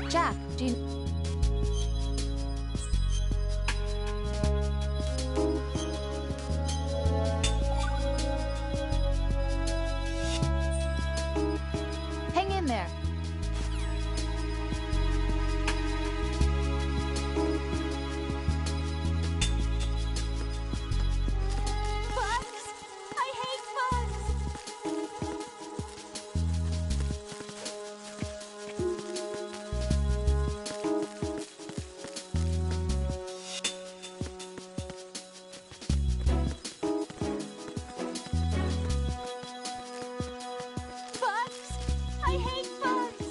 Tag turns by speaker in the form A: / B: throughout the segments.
A: Jack, do you... Hang in there.
B: Bugs! I hate bugs! Bugs! I hate bugs!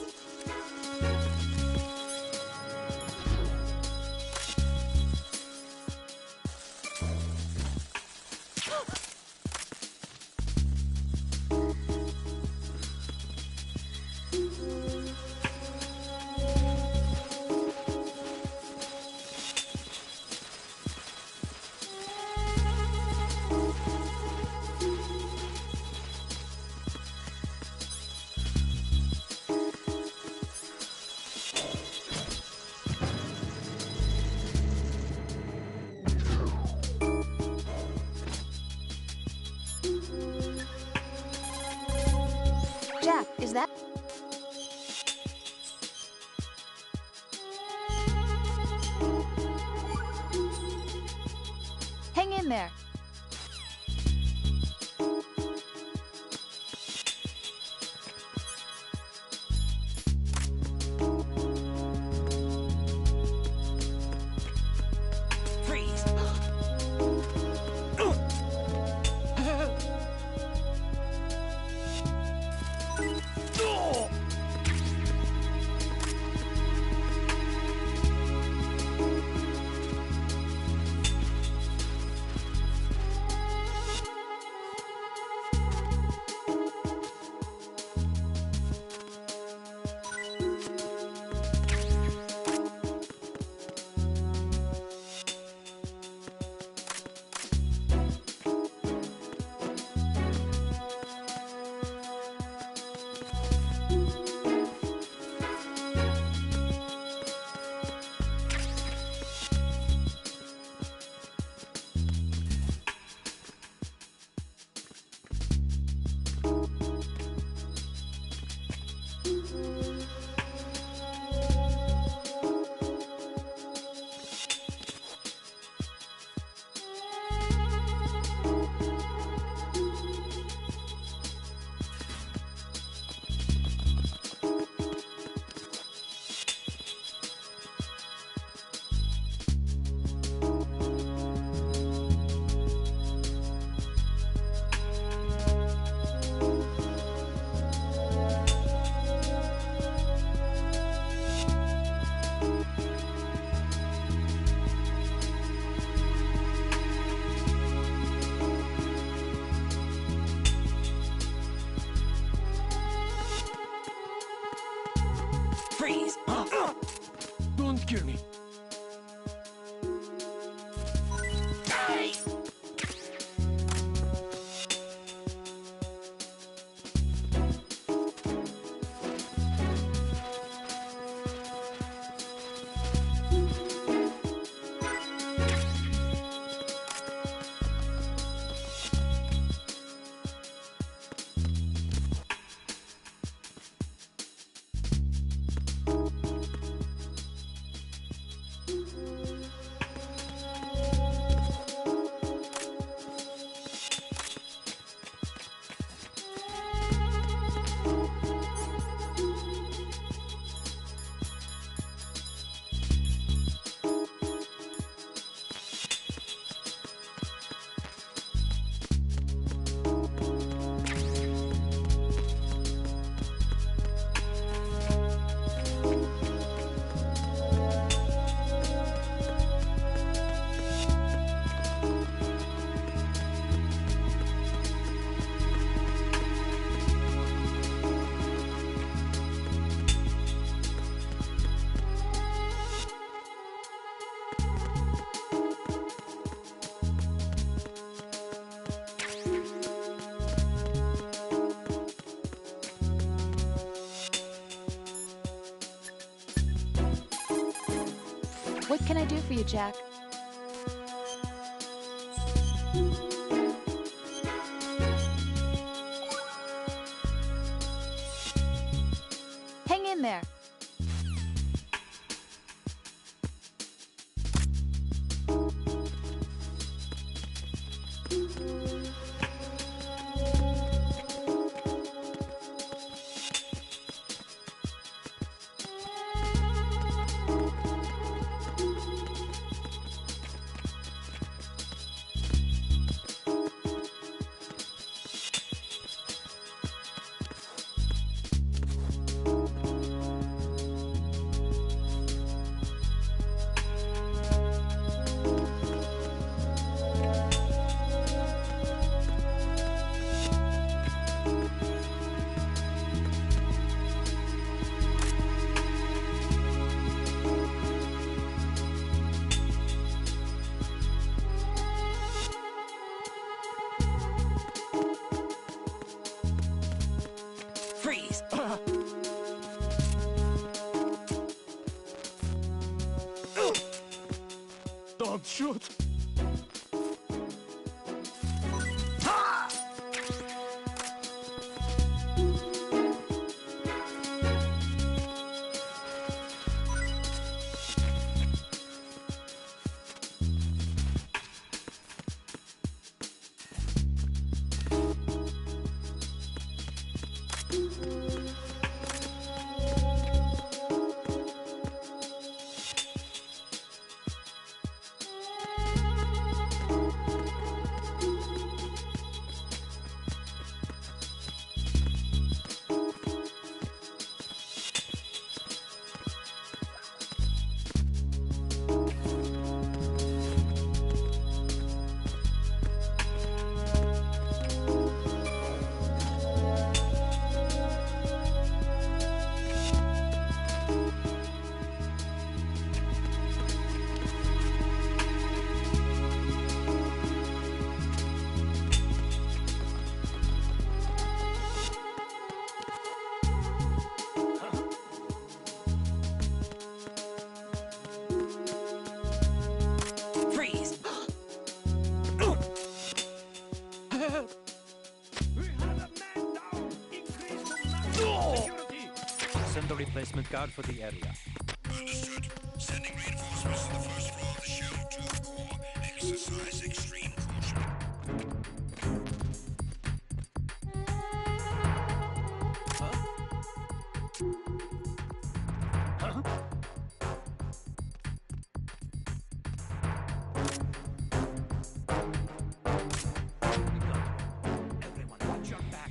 A: Jack, is that... Hang in there.
C: Freeze! Freeze!
D: Don't kill me.
A: What can I do for you, Jack? Hang in there.
C: Freeze!
D: Don't shoot!
C: Freeze!
D: We have a man down! Increase the maximum security!
E: Send a replacement guard for the area.
F: Understood. Sending reinforcements to the first floor of the shell 2 core. Exercise extreme caution.
E: Everyone, watch your back.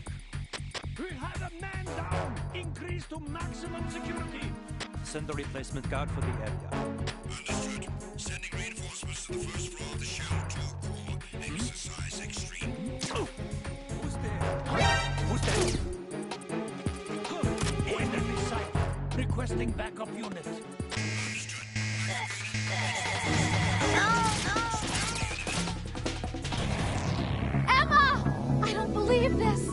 D: We have a man down! Increase to maximum security!
E: Send a replacement guard for the area.
F: Understood. Sending reinforcements to the first floor of the shell 2 core. Exercise extreme.
E: Who's there? Who's there?
D: Enemy sight! Requesting backup unit.
B: Emma! I don't believe this!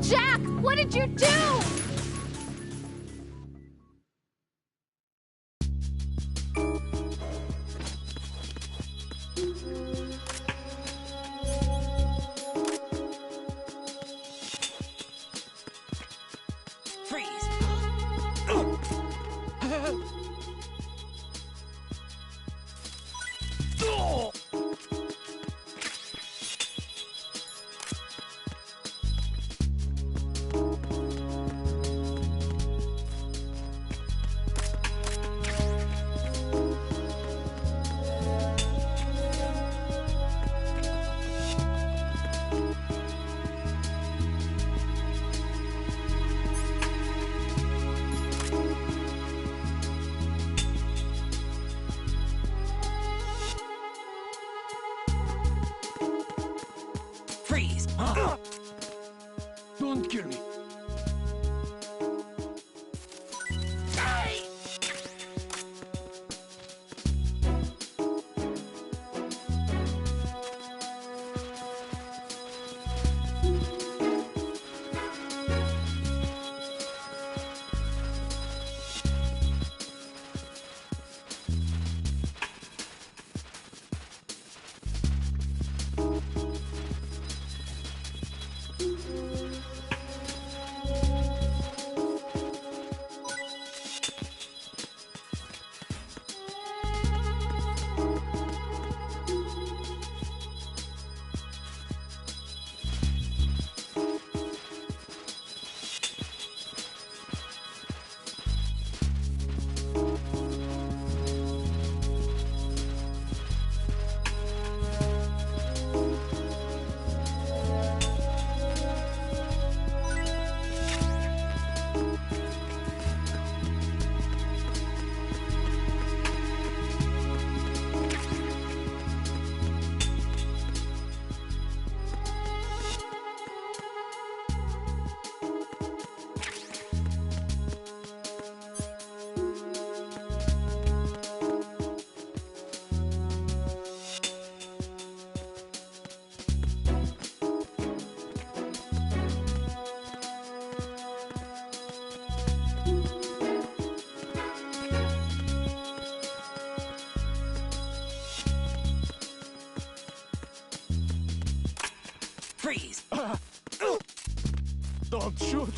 B: Jack, what did you do?
C: Freeze! Freeze!
D: Don't kill me.
C: Freeze!
D: Don't shoot!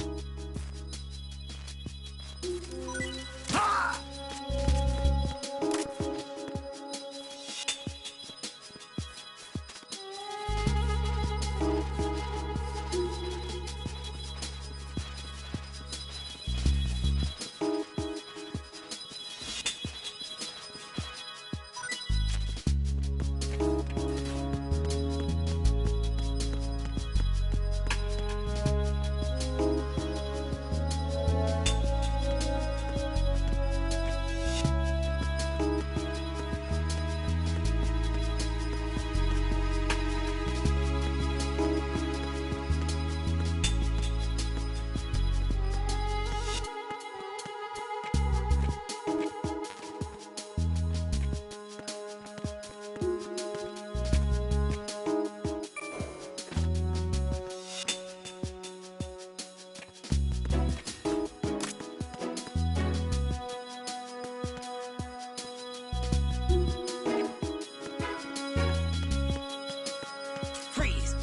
C: Freeze!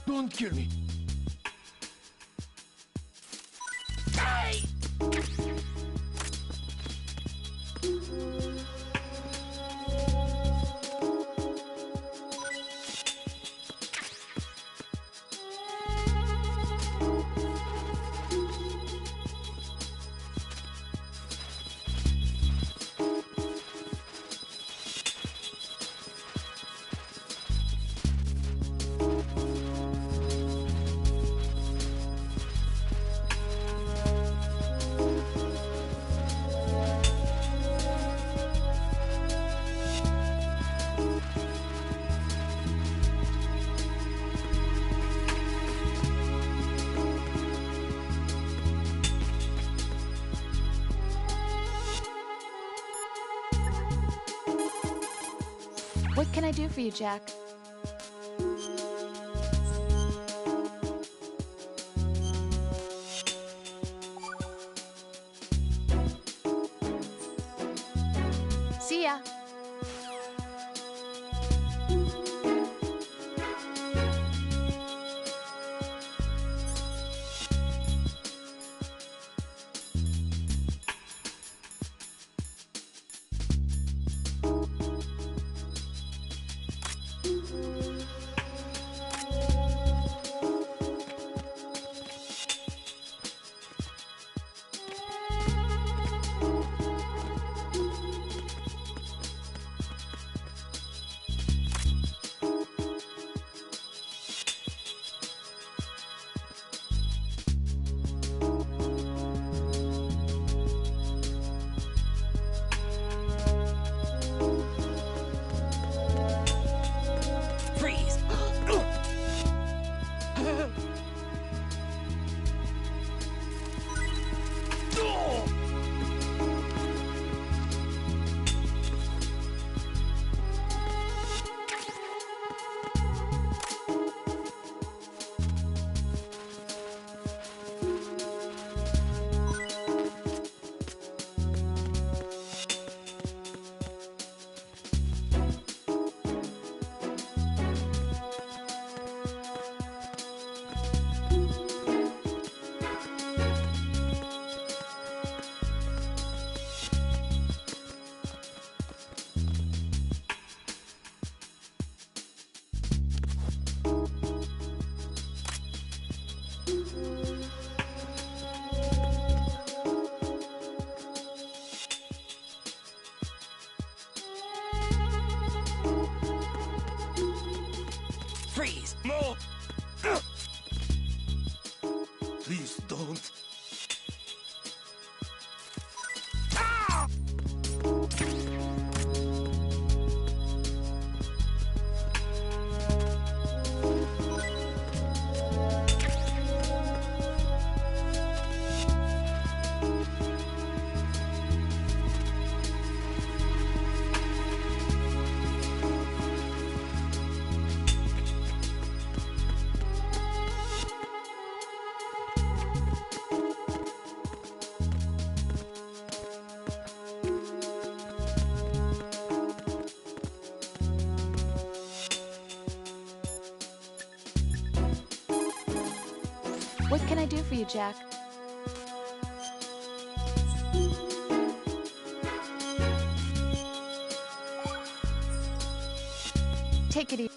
D: Don't kill me.
A: What can I do for you, Jack? See ya. What can I do for you, Jack? Take it easy.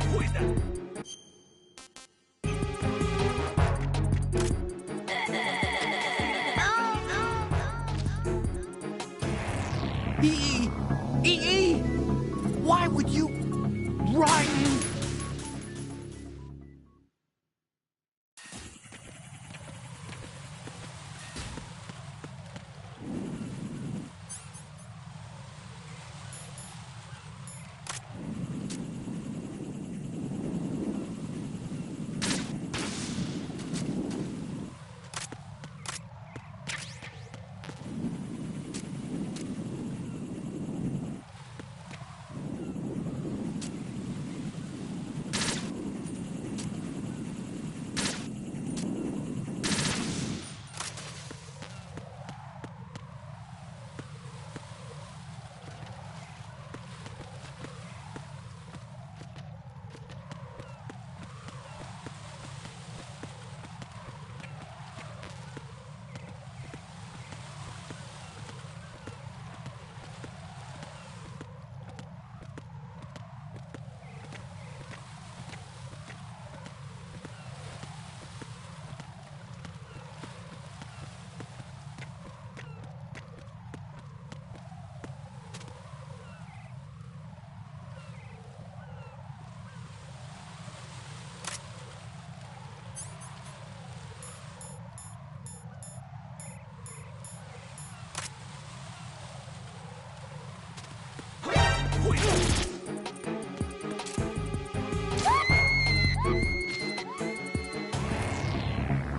E: Who is that?
D: Why would you run?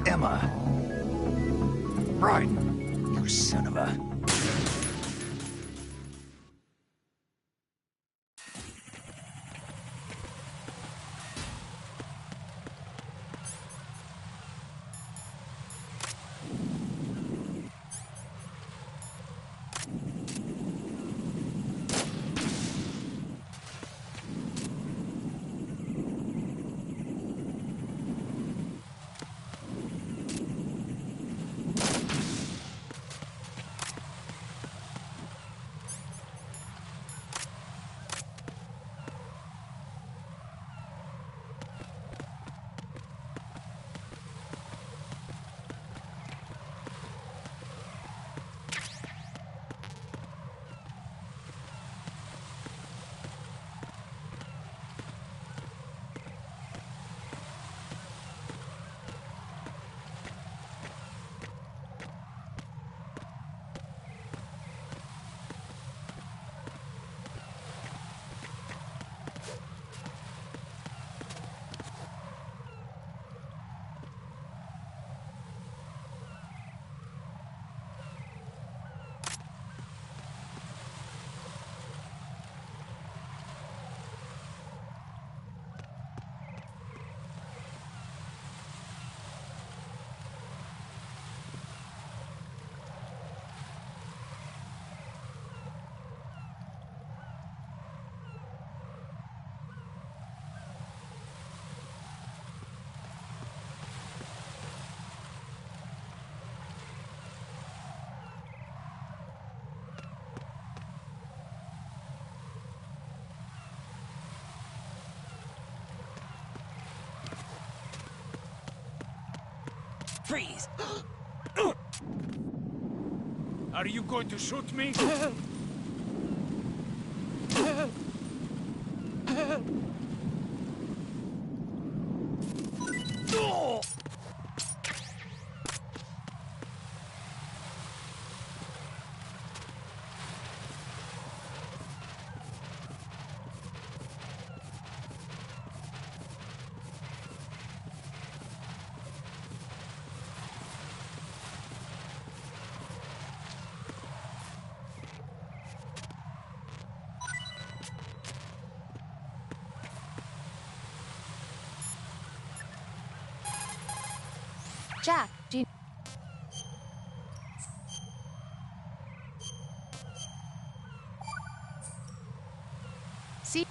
D: Emma. Run, you son of a...
C: Freeze!
D: Are you going to shoot me?
A: Jack, do you... See?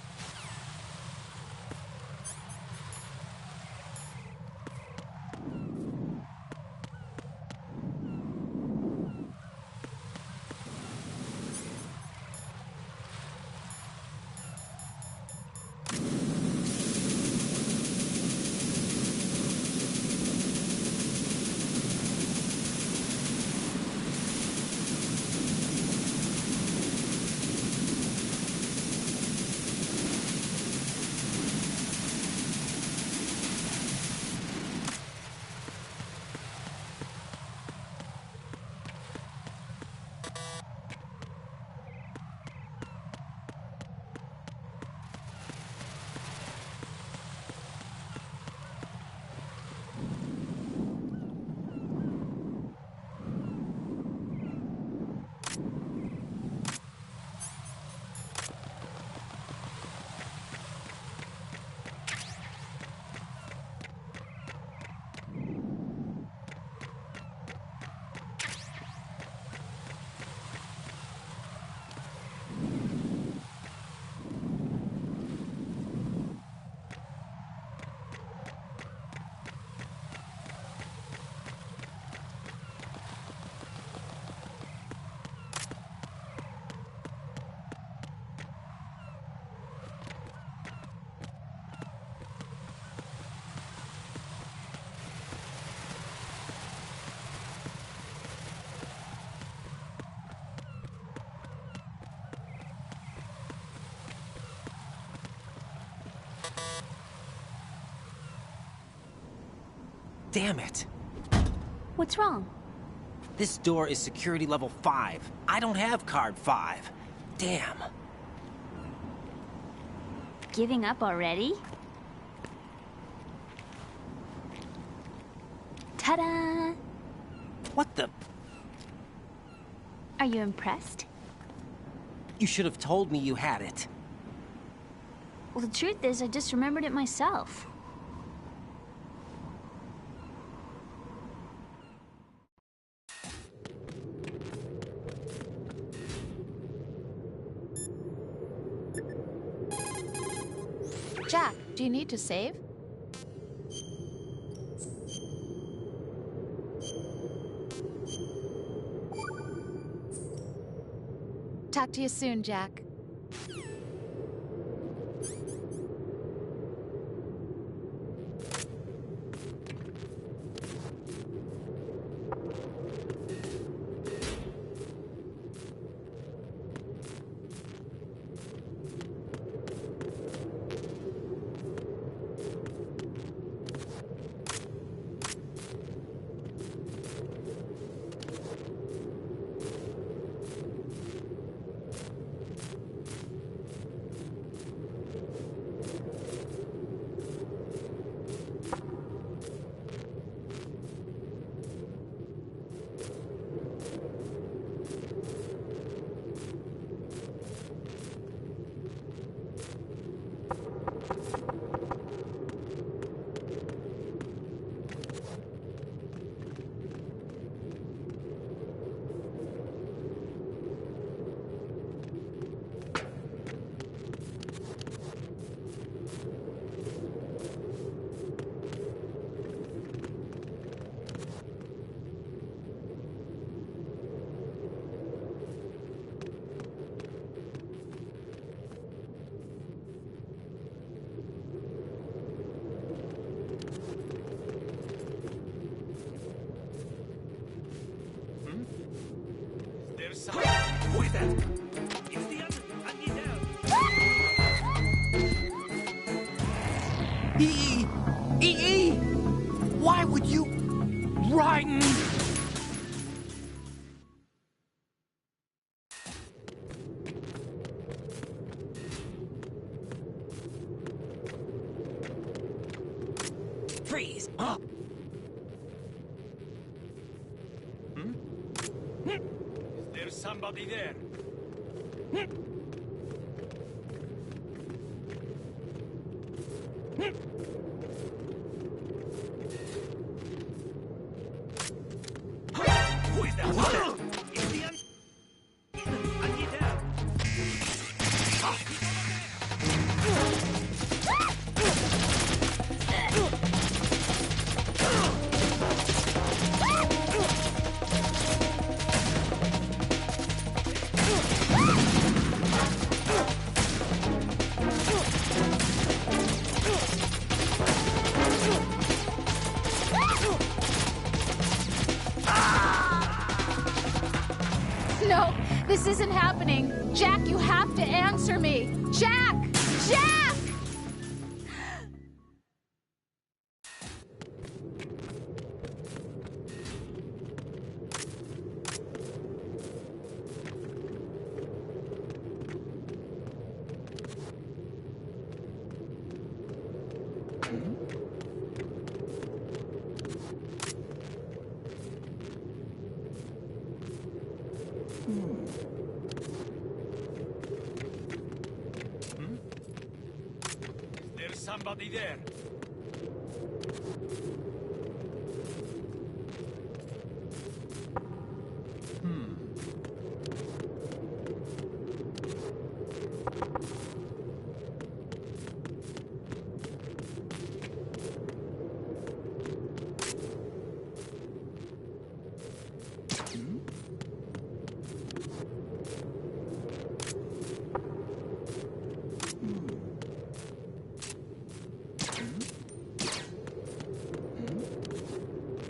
C: Damn it.
B: What's wrong?
C: This door is security level 5. I don't have card 5. Damn.
B: Giving up already? Ta-da!
C: What the?
B: Are you impressed?
C: You should have told me you had it.
B: Well, the truth is, I just remembered it myself.
A: Jack, do you need to save? Talk to you soon, Jack.
E: There's some... Who is that? It's the other. I need help.
C: EE! Why would you... Raiden! Freeze! Huh?
E: Is there somebody there? Who is that? It's the other. I need help.
B: No, this isn't happening. Jack, you have to answer me. Jack! Jack!
E: There's somebody there.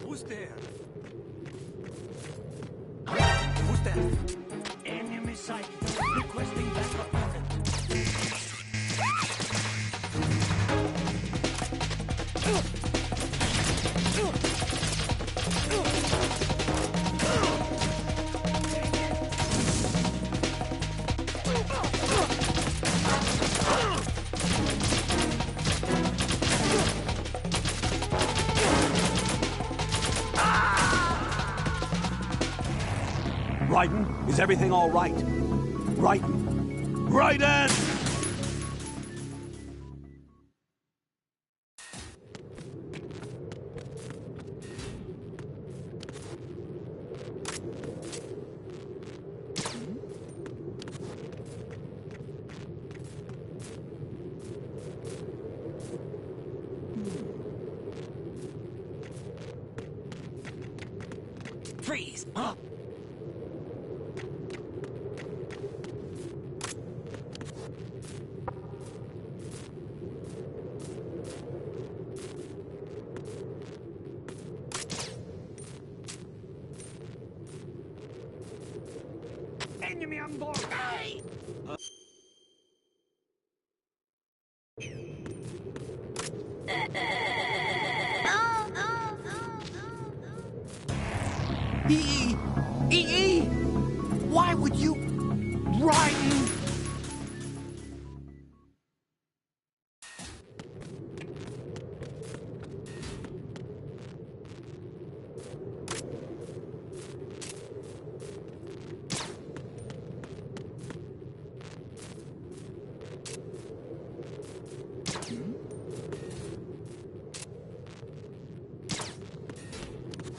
E: Who's there? Who's that? Enemy sighted. Requesting backup
D: Raiden, is everything all right? Raiden! Raiden!
C: Freeze! Huh?
D: Enemy on board! Hey!
C: EE! Why would you... Raiden!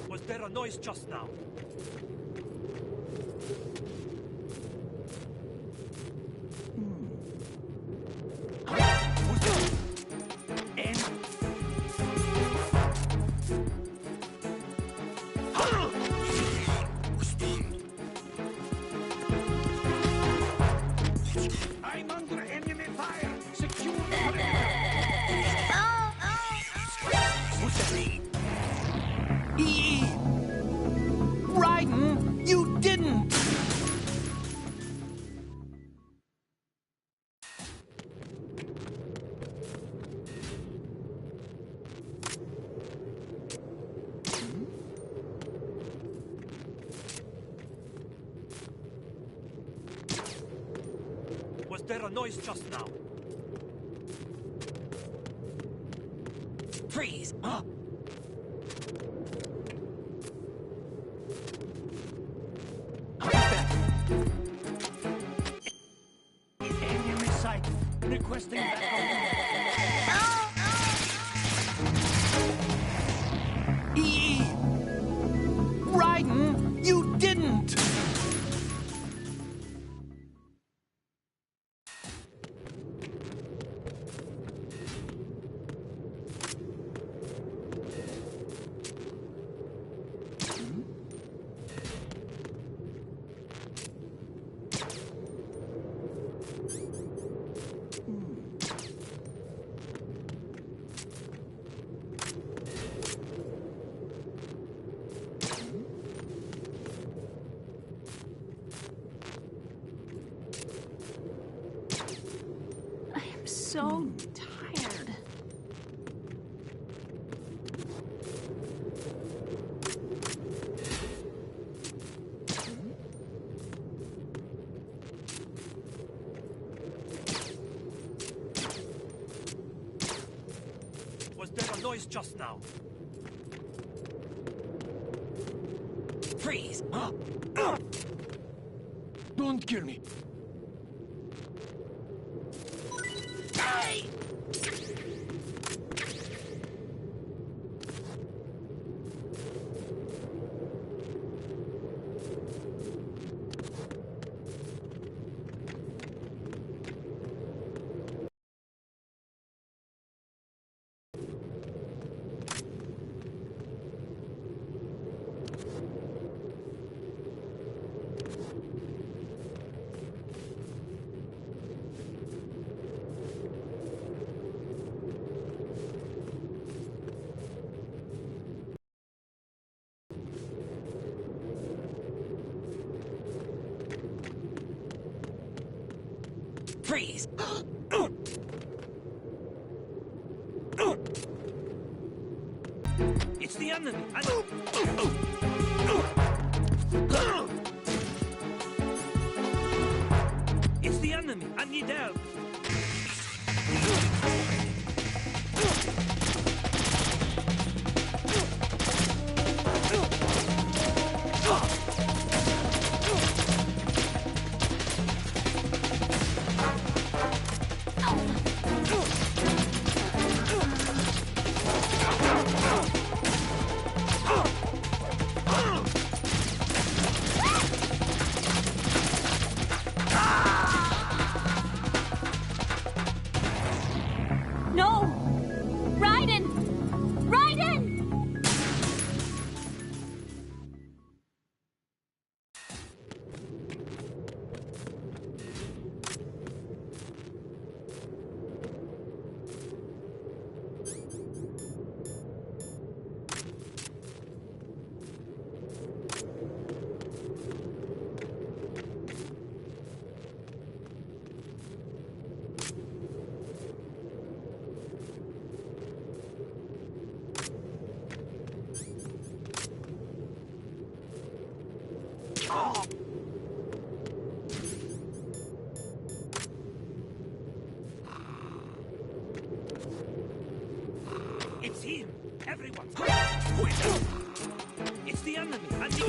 E: Was there a noise just now? Who's there?
F: Respond.
D: I'm under enemy fire! Secure the perimeter!
C: EE!
D: there a noise just now?
C: Freeze! Huh?
D: Enemy sight. Requesting backup.
C: Raiden, you didn't!
B: So tired.
D: Was there a noise just now?
C: Freeze!
D: Don't kill me.
C: Freeze!
D: It's the enemy. It's the enemy. I need help.
B: No! Raiden! Raiden!
D: It's him. Everyone. Who is it? It's the enemy. I need...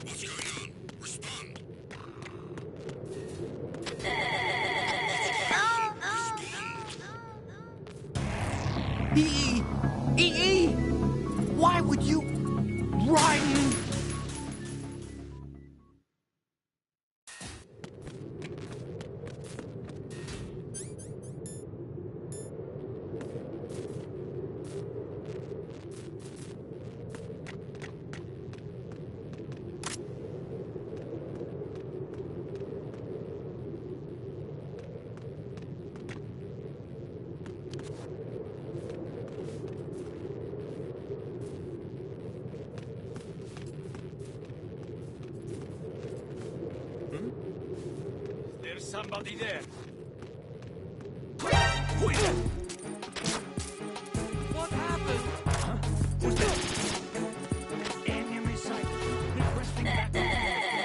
F: What's going on? Respond.
C: EE! Why would you... Raiden!
D: There's somebody there. Who is it? What happened? Huh? Who's there? Enemy sight. Requesting backup.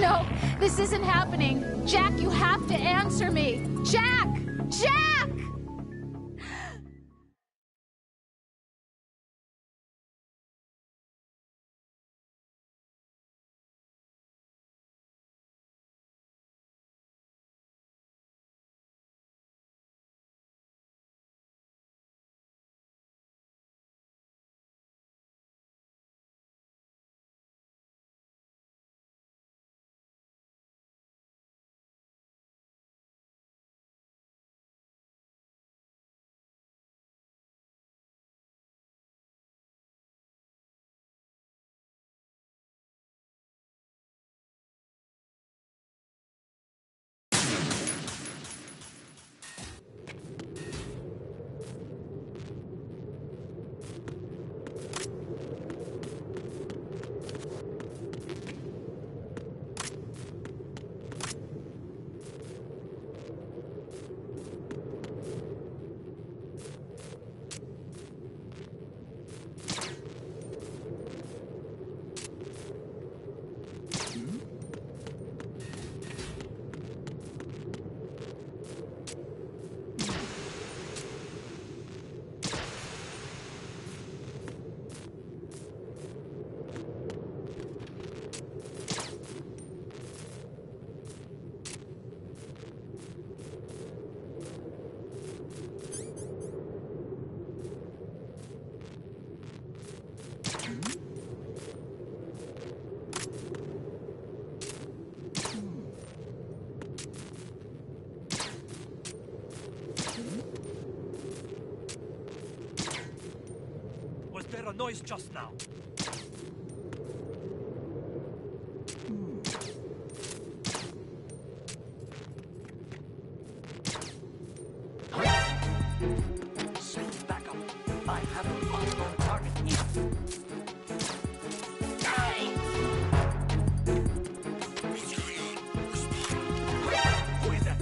B: No, this isn't happening. Jack, you have to answer me. Jack! Jack!
D: Was there a noise just now? Switch back up. I have an unknown target here.
F: What's going on? Respond.
D: Who is that?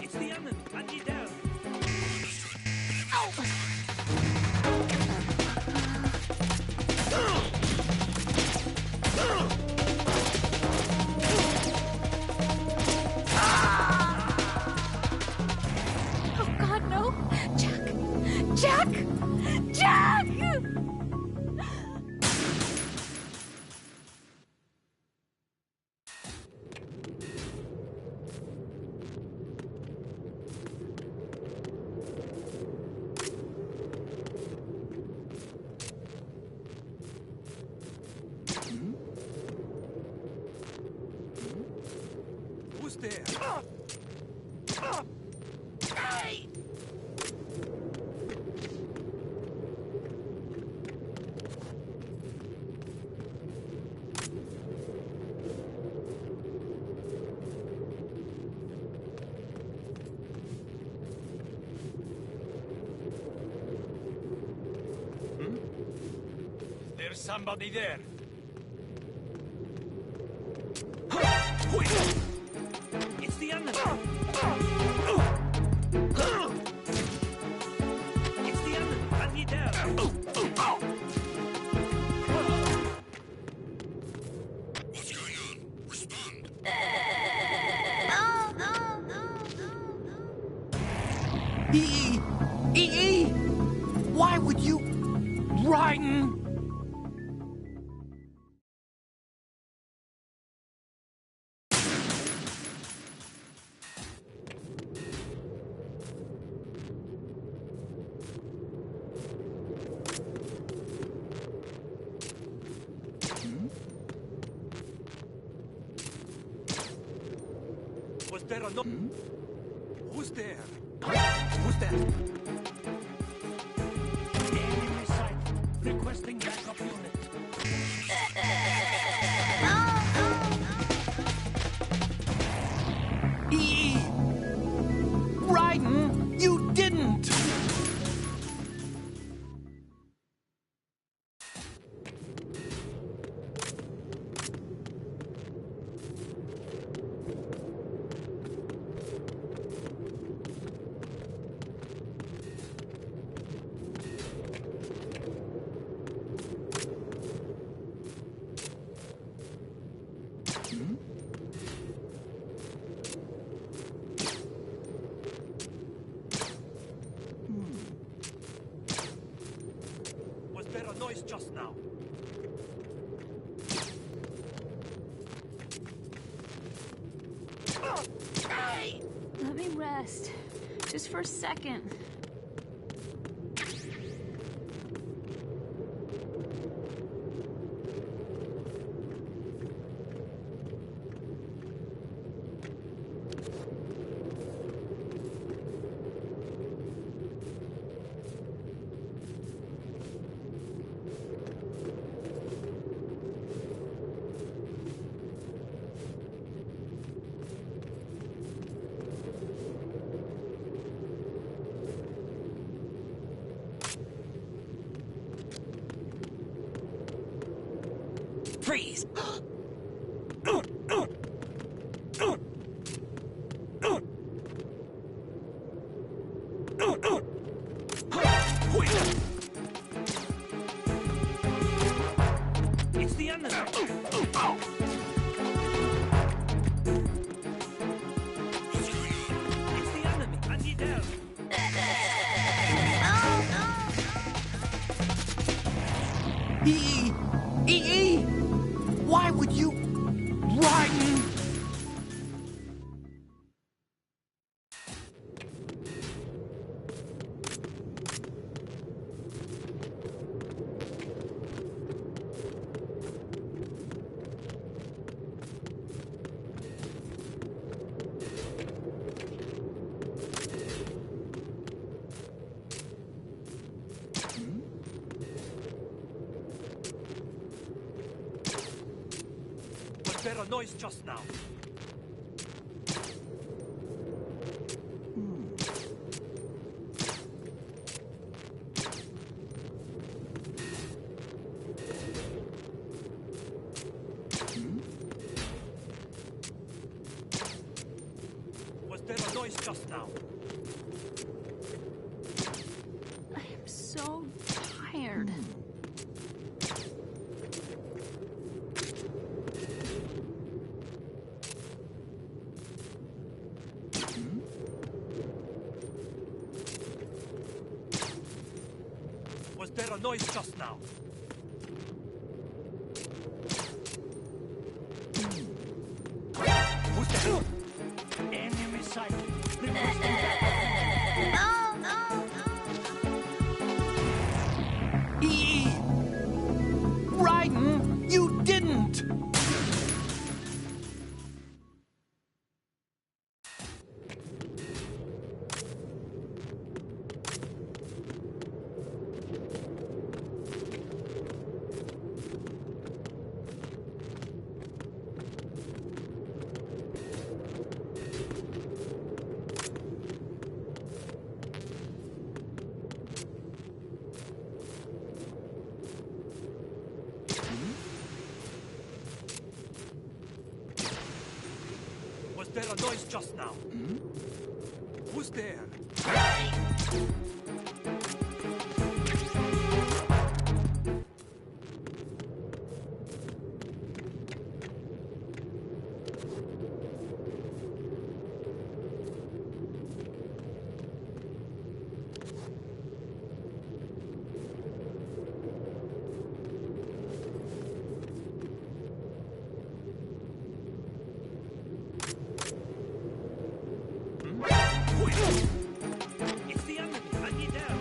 D: It's the enemy. I need help.
B: Oh, God, no. Jack! Jack! Jack!
D: Who's there?
E: There's somebody there.
D: Who is that? It's the enemy. It's the enemy. I need help.
F: What's going on? Respond.
C: EE! Why would you... Raiden!
D: Was there a no... Who's there? Who's that? Enemy sight. Requesting backup unit.
C: EE! Raiden, you didn't!
B: Let me rest. Just for a second.
C: Freeze!
D: It's the enemy. It's the enemy. I need help.
C: EE! Why would you... Ryan!
D: Was there a noise just now? Was there a noise just now?
B: I am so tired.
D: Was there a noise just now? Who's there? Enemy sighted. Requesting
C: EE! Raiden, you didn't!
D: Was there a noise just now? Who's there? Who is it? It's the enemy. I need help.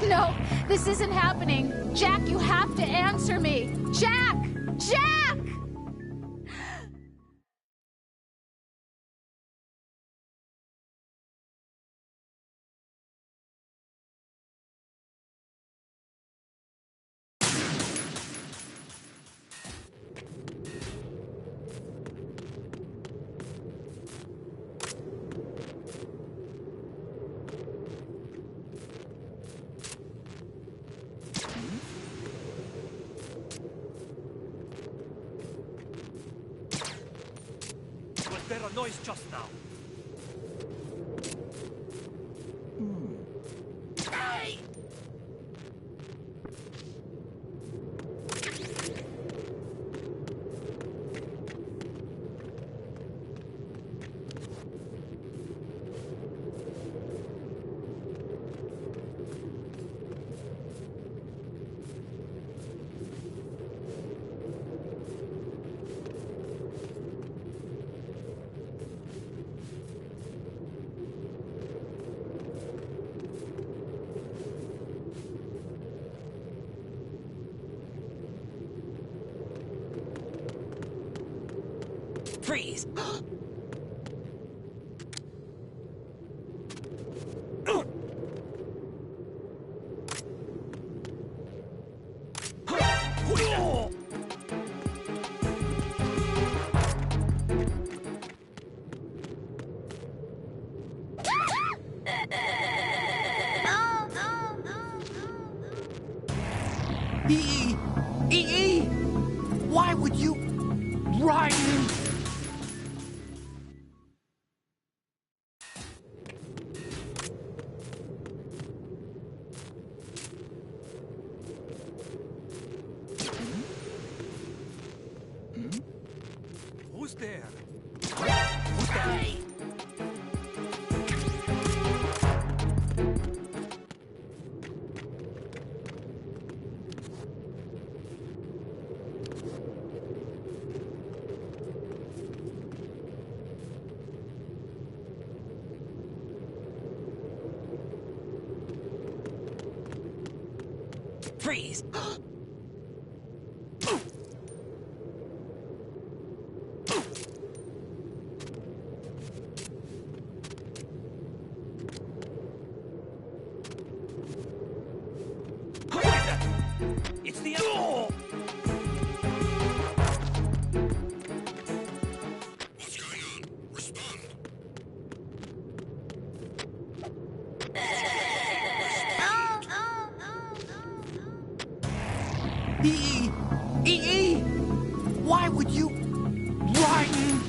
B: No, this isn't happening. Jack, you have to answer me. Jack! Jack!
D: Was there a noise just now?
C: Freeze! Why would you... Ryan!
D: Who's there? Who's there?
C: Freeze!
D: It's the other.
F: What's going on? Respond.
C: Why would you... Ryan!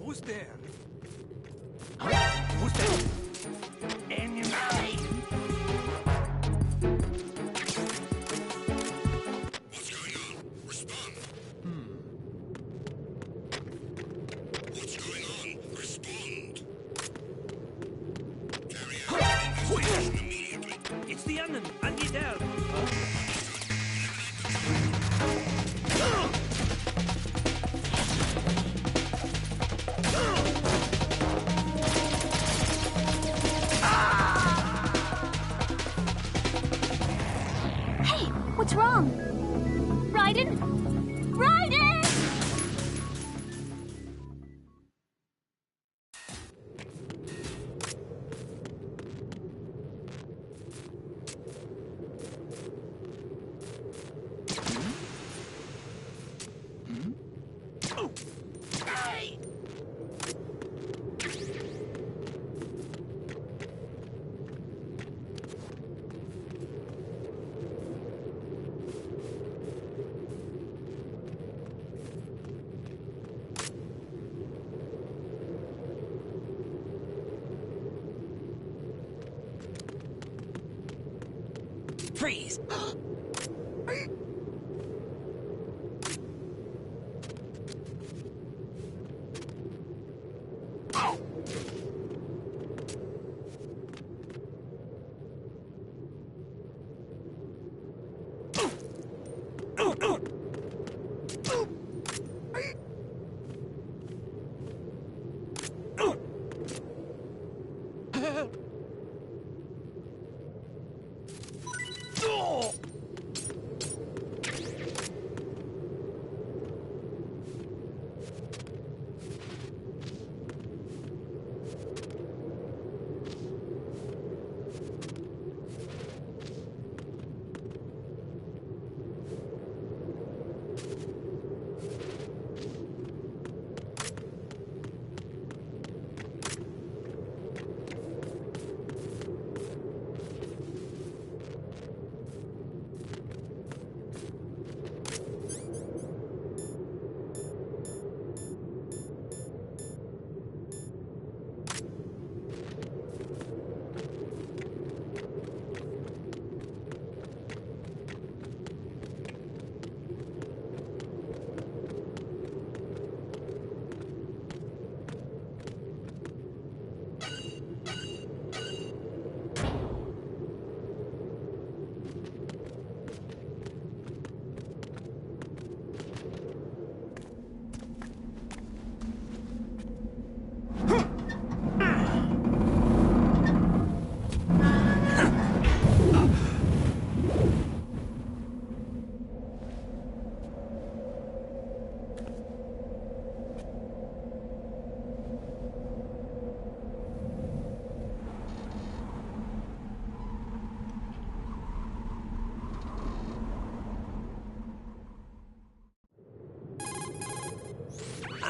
D: Who's there? Who's there? Enemy!
F: What's going on? Respond. What's going on? Respond. Carry out an investigation immediately.
D: It's the enemy. I need help.
B: Hey, what's wrong? Raiden? Raiden!
C: Freeze!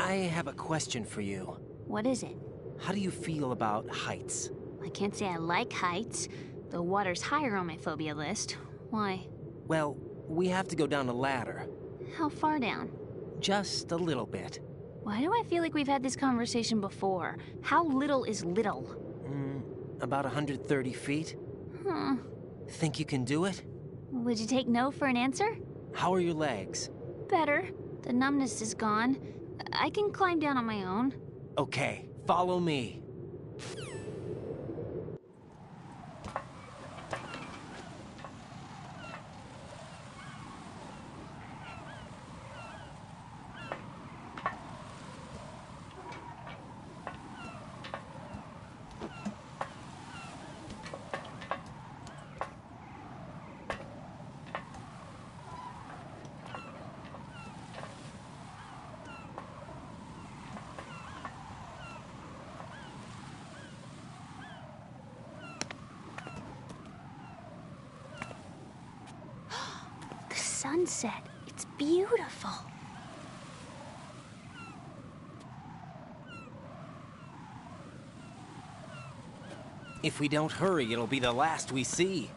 C: I have a question for you.
B: What is it?
C: How do you feel about heights?
B: I can't say I like heights. The water's higher on my phobia list. Why?
C: Well, we have to go down a ladder.
B: How far down?
C: Just a little bit.
B: Why do I feel like we've had this conversation before? How little is little?
C: About 130 feet. Think you can do it?
B: Would you take no for an answer?
C: How are your legs?
B: Better. The numbness is gone. I can climb down on my own.
C: Okay, follow me.
B: The sunset. It's beautiful.
C: If we don't hurry, it'll be the last we see.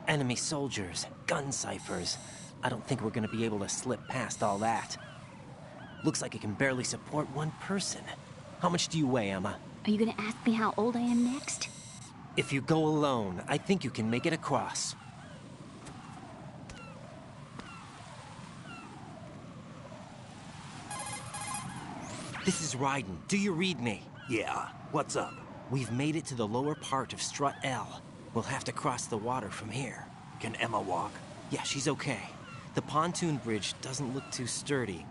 C: Enemy soldiers, gun ciphers. I don't think we're gonna be able to slip past all that. Looks like it can barely support one person. How much do you weigh, Emma?
B: Are you gonna ask me how old I am next?
C: If you go alone, I think you can make it across. This is Raiden. Do you read me?
D: Yeah, what's up?
C: We've made it to the lower part of Strut L. We'll have to cross the water from here.
D: Can Emma walk?
C: Yeah, she's okay. The pontoon bridge doesn't look too sturdy.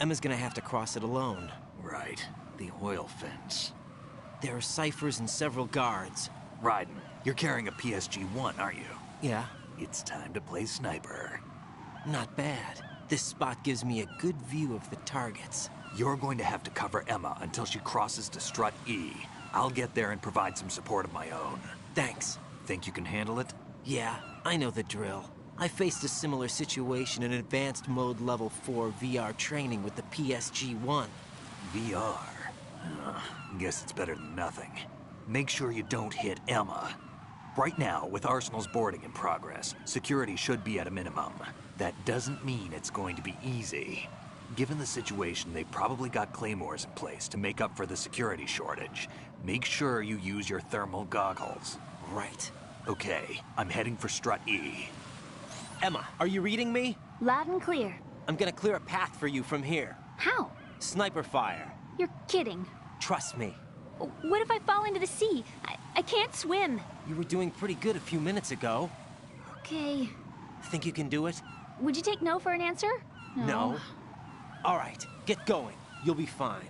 C: Emma's gonna have to cross it alone.
D: Right, the oil fence.
C: There are ciphers and several guards.
D: Raiden, you're carrying a PSG-1, aren't you?
C: Yeah,
D: It's time to play sniper.
C: not bad. This spot gives me a good view of the targets.
D: You're going to have to cover Emma until she crosses to Strut E. I'll get there and provide some support of my own.
C: Thanks.
D: Think you can handle it?
C: Yeah, I know the drill. I faced a similar situation in advanced mode level 4 VR training with the PSG-1.
D: VR? Guess it's better than nothing. Make sure you don't hit Emma. Right now, with Arsenal's boarding in progress, security should be at a minimum. That doesn't mean it's going to be easy. Given the situation, they've probably got claymores in place to make up for the security shortage. Make sure you use your thermal goggles.
C: Right.
D: Okay, I'm heading for Strut E.
C: Emma, are you reading me?
B: Loud and clear.
C: I'm gonna clear a path for you from here.
B: How?
C: Sniper fire.
B: You're kidding.
C: Trust me.
B: What if I fall into the sea? I can't swim.
C: You were doing pretty good a few minutes ago.
B: Okay.
C: Think you can do it?
B: Would you take no for an answer?
C: No. All right, get going. You'll be fine.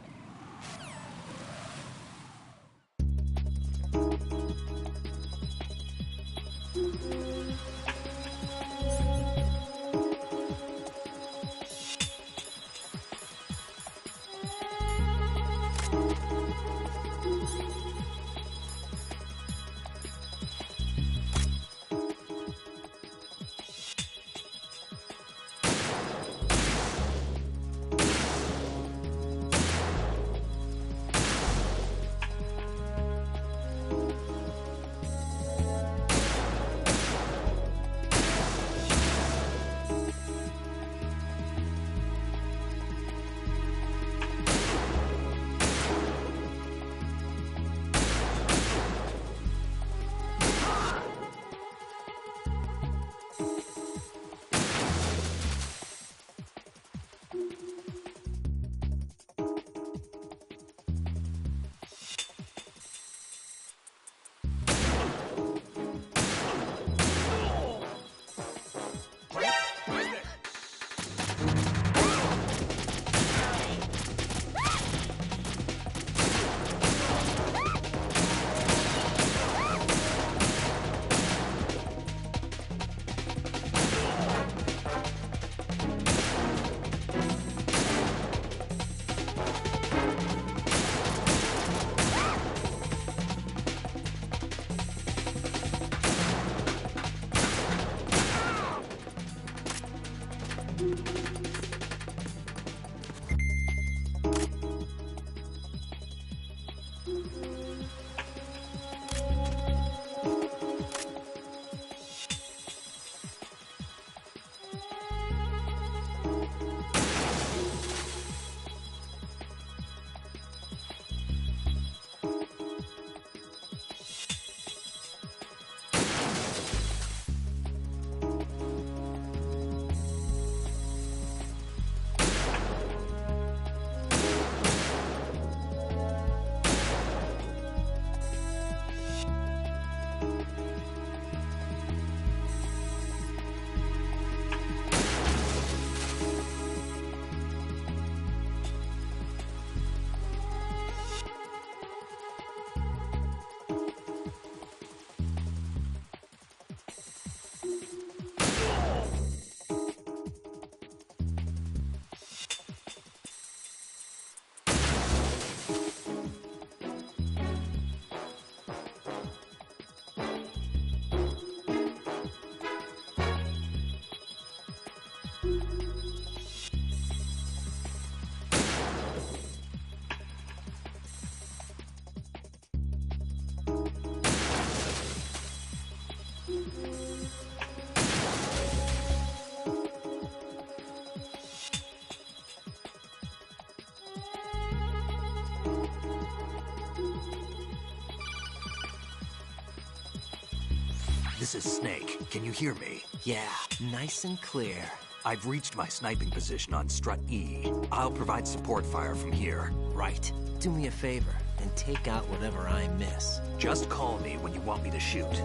D: This is Snake. Can you hear me?
C: Yeah, nice and clear.
D: I've reached my sniping position on Strut E. I'll provide support fire from here.
C: Right. Do me a favor and take out whatever I miss.
D: Just call me when you want me to shoot.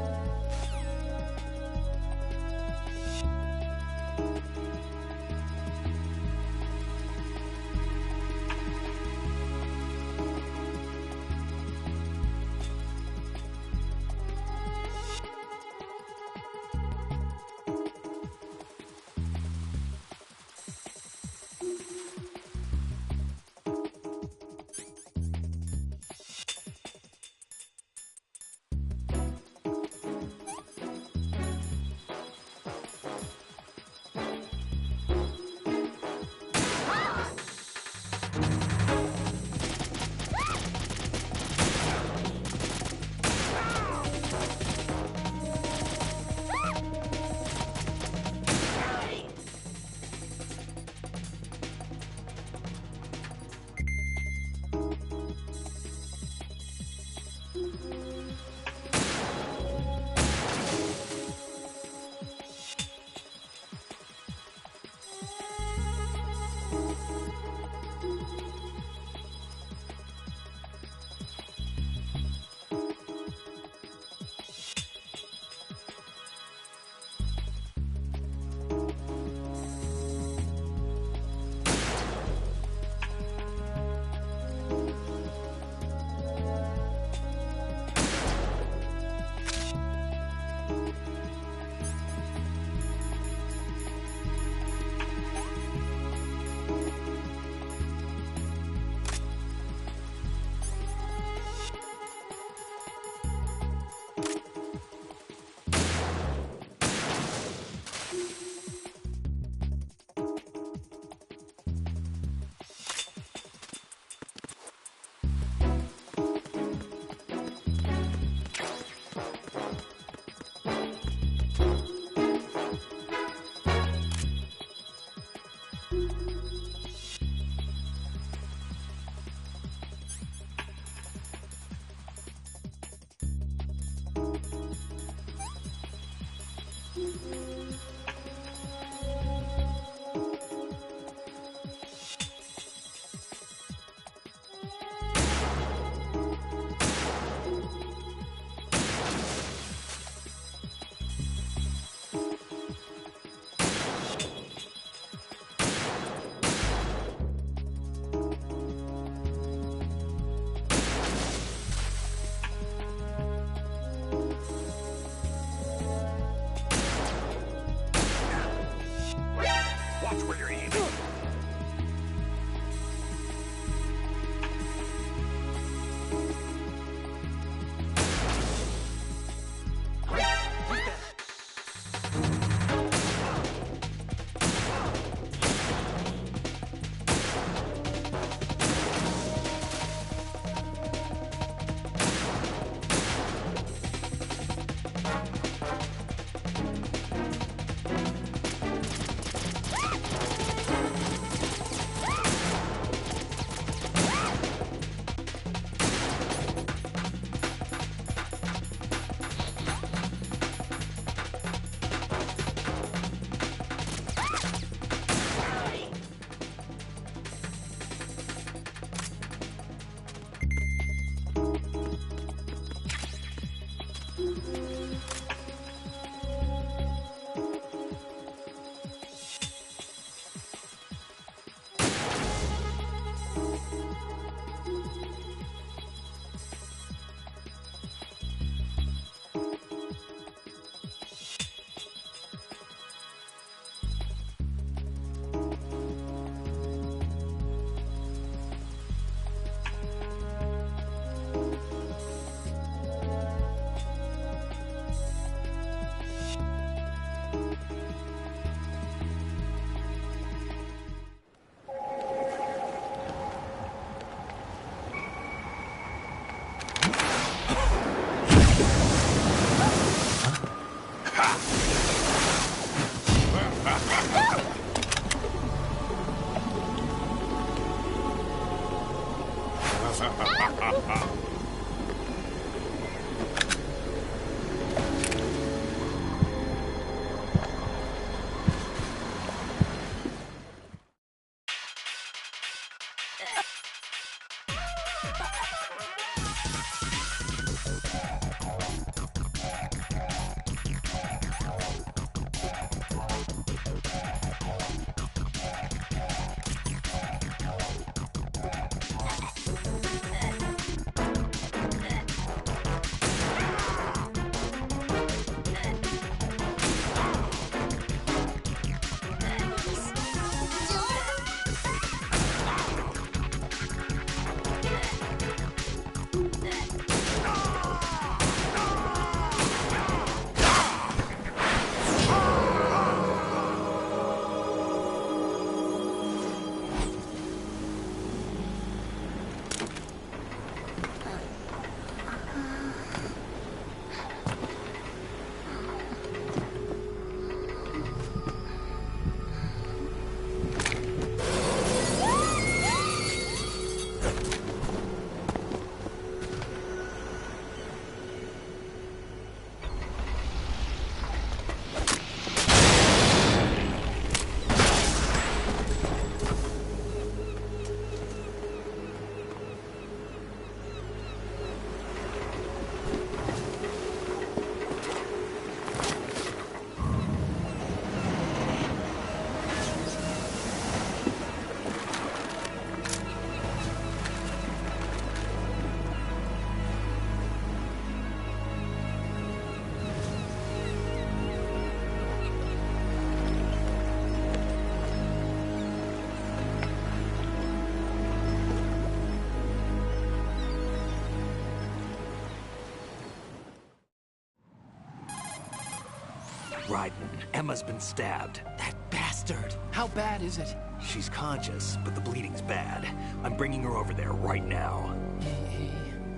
D: Raiden, Emma's been stabbed.
C: That bastard! How bad is it?
D: She's conscious, but the bleeding's bad. I'm bringing her over there right now.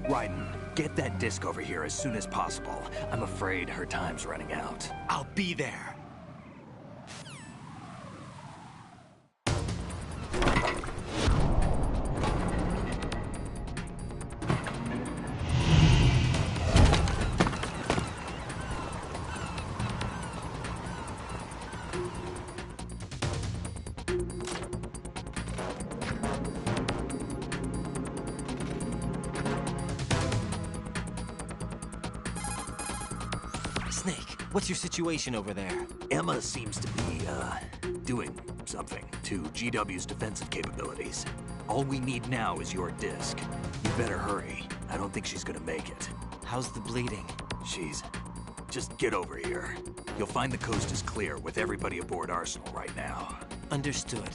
D: Raiden, get that disc over here as soon as possible. I'm afraid her time's running out.
C: I'll be there. Snake, what's your situation over there?
D: Emma seems to be, doing something to GW's defensive capabilities. All we need now is your disc. You better hurry. I don't think she's gonna make it.
C: How's the bleeding?
D: Just get over here. You'll find the coast is clear with everybody aboard Arsenal right now.
C: Understood.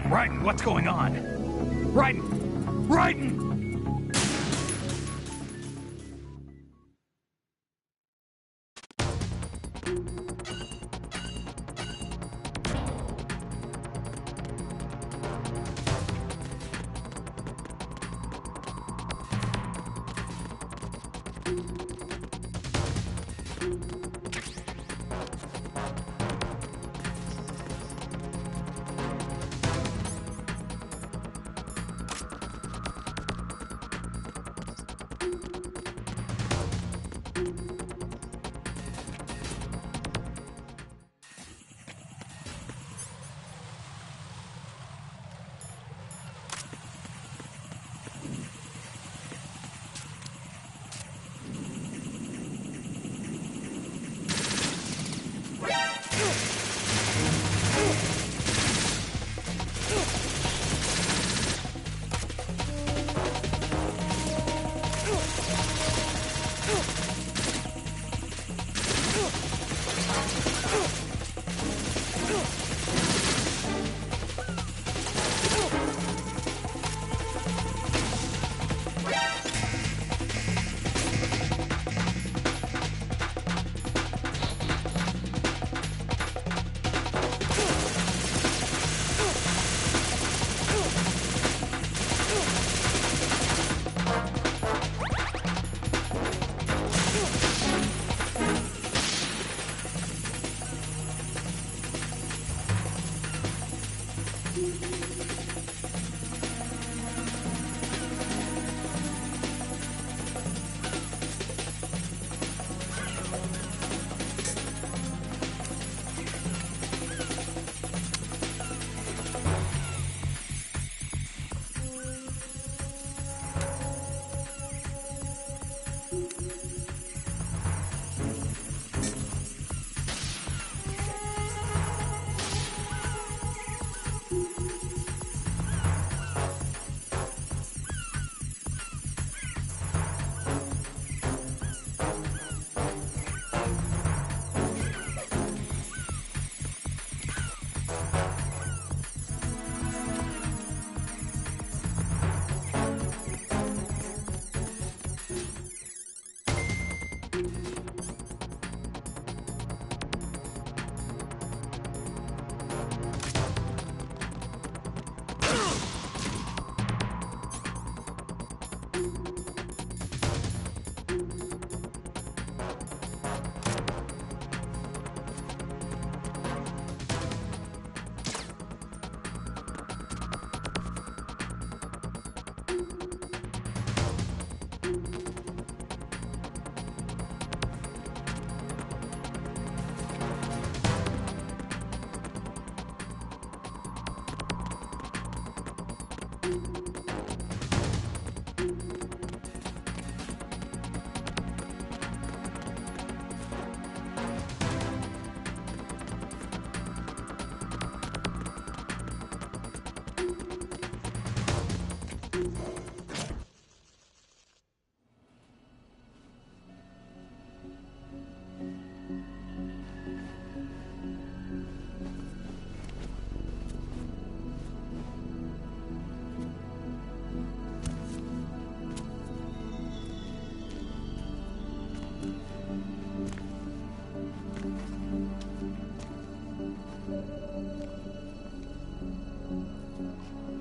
D: Raiden, what's going on? Raiden! Raiden!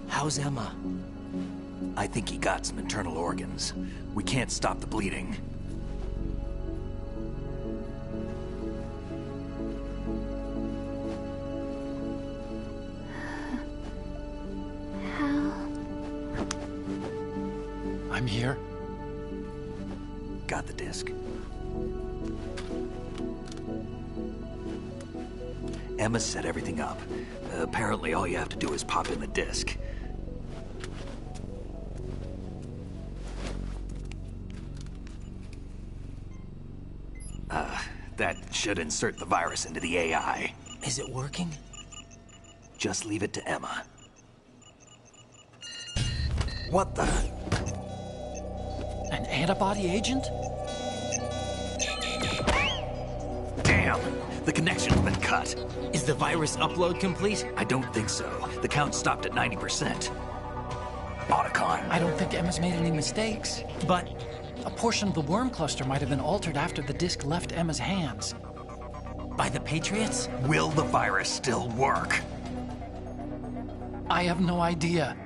C: How's Emma?
D: I think he got some internal organs. We can't stop the bleeding.
G: I'm here.
D: Got the disc. Emma set everything up. Apparently all you have to do is pop in the disc. That should insert the virus into the AI.
C: Is it working?
D: Just leave it to Emma. What the?
G: An antibody agent?
D: Damn! The connection's been cut.
C: Is the virus upload complete?
D: I don't think so. The count stopped at 90%. Otacon.
G: I don't think Emma's made any mistakes.
C: But
G: A portion of the worm cluster might have been altered after the disc left Emma's hands.
C: by the Patriots?
D: Will the virus still work?
G: I have no idea.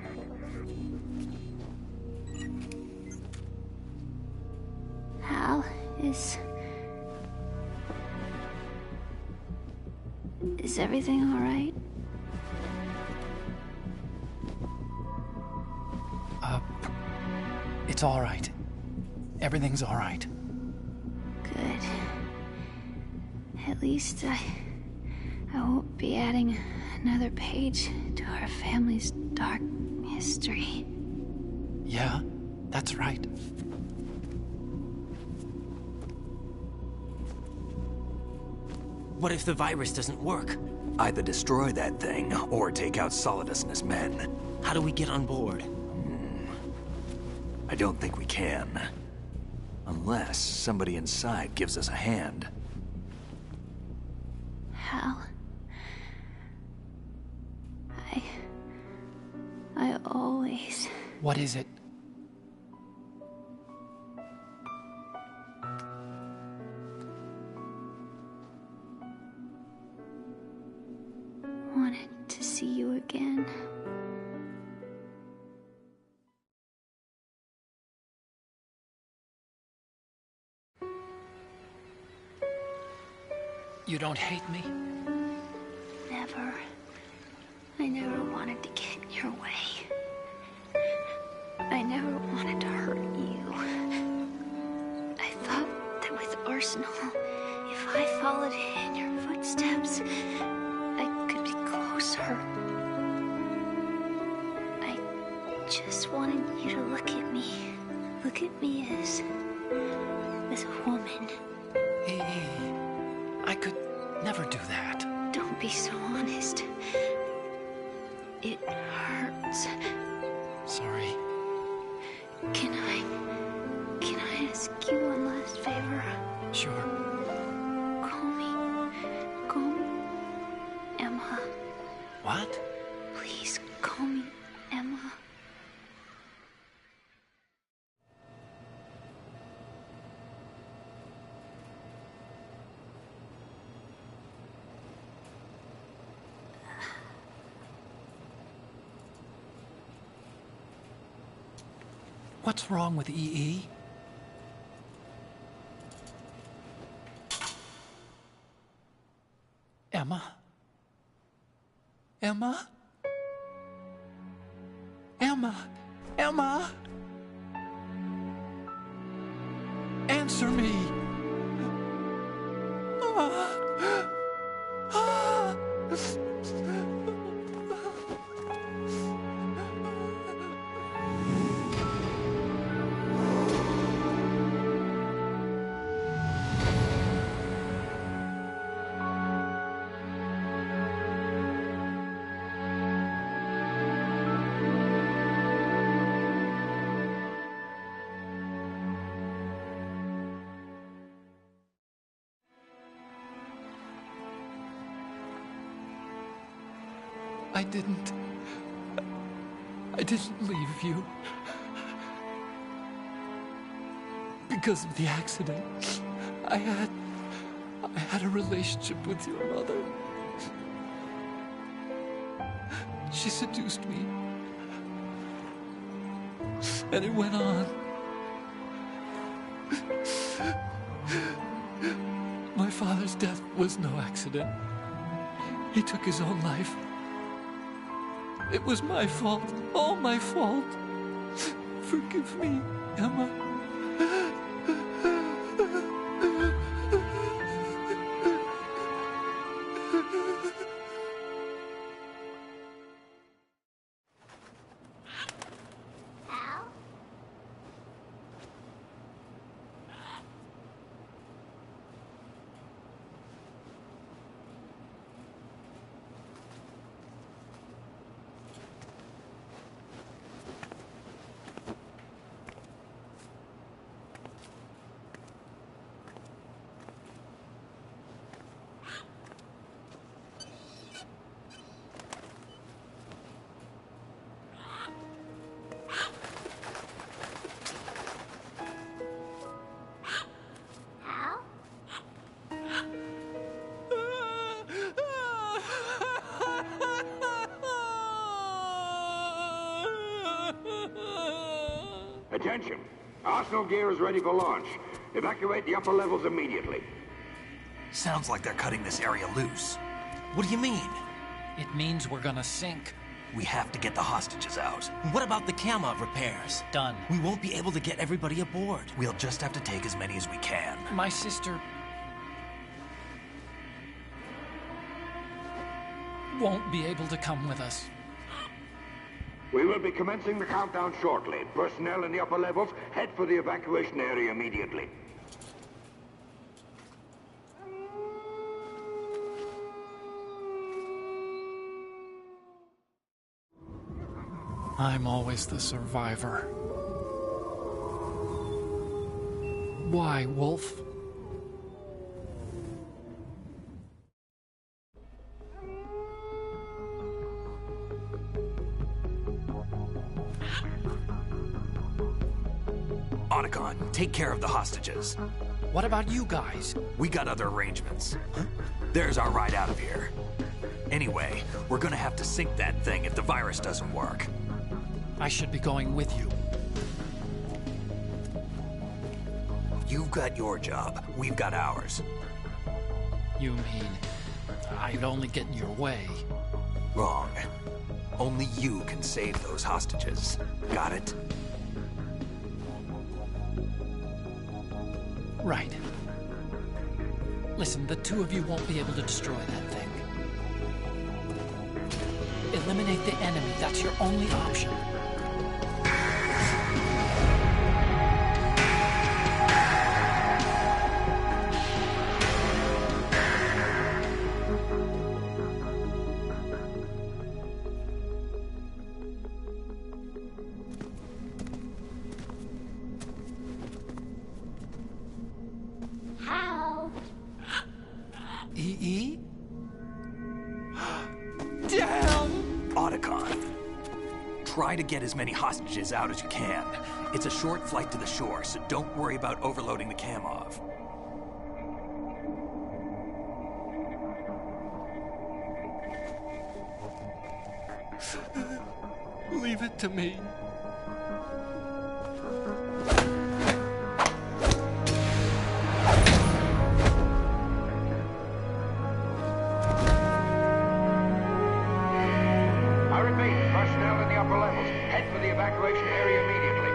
B: Hal, is everything all right?
G: It's all right. Everything's all right.
B: Good. At least I won't be adding another page to our family's dark history.
G: Yeah, that's right.
C: What if the virus doesn't work?
D: Either destroy that thing, or take out Solidus and his men.
C: How do we get on board?
D: I don't think we can. Unless somebody inside gives us a hand.
B: Hal, I always...
G: What is it?
B: wanted to see you again.
G: You don't hate me?
B: Never. I never wanted to get in your way. I never wanted to hurt you. I thought that with Arsenal, if I followed in your footsteps, I could be closer. I just wanted you to look at me. Look at me as a woman.
G: Hey, I could never do that.
B: Don't be so honest. It hurts.
G: Sorry.
B: Can I ask you one last favor?
G: Sure.
B: Call me Emma.
G: What?
B: Please call me Emma.
G: What's wrong with EE? Emma? Emma? Emma? Emma? Answer me! I didn't leave you. Because of the accident, I had a relationship with your mother. She seduced me. And it went on. My father's death was no accident. He took his own life. It was my fault, all my fault. Forgive me, Emma.
H: Attention! Arsenal gear is ready for launch. Evacuate the upper levels immediately.
D: Sounds like they're cutting this area loose. What do you mean?
G: It means we're gonna sink.
D: We have to get the hostages out.
C: What about the camo repairs?
G: Done.
C: We won't be able to get everybody aboard.
D: We'll just have to take as many as we can.
G: My sister won't be able to come with us.
H: We will be commencing the countdown shortly. Personnel in the upper levels, head for the evacuation area immediately.
G: I'm always the survivor. Why, Wolf?
D: Otacon, take care of the hostages.
G: What about you guys?
D: We got other arrangements. There's our ride out of here. Anyway, we're gonna have to sink that thing if the virus doesn't work.
G: I should be going with you.
D: You've got your job, we've got ours.
G: You mean I'd only get in your way?
D: Wrong. Only you can save those hostages. Got it?
G: Right. Listen, the two of you won't be able to destroy that thing. Eliminate the enemy. That's your only option. EE? Damn!
D: Otacon, try to get as many hostages out as you can. It's a short flight to the shore, so don't worry about overloading the Kamov.
G: Leave it to me.
H: evacuation area immediately.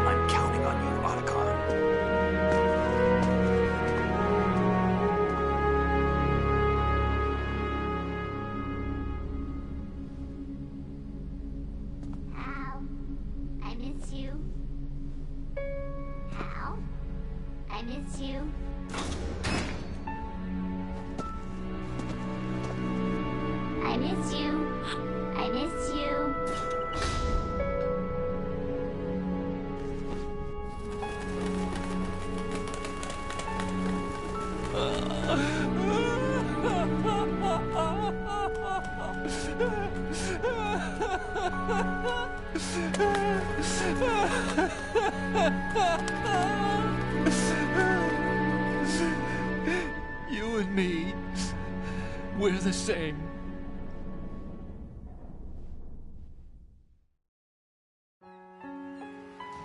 D: I'm counting on you, Otacon.
B: Hal, I miss you. Hal, I miss you. I miss you. I miss you.
G: You and me, we're the same.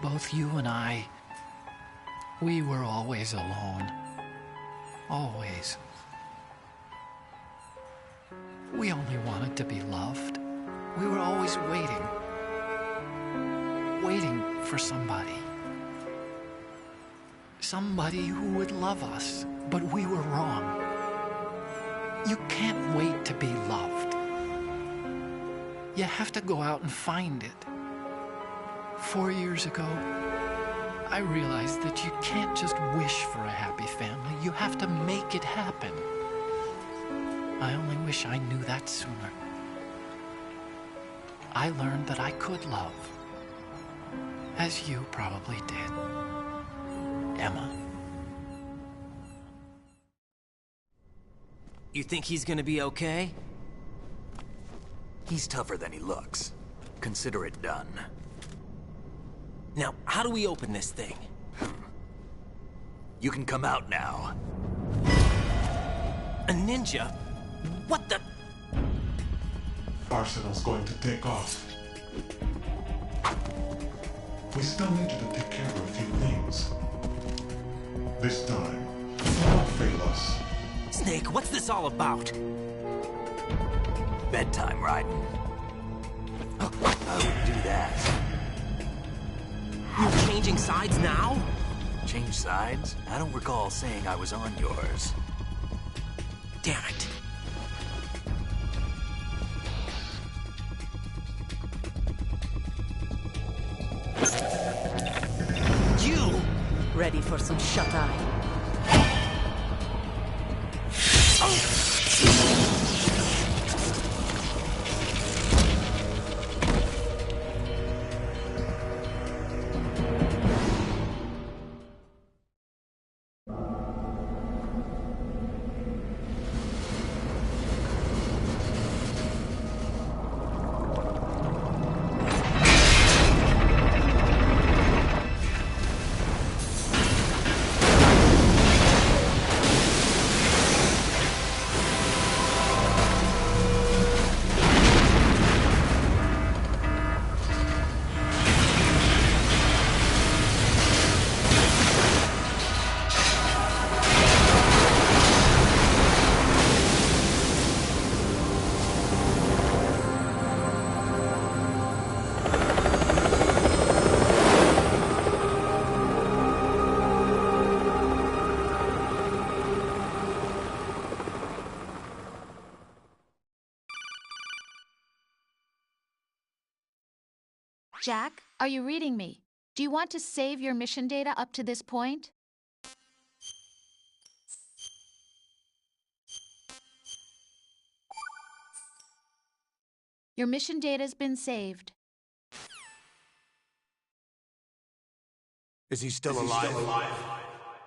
G: Both you and I, we were always alone. Always. We only wanted to be loved. We were always waiting. Waiting for somebody. Somebody who would love us, but we were wrong. You can't wait to be loved. You have to go out and find it. 4 years ago, I realized that you can't just wish for a happy family. You have to make it happen. I only wish I knew that sooner. I learned that I could love, as you probably did, Emma.
C: You think he's gonna be okay?
D: He's tougher than he looks. Consider it done.
C: Now, how do we open this thing?
D: You can come out now.
C: A ninja? What the?
I: Arsenal's going to take off. We still need you to take care of a few things. This time, don't fail us.
C: Snake, what's this all about?
D: Bedtime, Raiden. I wouldn't do that.
C: You're changing sides now?
D: Change sides? I don't recall saying I was on yours.
C: Damn it. You!
J: Ready for some shut-eye?
A: Jack, are you reading me? Do you want to save your mission data up to this point? Your mission data's been saved.
K: Is he still alive?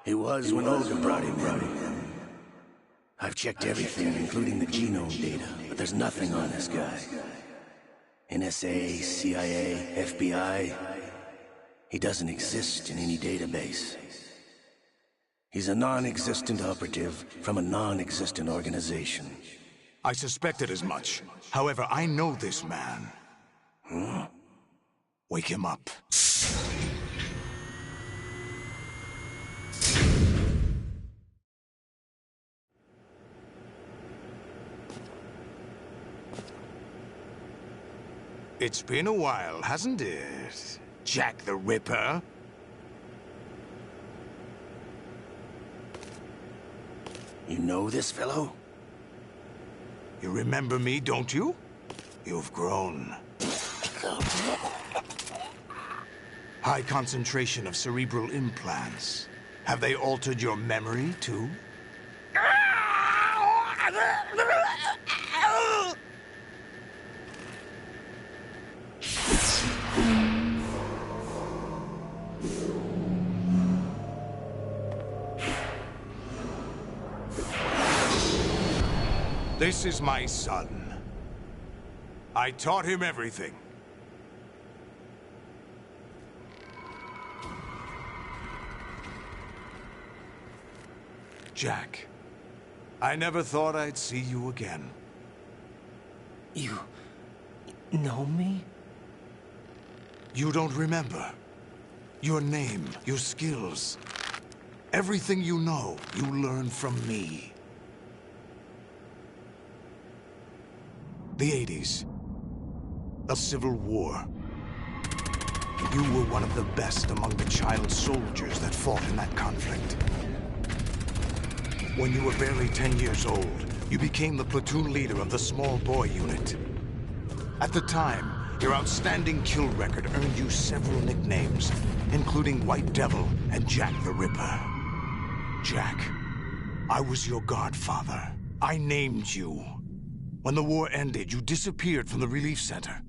L: He was when Olga brought him in. I've checked everything, including the genome data, but there's nothing on this guy. NSA, CIA, FBI. He doesn't exist in any database. He's a non-existent operative from a non-existent organization.
K: I suspected as much. However, I know this man.
L: Huh?
K: Wake him up. It's been a while, hasn't it? Jack the Ripper?
L: You know this fellow?
K: You remember me, don't you? You've grown. High concentration of cerebral implants. Have they altered your memory, too? This is my son. I taught him everything. Jack, I never thought I'd see you again.
C: You know me?
K: You don't remember. Your name, your skills. Everything you know, you learned from me. The 80s. A civil war. You were one of the best among the child soldiers that fought in that conflict. When you were barely 10 years old, you became the platoon leader of the small boy unit. At the time, your outstanding kill record earned you several nicknames, including White Devil and Jack the Ripper. Jack, I was your godfather. I named you. When the war ended, you disappeared from the relief center.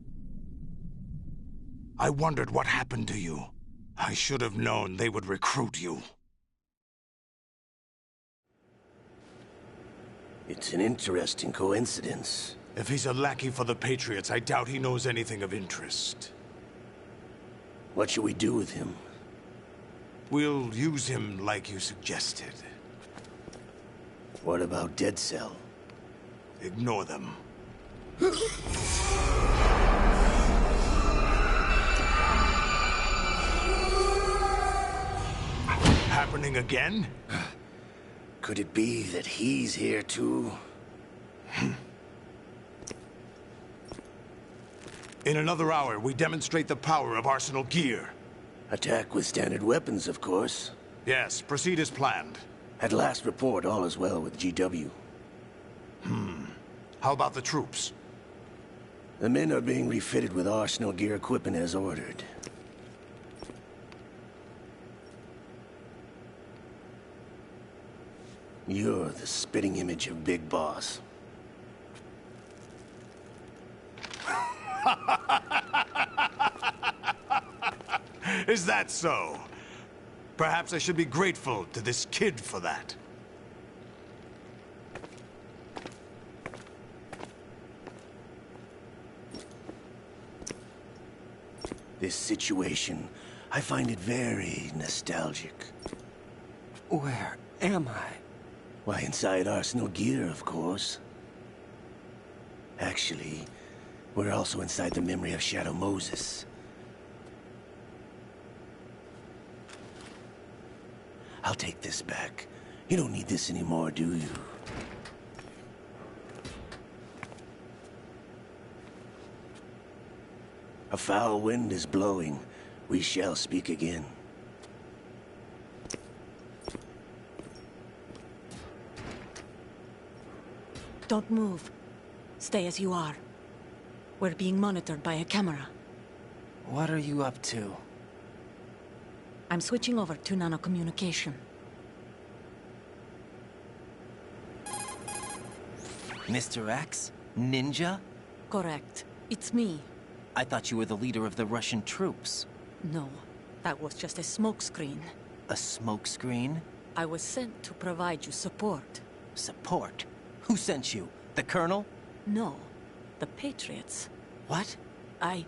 K: I wondered what happened to you. I should have known they would recruit you.
L: It's an interesting coincidence.
K: If he's a lackey for the Patriots, I doubt he knows anything of interest.
L: What should we do with him?
K: We'll use him like you suggested.
L: What about Dead Cell?
K: Ignore them. Happening again?
L: Could it be that he's here too?
K: In another hour, we demonstrate the power of Arsenal gear.
L: Attack with standard weapons, of course.
K: Yes, proceed as planned.
L: At last report, all is well with GW.
K: How about the troops?
L: The men are being refitted with Arsenal gear equipment as ordered. You're the spitting image of Big Boss.
K: Is that so? Perhaps I should be grateful to this kid for that.
L: This situation, I find it very nostalgic.
C: Where am I?
L: Why, inside Arsenal gear, of course. Actually, we're also inside the memory of Shadow Moses. I'll take this back. You don't need this anymore, do you? A foul wind is blowing. We shall speak again.
J: Don't move. Stay as you are. We're being monitored by a camera.
C: What are you up to?
J: I'm switching over to nanocommunication.
C: Mr. X? Ninja?
J: Correct. It's me.
C: I thought you were the leader of the Russian troops.
J: No, that was just a smokescreen.
C: A smokescreen?
J: I was sent to provide you support.
C: Support? Who sent you? The Colonel?
J: No, the Patriots.
C: What?
J: I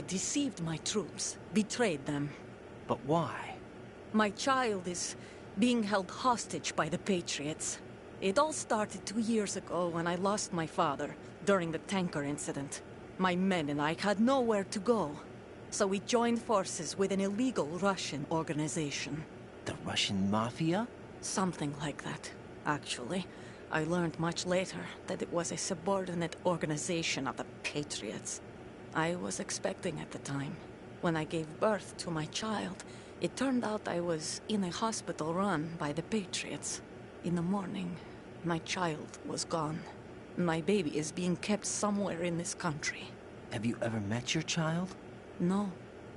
J: deceived my troops, betrayed them.
C: But why?
J: My child is being held hostage by the Patriots. It all started 2 years ago when I lost my father during the tanker incident. My men and I had nowhere to go, so we joined forces with an illegal Russian organization.
C: The Russian Mafia?
J: Something like that, actually. I learned much later that it was a subordinate organization of the Patriots. I was expecting at the time. When I gave birth to my child, it turned out I was in a hospital run by the Patriots. In the morning, my child was gone. My baby is being kept somewhere in this country.
C: Have you ever met your child?
J: No.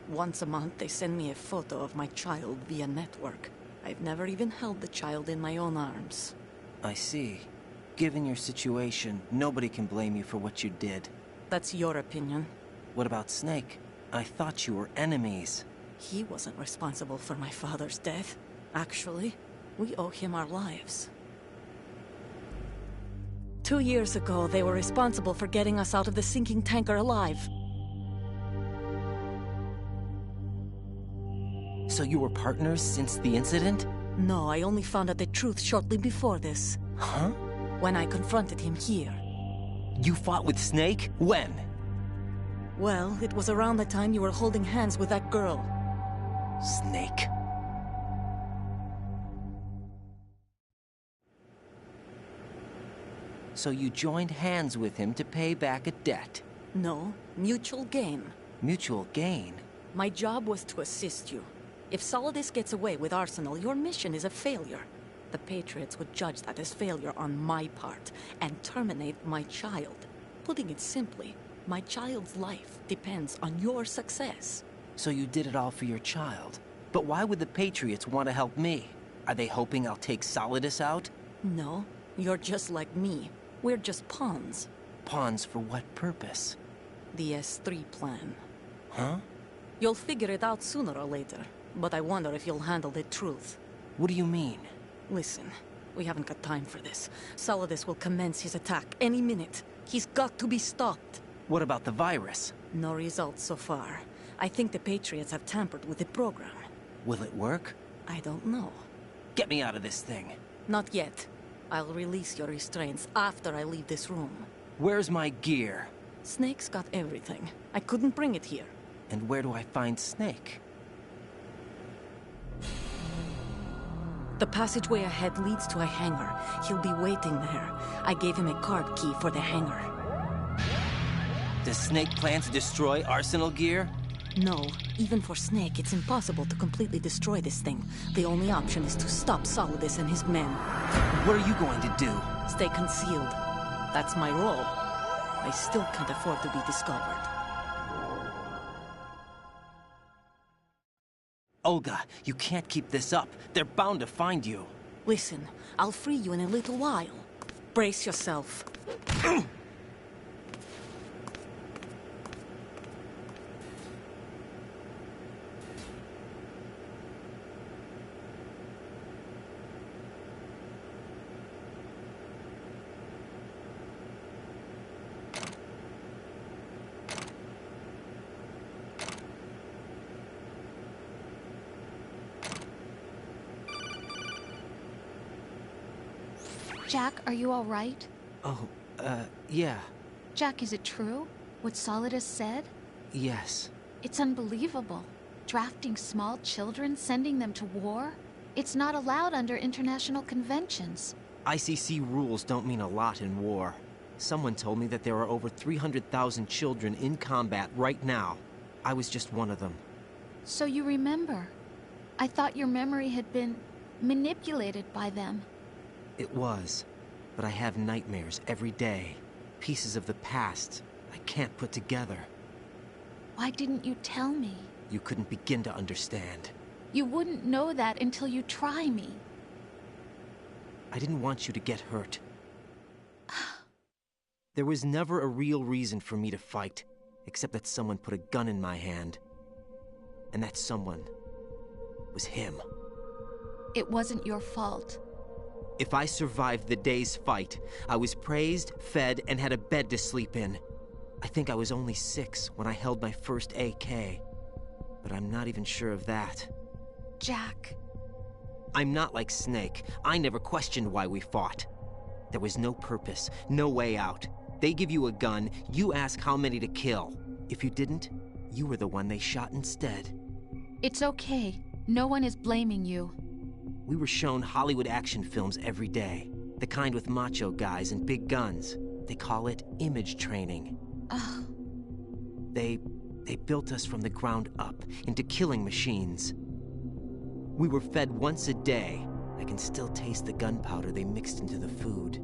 J: Once a month, they send me a photo of my child via network. I've never even held the child in my own arms.
C: I see. Given your situation, nobody can blame you for what you did.
J: That's your opinion.
C: What about Snake? I thought you were enemies.
J: He wasn't responsible for my father's death. Actually, we owe him our lives. 2 years ago, they were responsible for getting us out of the sinking tanker alive.
C: So you were partners since the incident?
J: No, I only found out the truth shortly before this.
C: Huh?
J: When I confronted him here.
C: You fought with Snake? When?
J: Well, it was around the time you were holding hands with that girl.
C: Snake. So you joined hands with him to pay back a debt?
J: No, mutual gain.
C: Mutual gain?
J: My job was to assist you. If Solidus gets away with Arsenal, your mission is a failure. The Patriots would judge that as failure on my part, and terminate my child. Putting it simply, my child's life depends on your success.
C: So you did it all for your child. But why would the Patriots want to help me? Are they hoping I'll take Solidus out?
J: No, you're just like me. We're just pawns.
C: Pawns for what purpose?
J: The S3 plan.
C: Huh?
J: You'll figure it out sooner or later, but I wonder if you'll handle the truth.
C: What do you mean?
J: Listen, we haven't got time for this. Solidus will commence his attack any minute. He's got to be stopped.
C: What about the virus?
J: No results so far. I think the Patriots have tampered with the program.
C: Will it work?
J: I don't know.
C: Get me out of this thing.
J: Not yet. I'll release your restraints after I leave this room.
C: Where's my gear?
J: Snake's got everything. I couldn't bring it here.
C: And where do I find Snake?
J: The passageway ahead leads to a hangar. He'll be waiting there. I gave him a card key for the hangar.
C: Does Snake plan to destroy Arsenal gear?
J: No. Even for Snake, it's impossible to completely destroy this thing. The only option is to stop Solidus and his men.
C: What are you going to do?
J: Stay concealed. That's my role. I still can't afford to be discovered.
C: Olga, you can't keep this up. They're bound to find you.
J: Listen, I'll free you in a little while. Brace yourself.
A: Jack, are you all right?
C: Oh, yeah.
A: Jack, is it true? What Solidus said?
C: Yes.
A: It's unbelievable. Drafting small children, sending them to war? It's not allowed under international conventions.
C: ICC rules don't mean a lot in war. Someone told me that there are over 300,000 children in combat right now. I was just one of them.
A: So you remember. I thought your memory had been manipulated by them.
C: It was, but I have nightmares every day. Pieces of the past I can't put together.
A: Why didn't you tell me?
C: You couldn't begin to understand.
A: You wouldn't know that until you try me.
C: I didn't want you to get hurt. There was never a real reason for me to fight, except that someone put a gun in my hand. And that someone was him.
A: It wasn't your fault.
C: If I survived the day's fight, I was praised, fed, and had a bed to sleep in. I think I was only 6 when I held my first AK. But I'm not even sure of that.
A: Jack.
C: I'm not like Snake. I never questioned why we fought. There was no purpose, no way out. They give you a gun, you ask how many to kill. If you didn't, you were the one they shot instead.
A: It's okay. No one is blaming you.
C: We were shown Hollywood action films every day. The kind with macho guys and big guns. They call it image training.
A: Ugh.
C: They built us from the ground up into killing machines. We were fed once a day. I can still taste the gunpowder they mixed into the food.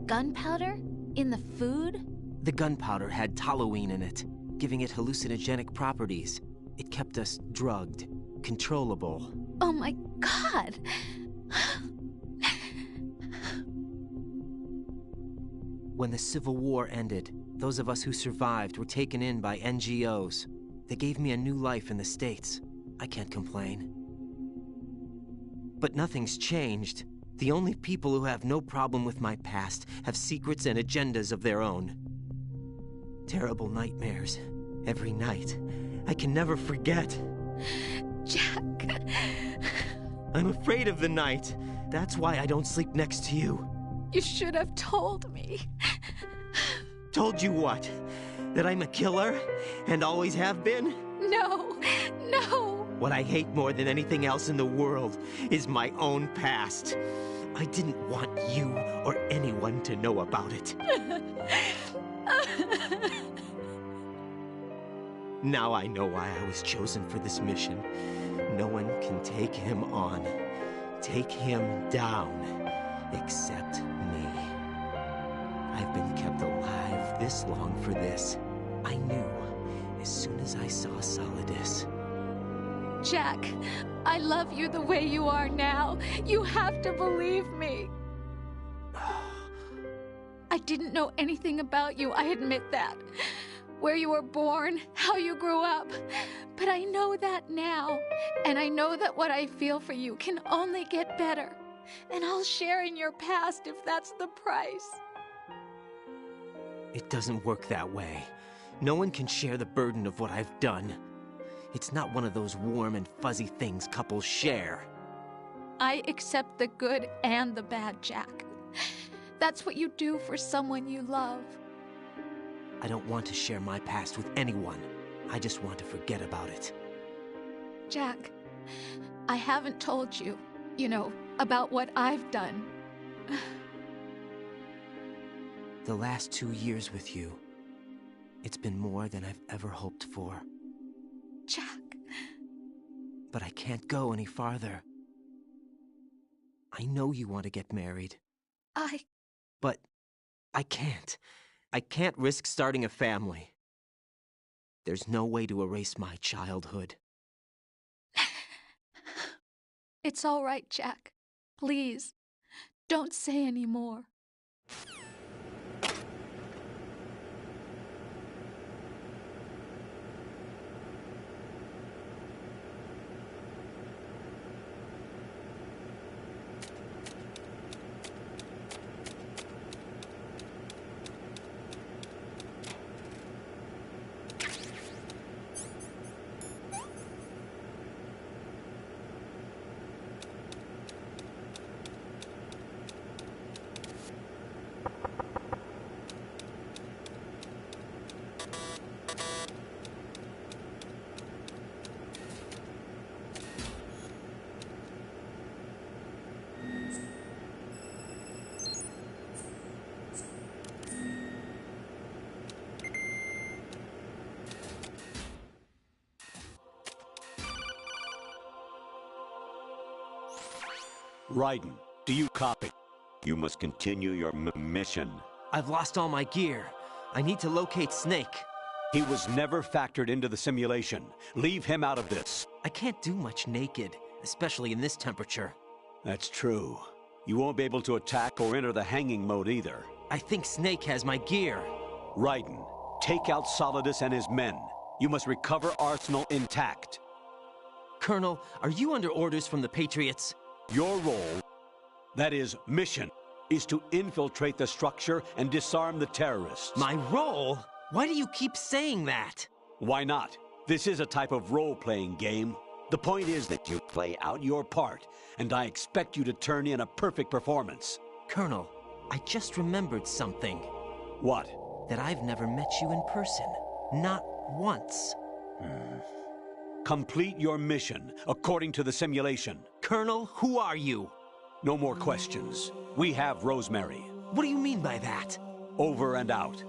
A: Gunpowder? In the food?
C: The gunpowder had toluene in it, giving it hallucinogenic properties. It kept us drugged, controllable.
A: Oh my God!
C: When the Civil War ended, those of us who survived were taken in by NGOs. They gave me a new life in the States. I can't complain. But nothing's changed. The only people who have no problem with my past have secrets and agendas of their own. Terrible nightmares. Every night. I can never forget.
A: Jack.
C: I'm afraid of the night. That's why I don't sleep next to you.
A: You should have told me.
C: Told you what? That I'm a killer? And always have been?
A: No, no.
C: What I hate more than anything else in the world is my own past. I didn't want you or anyone to know about it. Now I know why I was chosen for this mission. No one can take him on, take him down, except me. I've been kept alive this long for this. I knew as soon as I saw Solidus.
A: Jack, I love you the way you are now. You have to believe me. I didn't know anything about you, I admit that. Where you were born, how you grew up. But I know that now. And I know that what I feel for you can only get better. And I'll share in your past if that's the price.
C: It doesn't work that way. No one can share the burden of what I've done. It's not one of those warm and fuzzy things couples share.
A: I accept the good and the bad, Jack. That's what you do for someone you love.
C: I don't want to share my past with anyone. I just want to forget about it.
A: Jack, I haven't told you, about what I've done.
C: The last 2 years with you, it's been more than I've ever hoped for.
A: Jack.
C: But I can't go any farther. I know you want to get married. But I can't. I can't risk starting a family. There's no way to erase my childhood.
A: It's all right, Jack. Please, don't say any more.
M: Raiden, do you copy? You must continue your mission.
C: I've lost all my gear. I need to locate Snake.
M: He was never factored into the simulation. Leave him out of this.
C: I can't do much naked, especially in this temperature.
M: That's true. You won't be able to attack or enter the hanging mode either.
C: I think Snake has my gear.
M: Raiden, take out Solidus and his men. You must recover Arsenal intact.
C: Colonel, are you under orders from the Patriots?
M: Your role, that is, mission, is to infiltrate the structure and disarm the terrorists.
C: My role? Why do you keep saying that?
M: Why not? This is a type of role-playing game. The point is that you play out your part, and I expect you to turn in a perfect performance.
C: Colonel, I just remembered something.
M: What?
C: That I've never met you in person. Not once.
M: Complete your mission, according to the simulation.
C: Colonel, who are you?
M: No more questions. We have Rosemary.
C: What do you mean by that?
M: Over and out.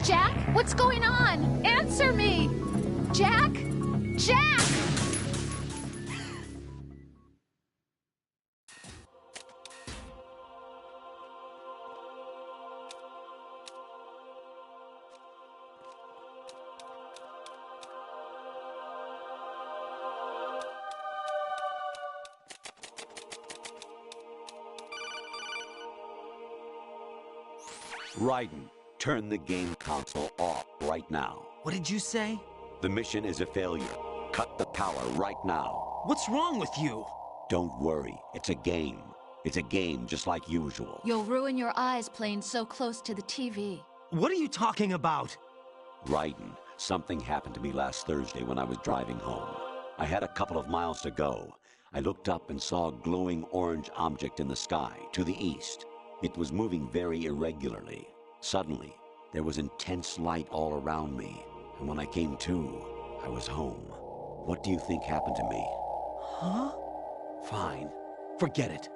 A: Jack, what's going on? Answer me! Jack? Jack!
M: Raiden, turn the game console off right now.
C: What did you say?
M: The mission is a failure. Cut the power right now.
C: What's wrong with you?
M: Don't worry, it's a game. It's a game just like usual.
A: You'll ruin your eyes playing so close to the TV.
C: What are you talking about?
M: Raiden, something happened to me last Thursday when I was driving home. I had a couple of miles to go. I looked up and saw a glowing orange object in the sky to the east. It was moving very irregularly. Suddenly, there was intense light all around me, and when I came to, I was home. What do you think happened to me?
C: Huh?
M: Fine. Forget it.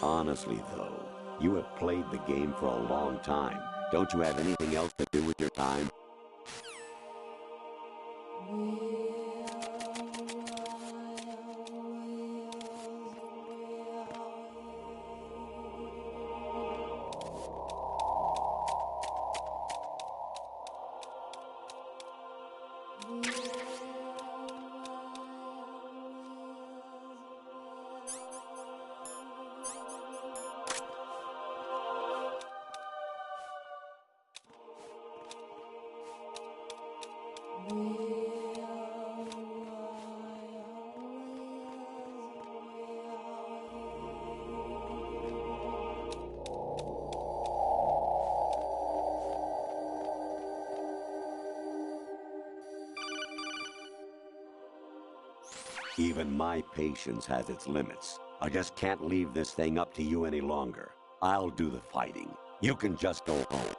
M: Honestly, though, you have played the game for a long time. Don't you have anything else to do with your time? Even my patience has its limits. I just can't leave this thing up to you any longer. I'll do the fighting. You can just go home.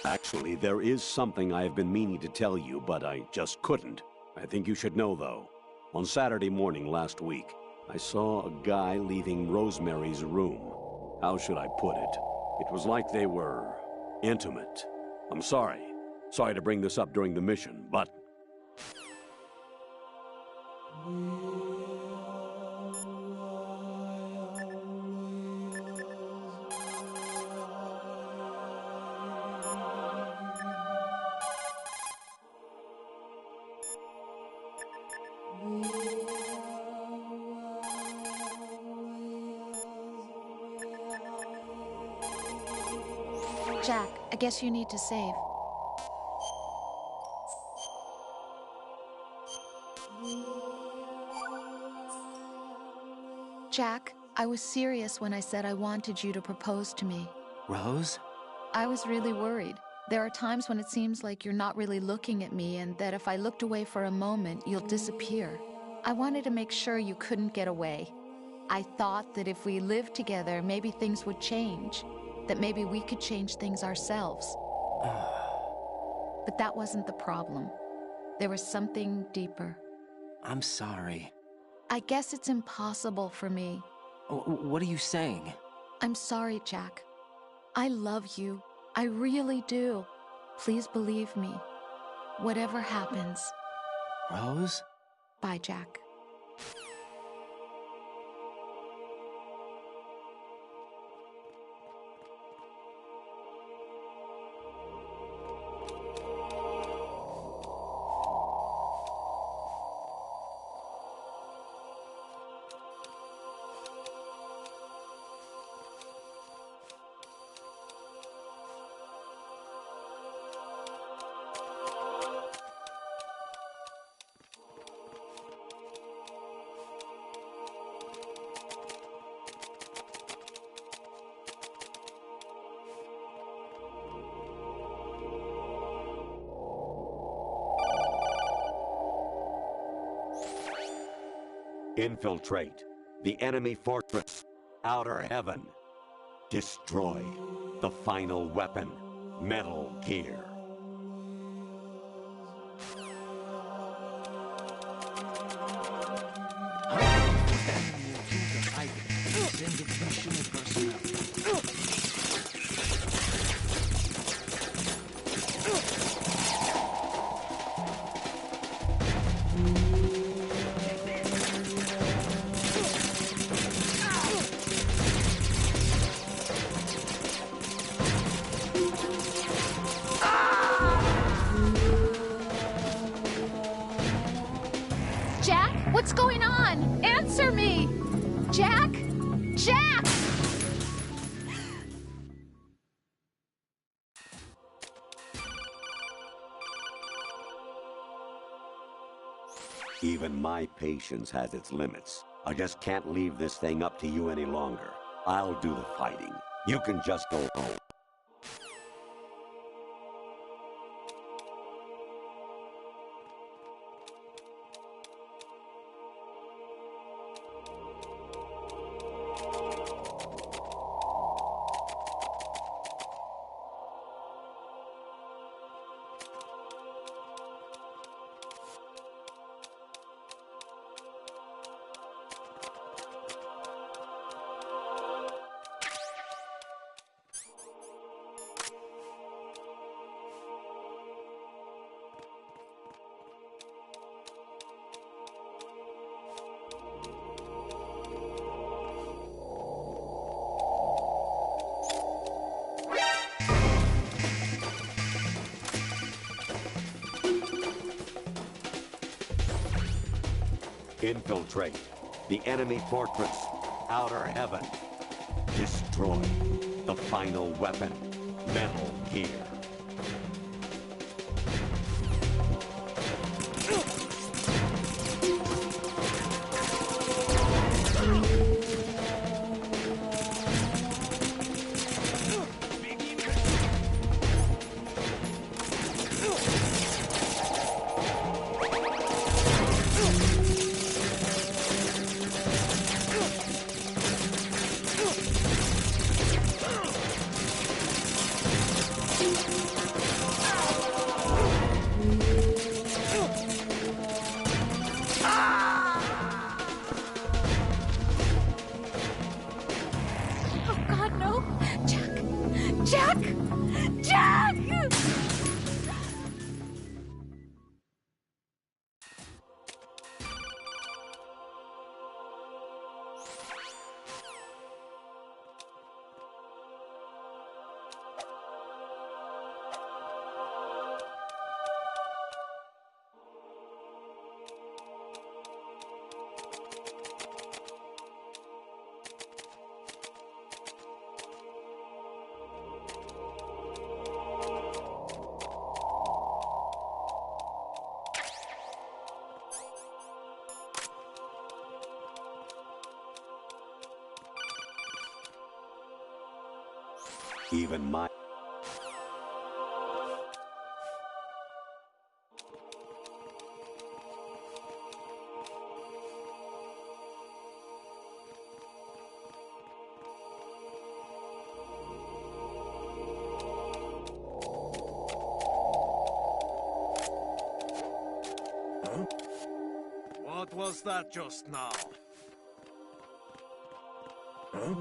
M: Actually, there is something I have been meaning to tell you, but I just couldn't. I think you should know, though. On Saturday morning last week, I saw a guy leaving Rosemary's room. How should I put it? It was like they were intimate. I'm sorry. Sorry to bring this up during the mission, but...
A: Jack, I guess you need to save. Jack, I was serious when I said I wanted you to propose to me.
C: Rose?
A: I was really worried. There are times when it seems like you're not really looking at me and that if I looked away for a moment, you'll disappear. I wanted to make sure you couldn't get away. I thought that if we lived together, maybe things would change. That maybe we could change things ourselves. But that wasn't the problem. There was something deeper.
C: I'm sorry.
A: I guess it's impossible for me.
C: What are you saying?
A: I'm sorry, Jack. I love you. I really do. Please believe me. Whatever happens.
C: Rose?
A: Bye, Jack.
M: Infiltrate the enemy fortress, Outer Heaven. Destroy the final weapon, Metal Gear.
A: Jack, what's going on? Answer me! Jack? Jack!
M: Even my patience has its limits. I just can't leave this thing up to you any longer. I'll do the fighting. You can just go home. Infiltrate the enemy fortress, Outer Heaven. Destroy the final weapon, Metal Gear.
A: Oh, God, no! Jack! Jack! Jack!
M: Even my...
E: What was that just now? Huh?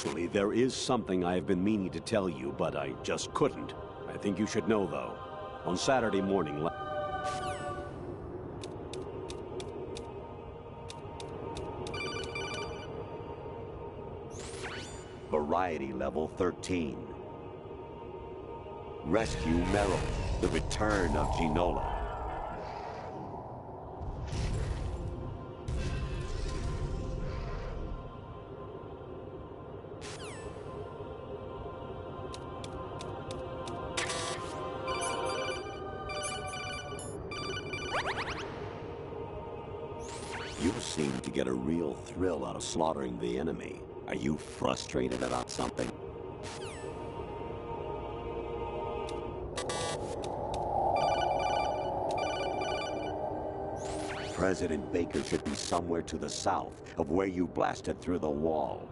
M: Actually, there is something I have been meaning to tell you, but I just couldn't. I think you should know, though. On Saturday morning... Variety level 13. Rescue Merrill, the return of Ginola. You seem to get a real thrill out of slaughtering the enemy. Are you frustrated about something? President Baker should be somewhere to the south of where you blasted through the wall.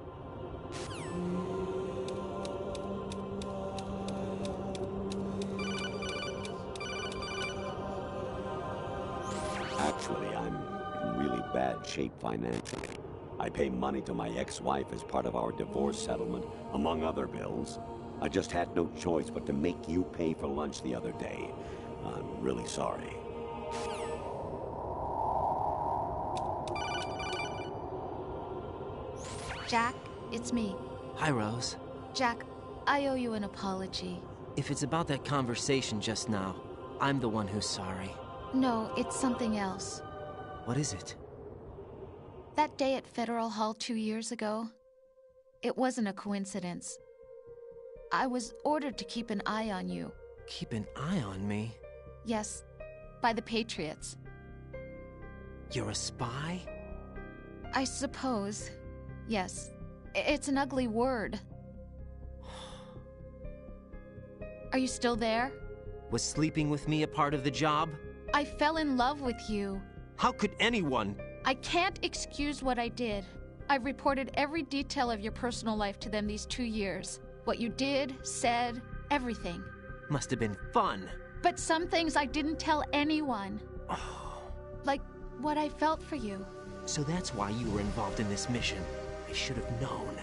M: Actually, I'm in really bad shape financially. I pay money to my ex-wife as part of our divorce settlement, among other bills. I just had no choice but to make you pay for lunch the other day. I'm really sorry.
A: Jack, it's me.
C: Hi, Rose.
A: Jack, I owe you an apology.
C: If it's about that conversation just now, I'm the one who's sorry.
A: No, it's something else.
C: What is it?
A: That day at Federal Hall 2 years ago, it wasn't a coincidence. I was ordered to keep an eye on you.
C: Keep an eye on me?
A: Yes, by the Patriots.
C: You're a spy?
A: I suppose. Yes. It's an ugly word. Are you still there?
C: Was sleeping with me a part of the job?
A: I fell in love with you.
C: How could anyone?
A: I can't excuse what I did. I've reported every detail of your personal life to them these 2 years. What you did, said, everything.
C: Must have been fun.
A: But some things I didn't tell anyone. Like what I felt for you.
C: So that's why you were involved in this mission. I should have known.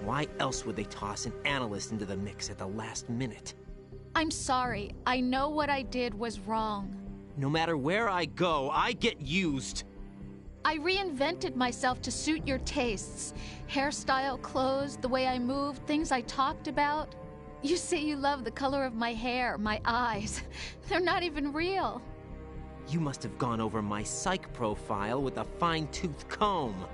C: Why else would they toss an analyst into the mix at the last minute?
A: I'm sorry. I know what I did was wrong.
C: No matter where I go, I get used.
A: I reinvented myself to suit your tastes. Hairstyle, clothes, the way I moved, things I talked about. You say you love the color of my hair, my eyes. They're not even real.
C: You must have gone over my psych profile with a fine-tooth comb.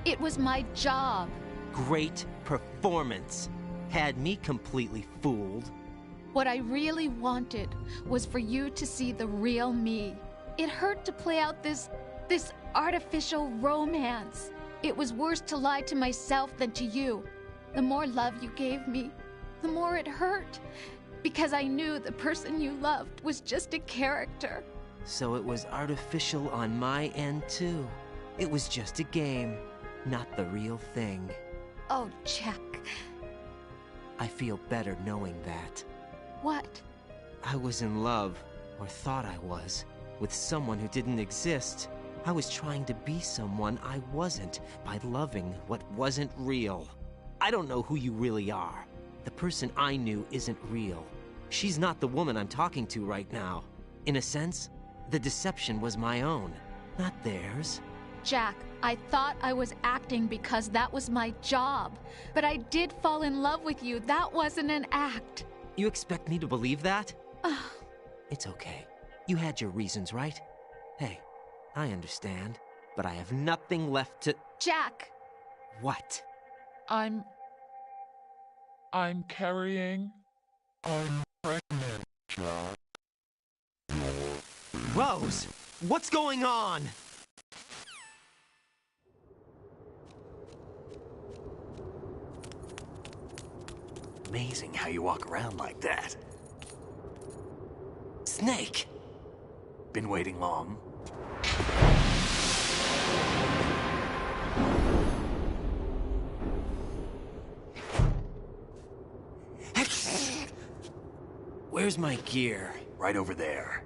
A: It was my job.
C: Great performance. Had me completely fooled.
A: What I really wanted was for you to see the real me. It hurt to play out this artificial romance. It was worse to lie to myself than to you. The more love you gave me, the more it hurt. Because I knew the person you loved was just a character.
C: So it was artificial on my end, too. It was just a game, not the real thing.
A: Oh, Jack.
C: I feel better knowing that.
A: What?
C: I was in love, or thought I was, with someone who didn't exist. I was trying to be someone I wasn't by loving what wasn't real. I don't know who you really are. The person I knew isn't real. She's not the woman I'm talking to right now. In a sense, the deception was my own, not theirs.
A: Jack, I thought I was acting because that was my job. But I did fall in love with you. That wasn't an act.
C: You expect me to believe that? It's okay. You had your reasons, right? Hey, I understand, but I have nothing left to...
A: Jack!
C: What?
G: I'm carrying... I'm pregnant, Jack.
C: Rose! What's going on?
D: Amazing how you walk around like that.
C: Snake!
D: Been waiting long?
C: Where's my gear?
D: Right over there.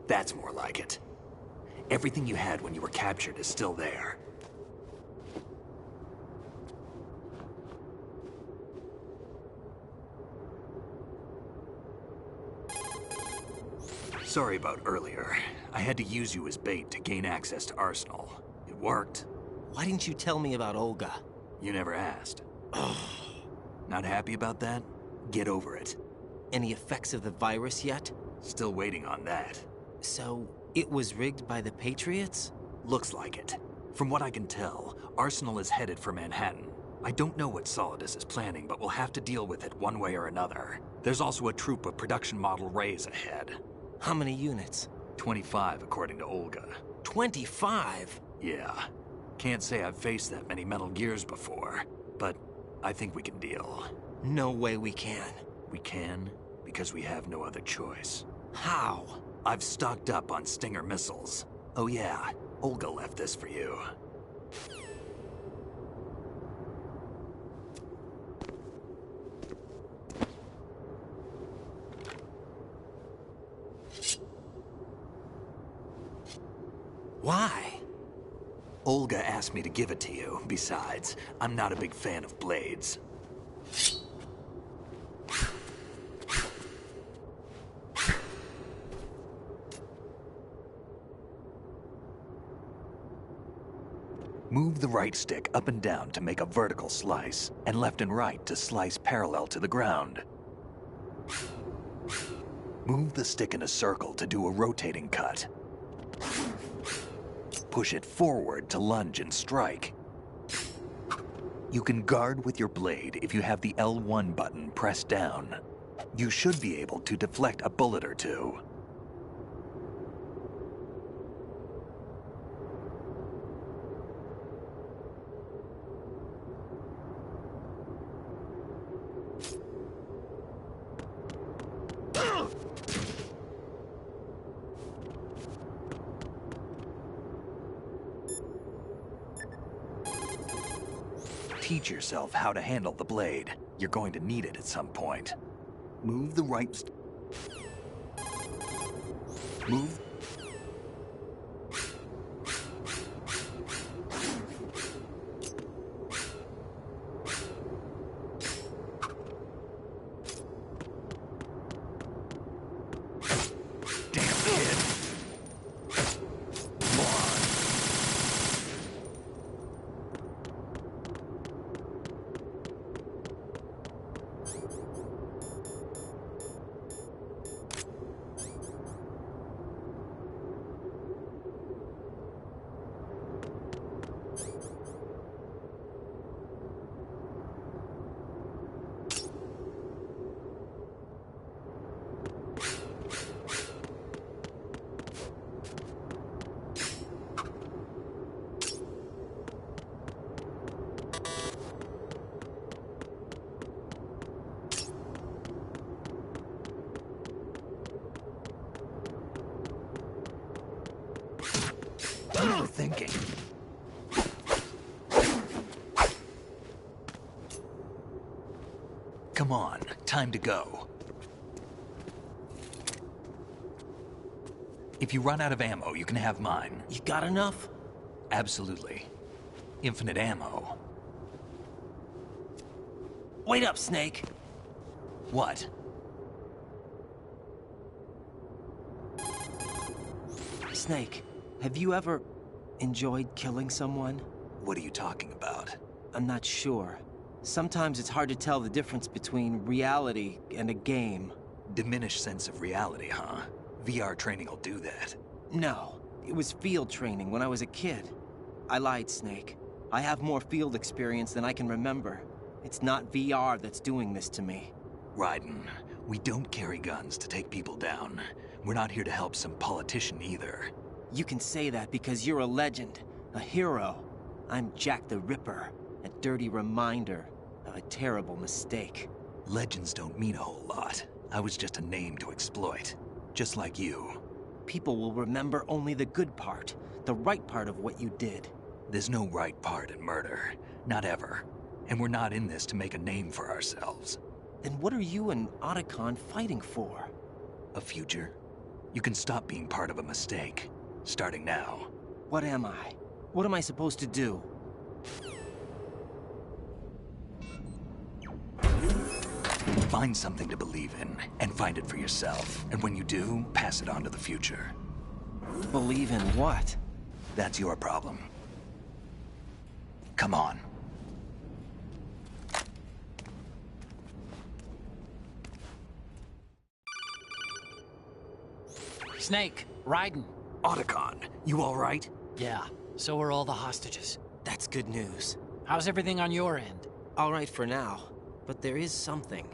D: That's more like it. Everything you had when you were captured is still there. Sorry about earlier. I had to use you as bait to gain access to Arsenal. It worked.
C: Why didn't you tell me about Olga?
D: You never asked. Not happy about that? Get over it.
C: Any effects of the virus yet?
D: Still waiting on that.
C: So, it was rigged by the Patriots?
D: Looks like it. From what I can tell, Arsenal is headed for Manhattan. I don't know what Solidus is planning, but we'll have to deal with it one way or another. There's also a troop of production model Rays ahead.
C: How many units?
D: 25, according to Olga.
C: 25?
D: Yeah. Can't say I've faced that many Metal Gears before, but I think we can deal.
C: No way we can.
D: We can, because we have no other choice.
C: How?
D: I've stocked up on Stinger missiles. Oh yeah, Olga left this for you.
C: Why?
D: Olga asked me to give it to you. Besides, I'm not a big fan of blades. Move the right stick up and down to make a vertical slice, and left and right to slice parallel to the ground. Move the stick in a circle to do a rotating cut. Push it forward to lunge and strike. You can guard with your blade if you have the L1 button pressed down. You should be able to deflect a bullet or two. Teach yourself how to handle the blade. You're going to need it at some point. Move the right... Move... Thinking. Come on, time to go. If you run out of ammo, you can have mine.
C: You got enough?
D: Absolutely. Infinite ammo.
C: Wait up, Snake.
D: What?
C: Snake, have you ever enjoyed killing someone?
D: What are you talking about?
C: I'm not sure. Sometimes it's hard to tell the difference between reality and a game.
D: Diminished sense of reality, huh? VR training will do that.
C: No, it was field training when I was a kid. I lied, Snake. I have more field experience than I can remember. It's not VR that's doing this to me.
D: Raiden, we don't carry guns to take people down. We're not here to help some politician either.
C: You can say that because you're a legend, a hero. I'm Jack the Ripper, a dirty reminder of a terrible mistake.
D: Legends don't mean a whole lot. I was just a name to exploit, just like you.
C: People will remember only the good part, the right part of what you did.
D: There's no right part in murder, not ever. And we're not in this to make a name for ourselves.
C: Then what are you and Otacon fighting for?
D: A future. You can stop being part of a mistake. starting now.
C: What am I? What am I supposed to do?
D: Find something to believe in, and find it for yourself. And when you do, pass it on to the future.
C: Believe in what?
D: That's your problem. Come on.
N: Snake, Raiden.
D: Otacon, you all right?
N: Yeah, so are all the hostages.
C: That's good news.
N: How's everything on your end?
C: All right for now, but there is something.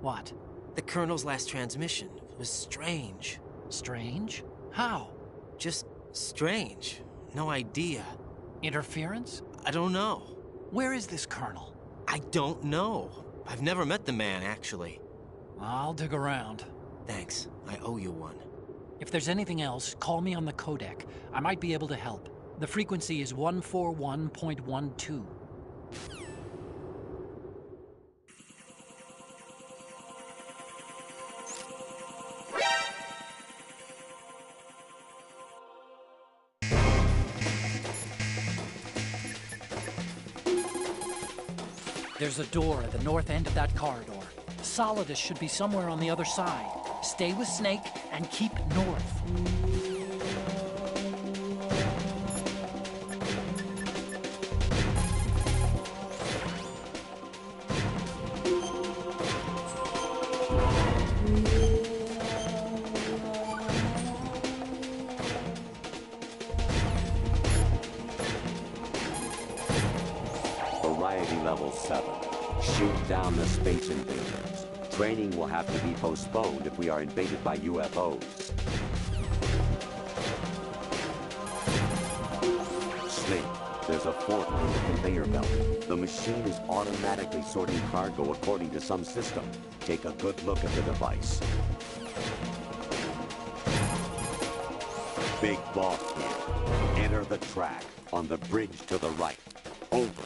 N: What?
C: The Colonel's last transmission was strange.
N: Strange? How?
C: Just strange. No idea.
N: Interference?
C: I don't know.
N: Where is this Colonel?
C: I don't know. I've never met the man, actually.
N: I'll dig around.
C: Thanks. I owe you one.
N: If there's anything else, call me on the codec. I might be able to help. The frequency is 141.12. There's a door at the north end of that corridor. Solidus should be somewhere on the other side. Stay with Snake and keep north.
M: Variety level 7. Shoot down the space invaders. Training will have to be postponed if we are invaded by UFOs. Snake, there's a fork in the conveyor belt. The machine is automatically sorting cargo according to some system. Take a good look at the device. Big boss here. Enter the track on the bridge to the right. Over.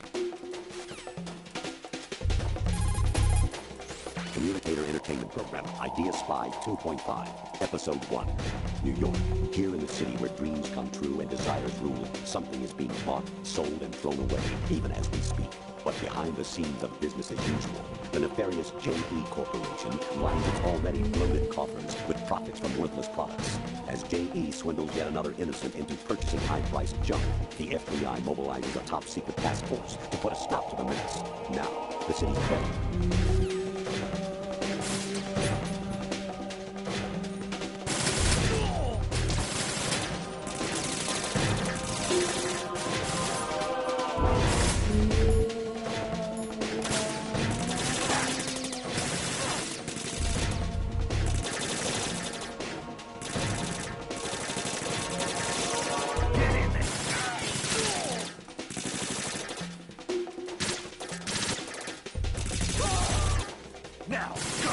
M: Communicator Entertainment Program, Idea Spy 2.5, Episode 1. New York, here in the city where dreams come true and desires rule, something is being bought, sold, and thrown away, even as we speak. But behind the scenes of business as usual, the nefarious JE Corporation lines its already bloated coffers with profits from worthless products. As JE swindles yet another innocent into purchasing high-priced junk, the FBI mobilizes a top-secret task force to put a stop to the mess. Now, the city's ready.
D: Now, go!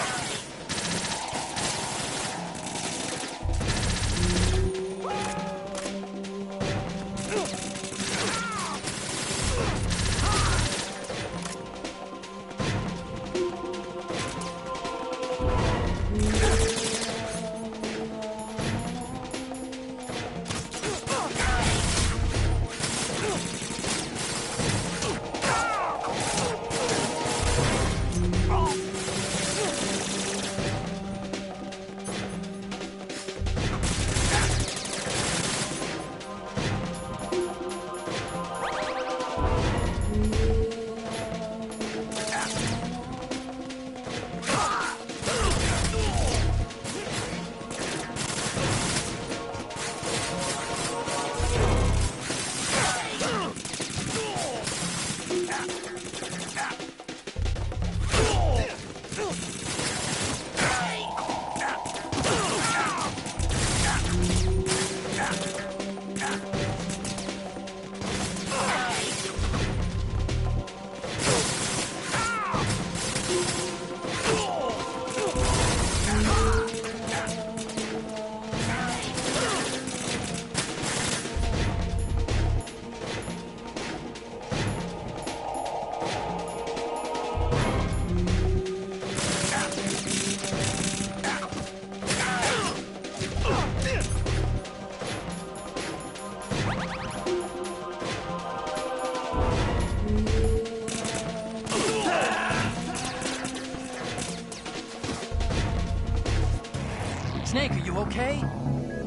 N: you okay?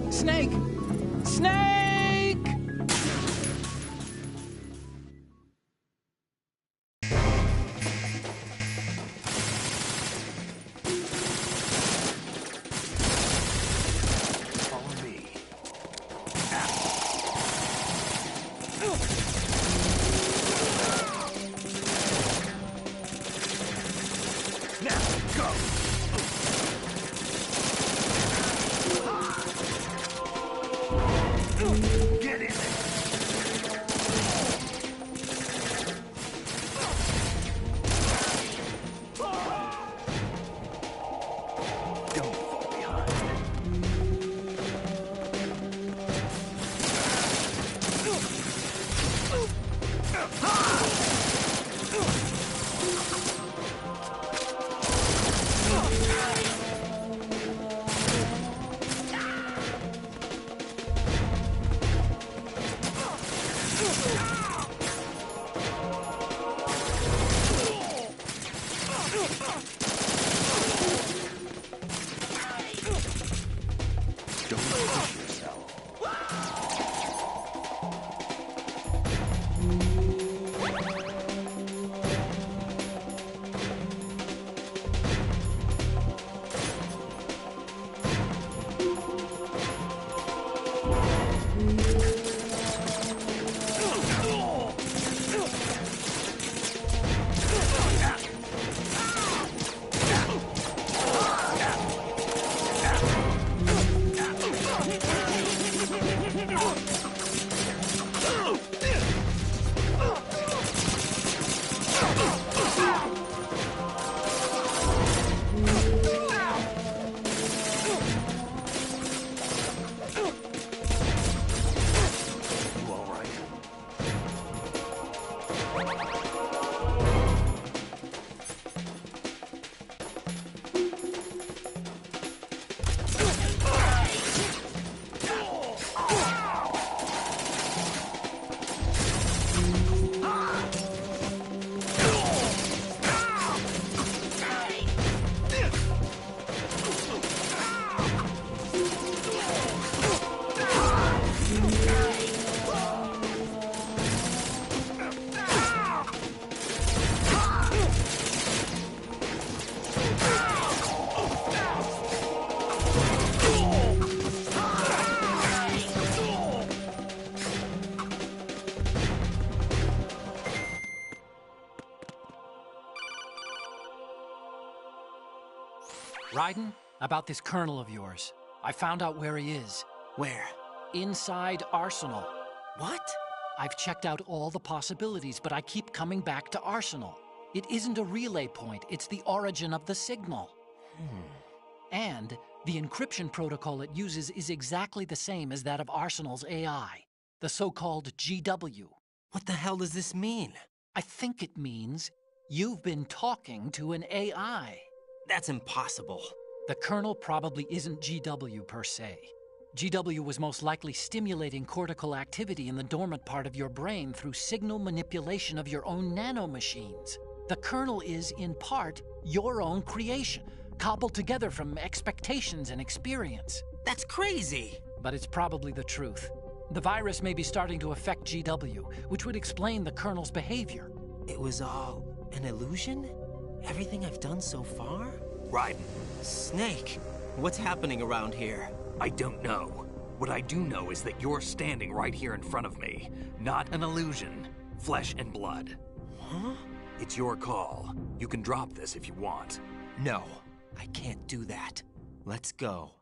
N: Snake! Snake!
D: Follow me. Now, go! Get in there! Don't fall behind. Don't push yourself. You all right?
N: Raiden, about this colonel of yours. I found out where he is.
C: Where?
N: Inside Arsenal.
C: What?
N: I've checked out all the possibilities, but I keep coming back to Arsenal. It isn't a relay point, it's the origin of the signal. And the encryption protocol it uses is exactly the same as that of Arsenal's AI, the so-called GW.
C: What the hell does this mean?
N: I think it means you've been talking to an AI.
C: That's impossible.
N: The kernel probably isn't GW per se. GW was most likely stimulating cortical activity in the dormant part of your brain through signal manipulation of your own nanomachines. The kernel is, in part, your own creation, cobbled together from expectations and experience.
C: That's crazy!
N: But it's probably the truth. The virus may be starting to affect GW, which would explain the kernel's behavior.
C: It was all an illusion? Everything I've done so far?
D: Raiden.
C: Snake, what's happening around here?
D: I don't know. What I do know is that you're standing right here in front of me. Not an illusion. Flesh and blood.
C: Huh?
D: It's your call. You can drop this if you want.
C: No, I can't do that. Let's go.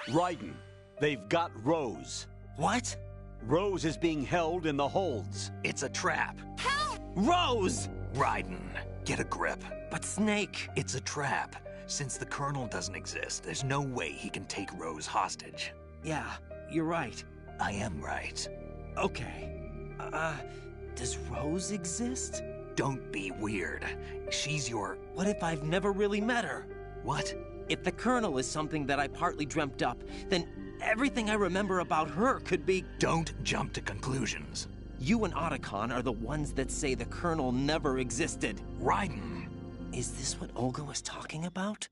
M: Raiden, they've got Rose.
C: What?
M: Rose is being held in the holds.
D: It's a trap.
C: Help! Rose!
D: Raiden, get a grip.
C: But Snake...
D: It's a trap. Since the Colonel doesn't exist, there's no way he can take Rose hostage.
C: Yeah, you're right.
D: I am right.
C: Okay. Does Rose exist?
D: Don't be weird. She's your...
C: What if I've never really met her?
D: What?
C: If the Colonel is something that I partly dreamt up, then everything I remember about her could be...
D: Don't jump to conclusions.
C: You and Otacon are the ones that say the Colonel never existed.
D: Raiden!
C: Is this what Olga was talking about?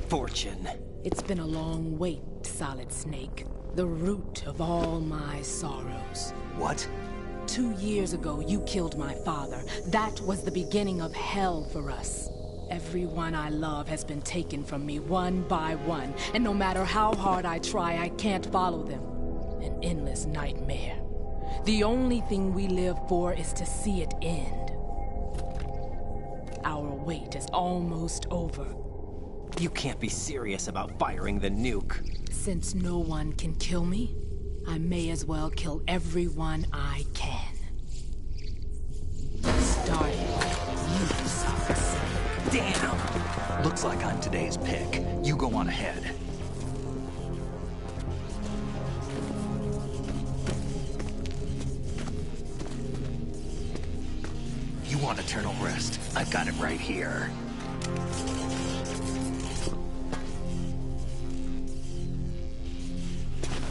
C: Fortune.
O: It's been a long wait, Solid Snake. The root of all my sorrows.
D: What?
O: 2 years ago, you killed my father. That was the beginning of hell for us. Everyone I love has been taken from me one by one, and no matter how hard I try, I can't follow them. An endless nightmare. The only thing we live for is to see it end. Our wait is almost over.
C: You can't be serious about firing the nuke.
O: Since no one can kill me, I may as well kill everyone I can. Starting with you, Solid Snake.
D: Damn! Looks like I'm today's pick. You go on ahead. want eternal rest, I've got it right here.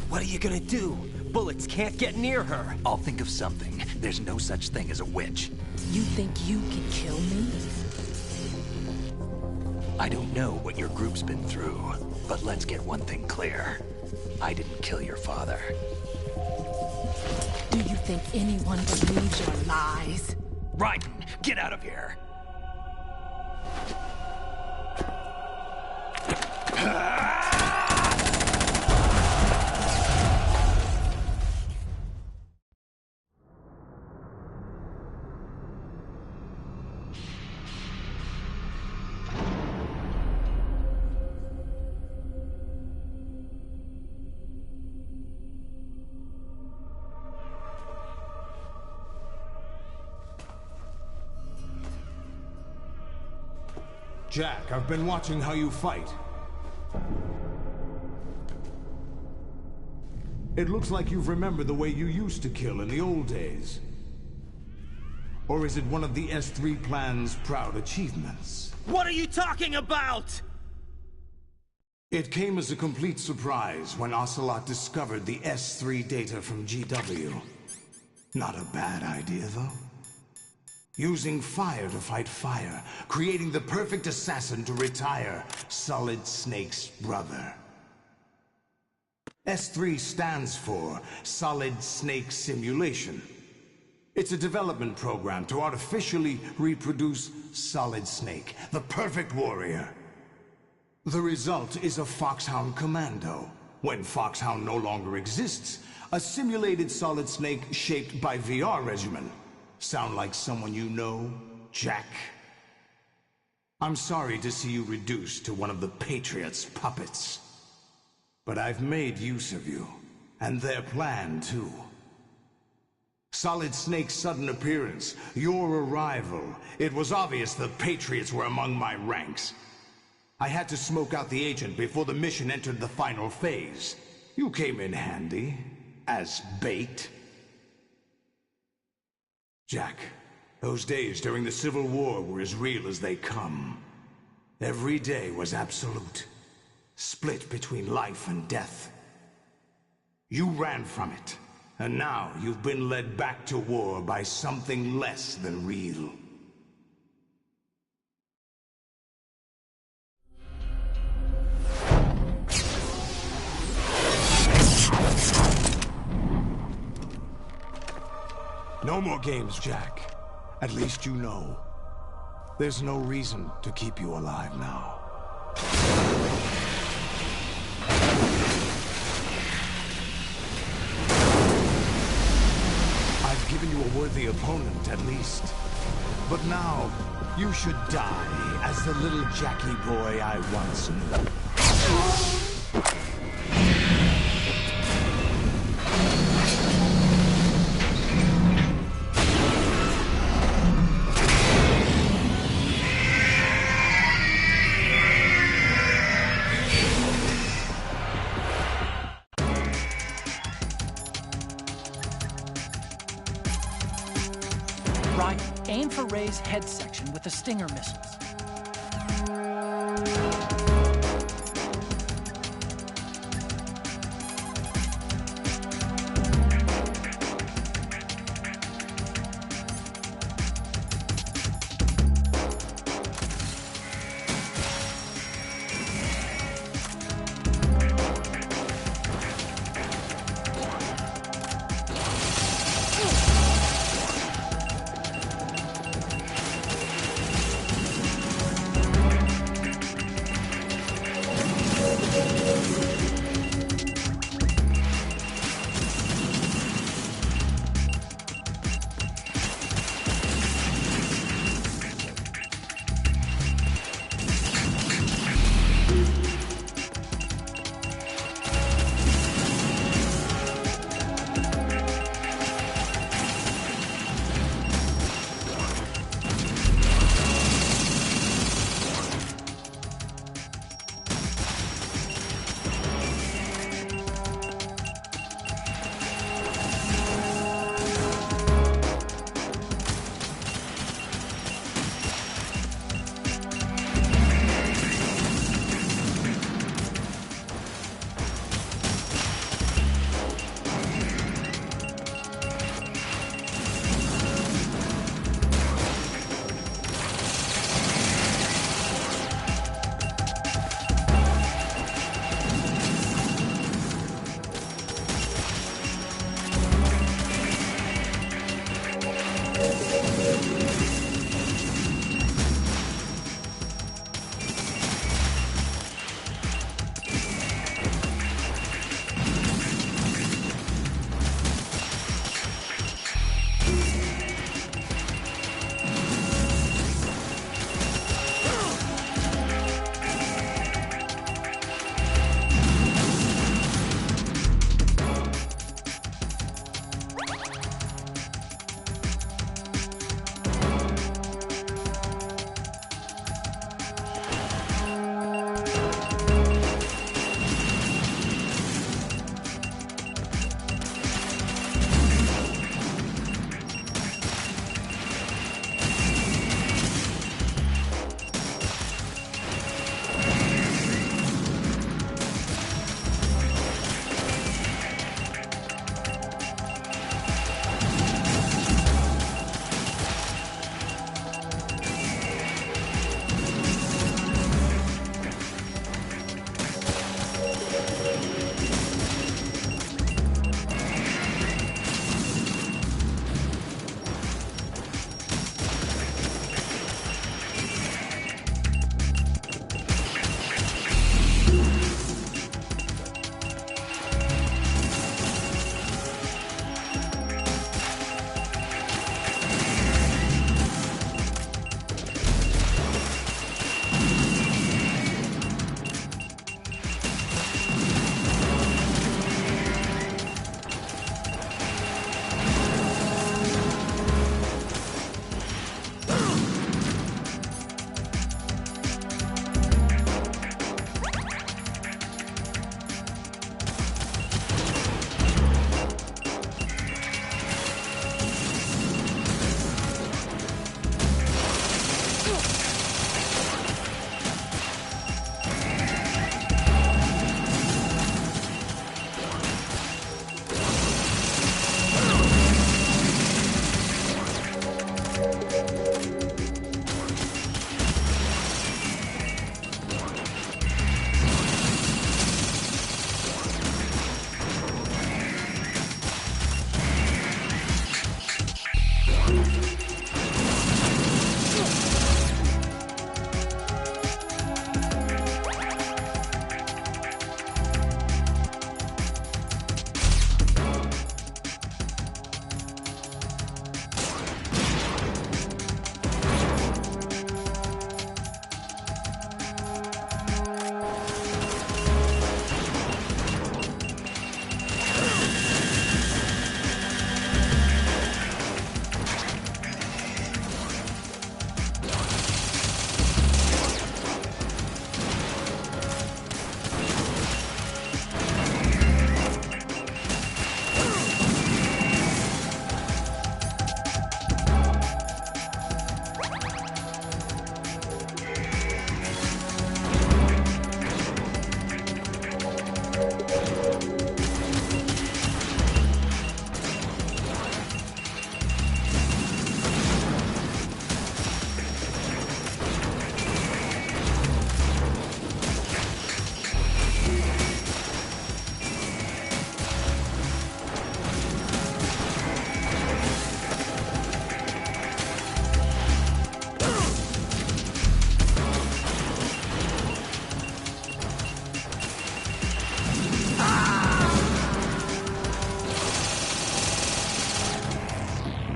C: What are you gonna do? Bullets can't get near her.
D: I'll think of something. There's no such thing as a witch.
O: You think you can kill me?
D: I don't know what your group's been through, but let's get one thing clear. I didn't kill your father.
O: Do you think anyone believes your lies?
D: Raiden, get out of here!
P: Jack, I've been watching how you fight. It looks like you've remembered the way you used to kill in the old days. Or is it one of the S3 plan's proud achievements?
C: What are you talking about?
P: It came as a complete surprise when Ocelot discovered the S3 data from GW. Not a bad idea, though. Using fire to fight fire, creating the perfect assassin to retire Solid Snake's brother. S3 stands for Solid Snake Simulation. It's a development program to artificially reproduce Solid Snake, the perfect warrior. The result is a Foxhound Commando. When Foxhound no longer exists, a simulated Solid Snake shaped by VR regimen. Sound like someone you know, Jack? I'm sorry to see you reduced to one of the Patriots' puppets. But I've made use of you, and their plan too. Solid Snake's sudden appearance, your arrival, it was obvious the Patriots were among my ranks. I had to smoke out the agent before the mission entered the final phase. You came in handy, as bait. Jack, those days during the Civil War were as real as they come. Every day was absolute, split between life and death. You ran from it, and now you've been led back to war by something less than real. No more games, Jack. At least you know. There's no reason to keep you alive now. I've given you a worthy opponent, at least. But now, you should die as the little Jackie boy I once knew.
N: Right, aim for Ray's head section with the Stinger missiles.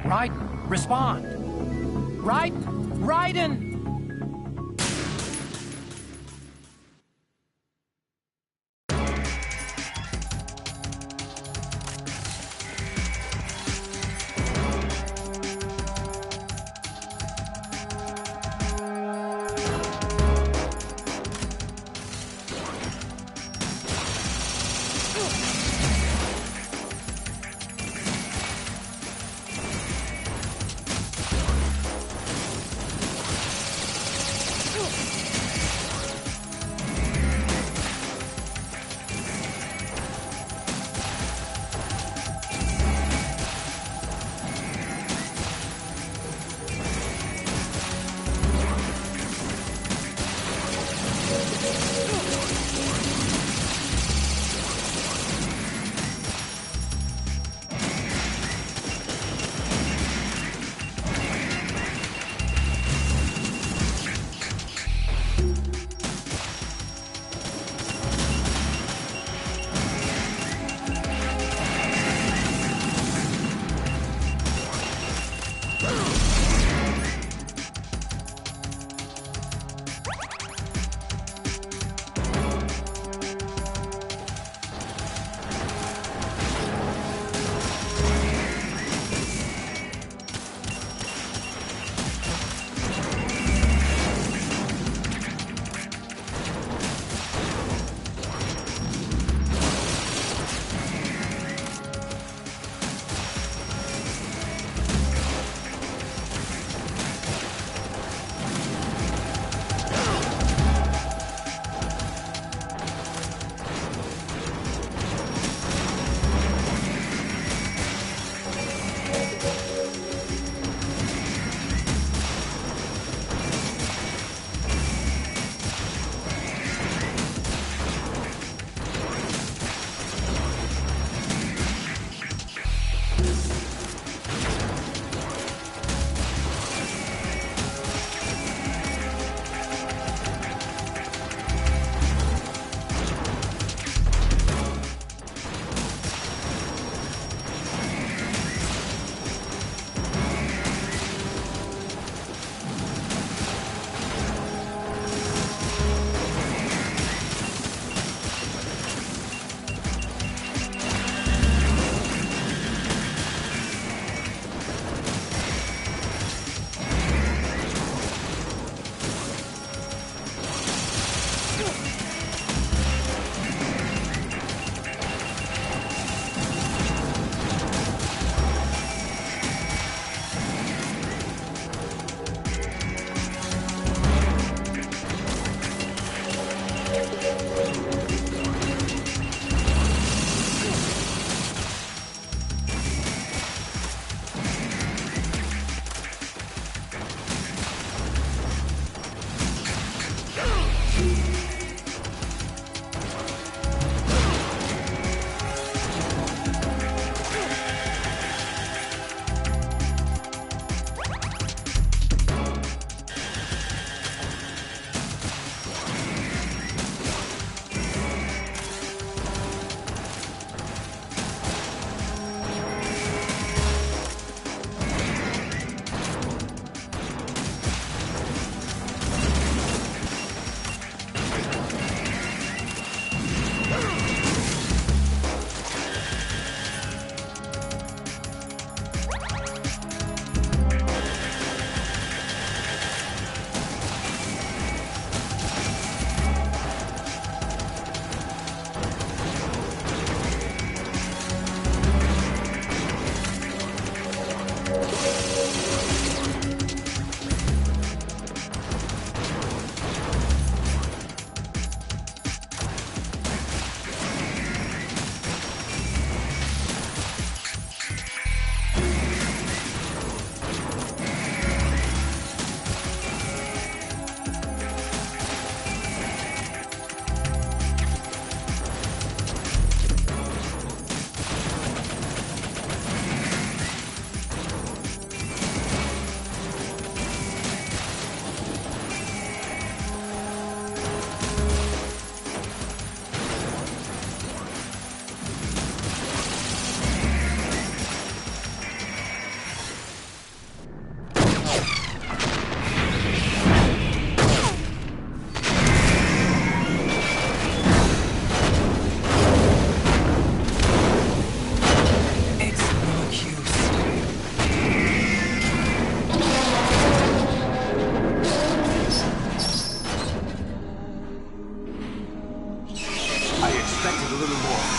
N: Raiden, respond. Raiden!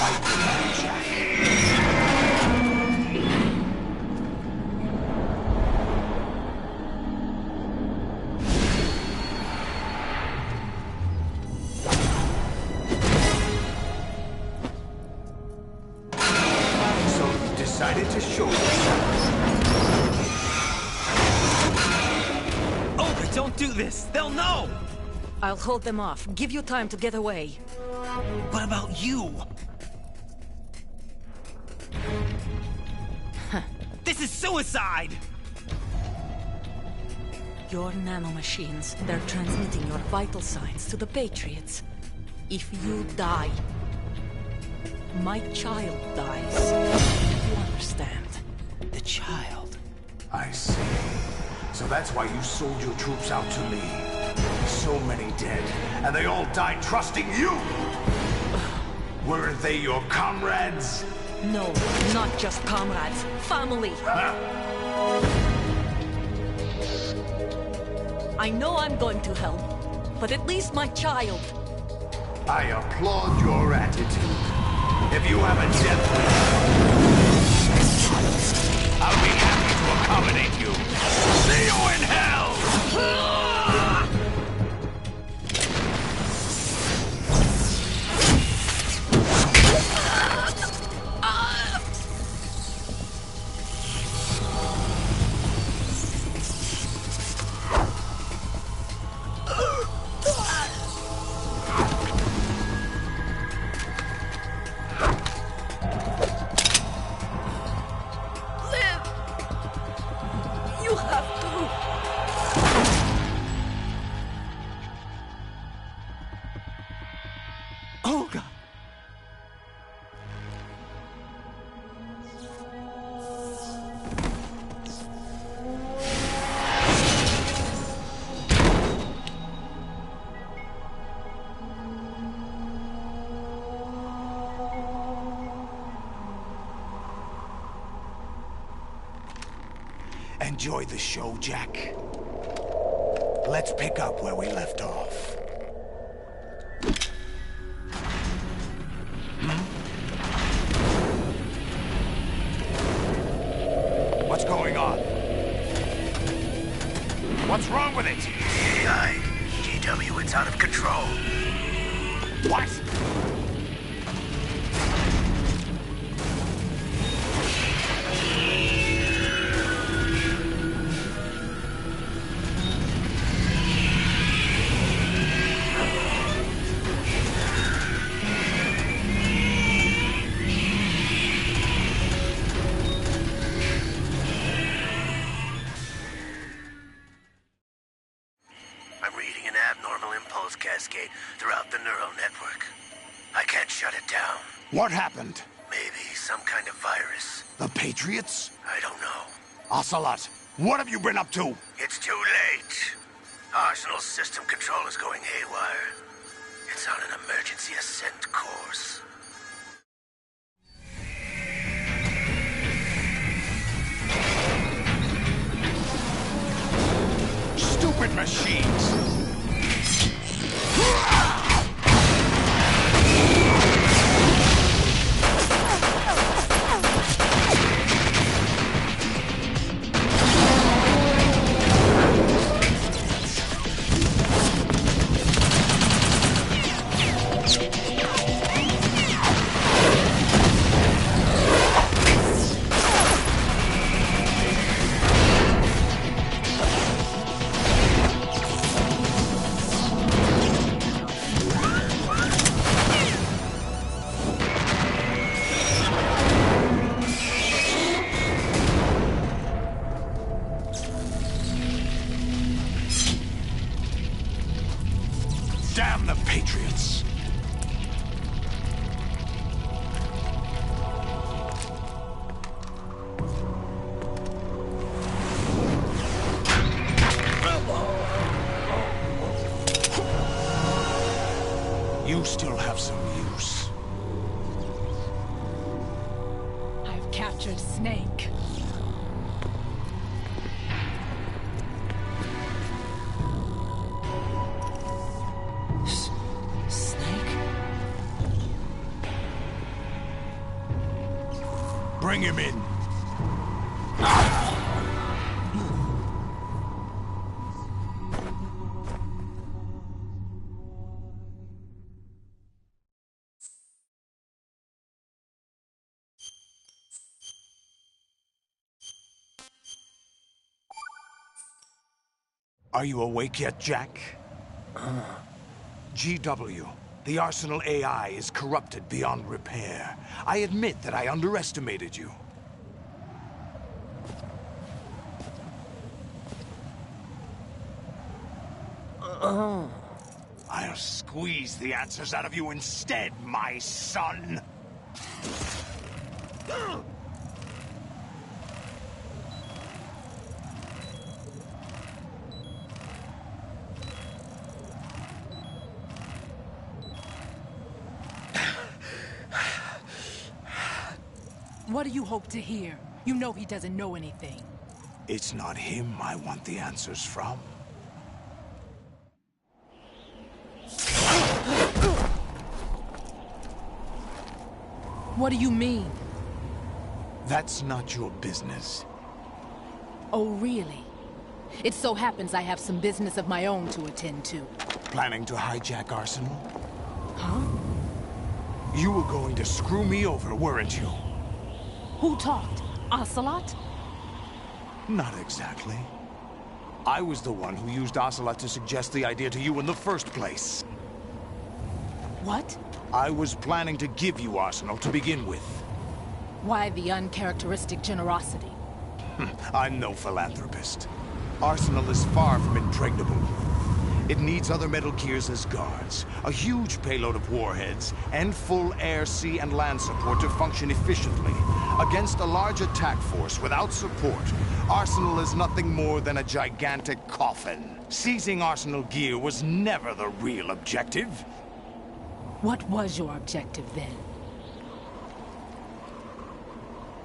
P: fight the man, Jack. So you decided to show yourself.
C: Olga, don't do this! They'll know!
J: I'll hold them off. Give you time to get away.
C: What about you? This is suicide!
J: Your nanomachines, they're transmitting your vital signs to the Patriots. If you die, my child dies. You understand?
C: The child.
P: I see. So that's why you sold your troops out to me. So many dead, and they all died trusting you! Weren't they your comrades?
J: No, not just comrades. Family. I know I'm going to hell, but at least my child.
P: I applaud your attitude. If you have a death wish, I'll be happy to accommodate you. See you in hell!
J: You have to.
C: Olga!
P: Enjoy the show, Jack. Let's pick up where we left off. What's going on? What's wrong with it?
L: AI, GW, it's out of control.
P: What?
L: I'm reading an abnormal impulse cascade throughout the neural network. I can't shut it down.
P: What happened?
L: Maybe some kind of virus.
P: The Patriots?
L: I don't know.
P: Ocelot, what have you been up to?
L: It's too late. Arsenal's system control is going haywire. It's on an emergency ascent course.
P: Stupid machines! Damn the Patriots! You still have some use.
O: I've captured Snake.
P: Bring him in. Are you awake yet, Jack? GW, the Arsenal AI is corrupted beyond repair. I admit that I underestimated you. I'll squeeze the answers out of you instead, my son!
O: What do you hope to hear? You know he doesn't know anything.
P: It's not him I want the answers from.
O: What do you mean?
P: That's not your business.
O: Oh, really? It so happens I have some business of my own to attend to.
P: Planning to hijack Arsenal?
O: Huh?
P: You were going to screw me over, weren't you?
O: Who talked? Ocelot?
P: Not exactly. I was the one who used Ocelot to suggest the idea to you in the first place.
O: What?
P: I was planning to give you Arsenal to begin with.
O: Why the uncharacteristic generosity?
P: I'm no philanthropist. Arsenal is far from impregnable. It needs other Metal Gears as guards, a huge payload of warheads, and full air, sea, and land support to function efficiently. Against a large attack force without support, Arsenal is nothing more than a gigantic coffin. Seizing Arsenal gear was never the real objective.
O: What was your objective then?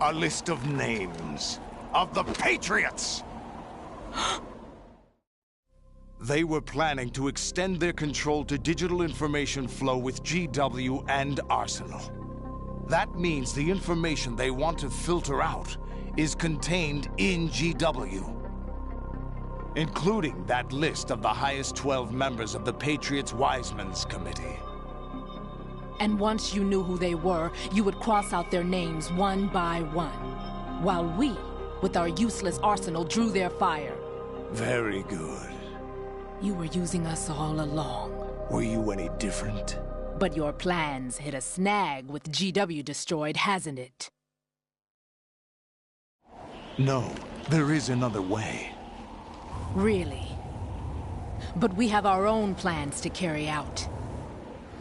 P: A list of names of the Patriots! They were planning to extend their control to digital information flow with GW and Arsenal. That means the information they want to filter out is contained in GW, including that list of the highest 12 members of the Patriots Wiseman's Committee.
O: And once you knew who they were, you would cross out their names one by one, while we, with our useless arsenal, drew their fire.
P: Very good.
O: You were using us all along.
P: Were you any different?
O: But your plans hit a snag with GW destroyed, hasn't it?
P: No, there is another way.
O: Really? But we have our own plans to carry out.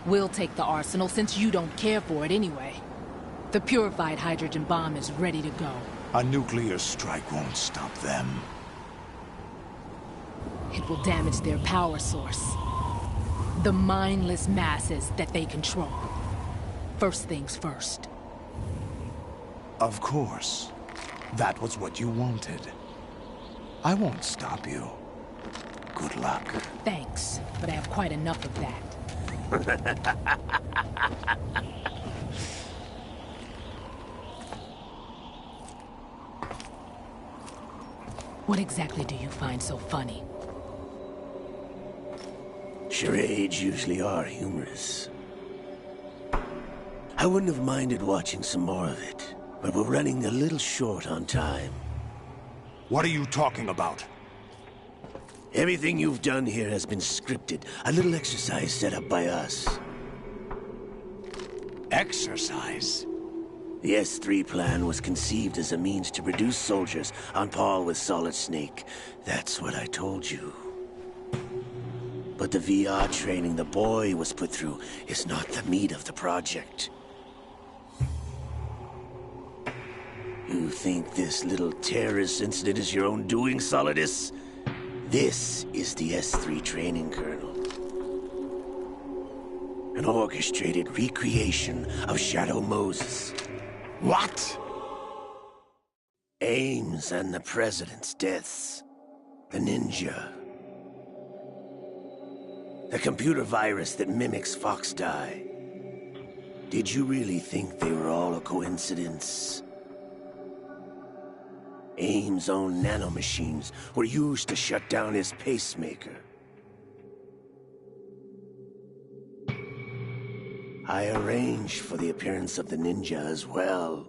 O: We'll take the arsenal since you don't care for it anyway. The purified hydrogen bomb is ready to go.
P: A nuclear strike won't stop them.
O: It will damage their power source. The mindless masses that they control. First things first.
P: Of course. That was what you wanted. I won't stop you. Good luck.
O: Thanks, but I have quite enough of that. What exactly do you find so funny?
L: Charades usually are humorous. I wouldn't have minded watching some more of it, but we're running a little short on time.
P: What are you talking about?
L: Everything you've done here has been scripted. A little exercise set up by us.
P: Exercise?
L: The S3 plan was conceived as a means to produce soldiers on par with Solid Snake. That's what I told you. But the VR training the boy was put through is not the meat of the project. You think this little terrorist incident is your own doing, Solidus? This is the S3 training kernel. An orchestrated recreation of Shadow Moses.
P: What?
L: Ames and the President's deaths. The ninja. The computer virus that mimics Foxdie. Did you really think they were all a coincidence? AIM's own nanomachines were used to shut down his pacemaker. I arranged for the appearance of the ninja as well.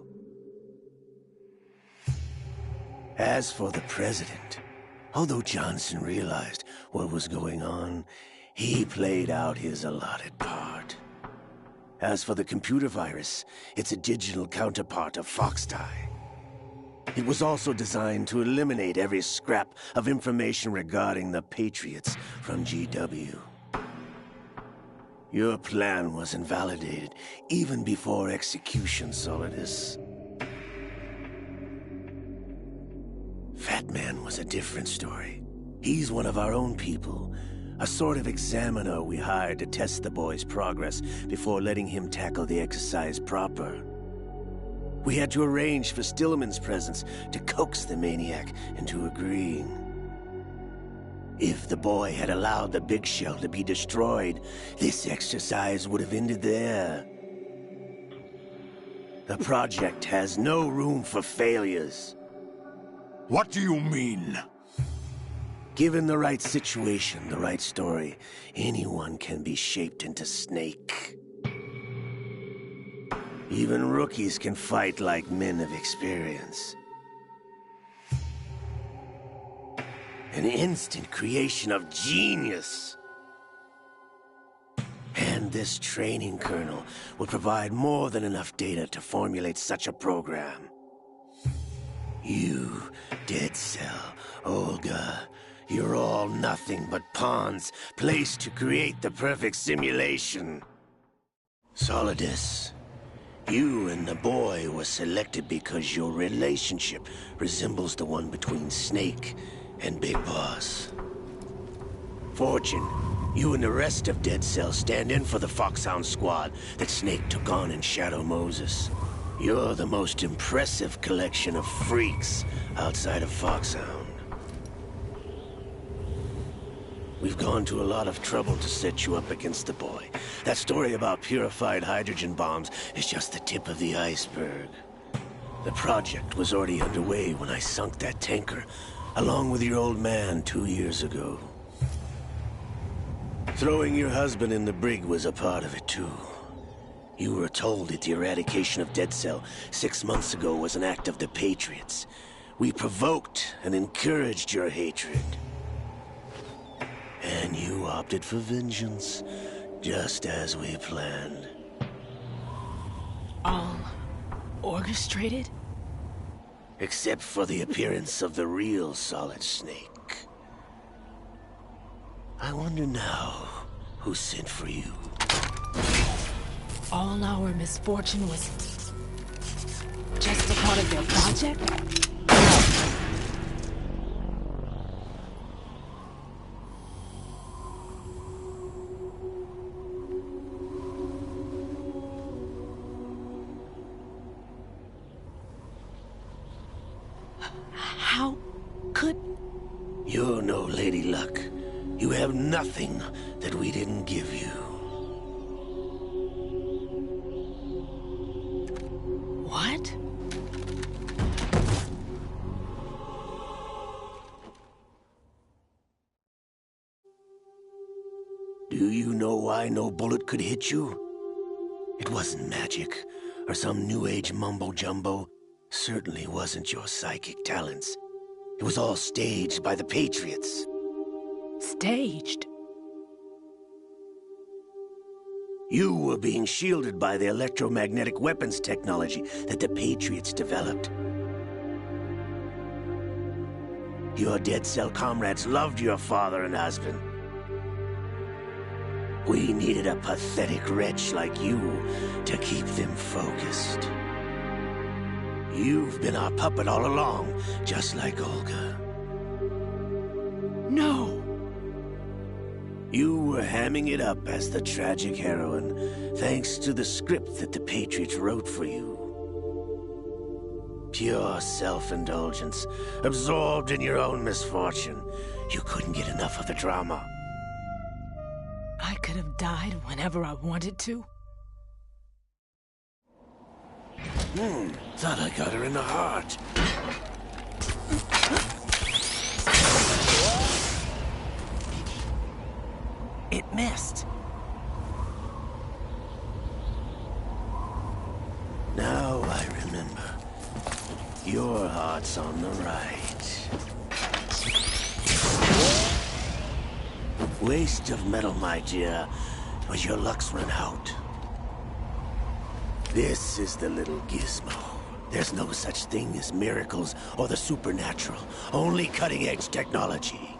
L: As for the president, although Johnson realized what was going on, he played out his allotted part. As for the computer virus, it's a digital counterpart of Foxtie. It was also designed to eliminate every scrap of information regarding the Patriots from GW. Your plan was invalidated even before execution, Solidus. Fat Man was a different story. He's one of our own people, a sort of examiner we hired to test the boy's progress before letting him tackle the exercise proper. We had to arrange for Stillman's presence to coax the maniac into agreeing. If the boy had allowed the big shell to be destroyed, this exercise would have ended there. The project has no room for failures.
K: What do you mean?
L: Given the right situation, the right story, anyone can be shaped into Snake. Even rookies can fight like men of experience. An instant creation of genius. And this training kernel will provide more than enough data to formulate such a program. You, Dead Cell, Olga, you're all nothing but pawns placed to create the perfect simulation. Solidus, you and the boy were selected because your relationship resembles the one between Snake and Big Boss. Fortune, you and the rest of Dead Cell stand in for the Foxhound squad that Snake took on in Shadow Moses. You're the most impressive collection of freaks outside of Foxhound. We've gone to a lot of trouble to set you up against the boy. That story about purified hydrogen bombs is just the tip of the iceberg. The project was already underway when I sunk that tanker, along with your old man 2 years ago. Throwing your husband in the brig was a part of it too. You were told that the eradication of Dead Cell 6 months ago was an act of the Patriots. We provoked and encouraged your hatred. And you opted for vengeance, just as we planned.
O: All orchestrated?
L: Except for the appearance of the real Solid Snake. I wonder now who sent for you.
O: All our misfortune was just a part of their project? How could...
L: You're no Lady Luck. You have nothing that we didn't give you.
O: What?
L: Do you know why no bullet could hit you? It wasn't magic, or some new age mumbo-jumbo. Certainly wasn't your psychic talents. It was all staged by the Patriots.
O: Staged?
L: You were being shielded by the electromagnetic weapons technology that the Patriots developed. Your Dead Cell comrades loved your father and husband. We needed a pathetic wretch like you to keep them focused. You've been our puppet all along, just like Olga.
O: No!
L: You were hamming it up as the tragic heroine, thanks to the script that the Patriots wrote for you. Pure self-indulgence, absorbed in your own misfortune. You couldn't get enough of the drama.
O: I could have died whenever I wanted to.
L: Thought I got her in the heart.
C: It missed.
L: Now I remember. Your heart's on the right. Waste of metal, my dear, but your luck's run out. This is the little gizmo. There's no such thing as miracles or the supernatural. Only cutting-edge technology.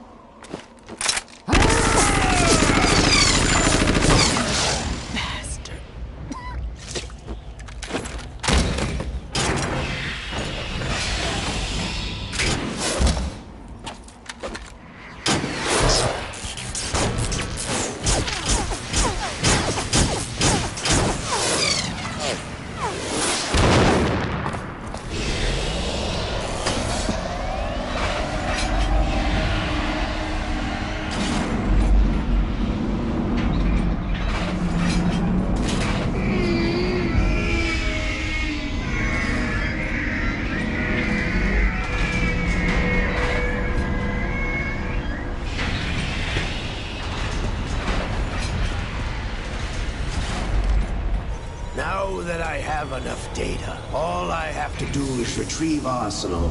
L: Now that I have enough data, all I have to do is retrieve Arsenal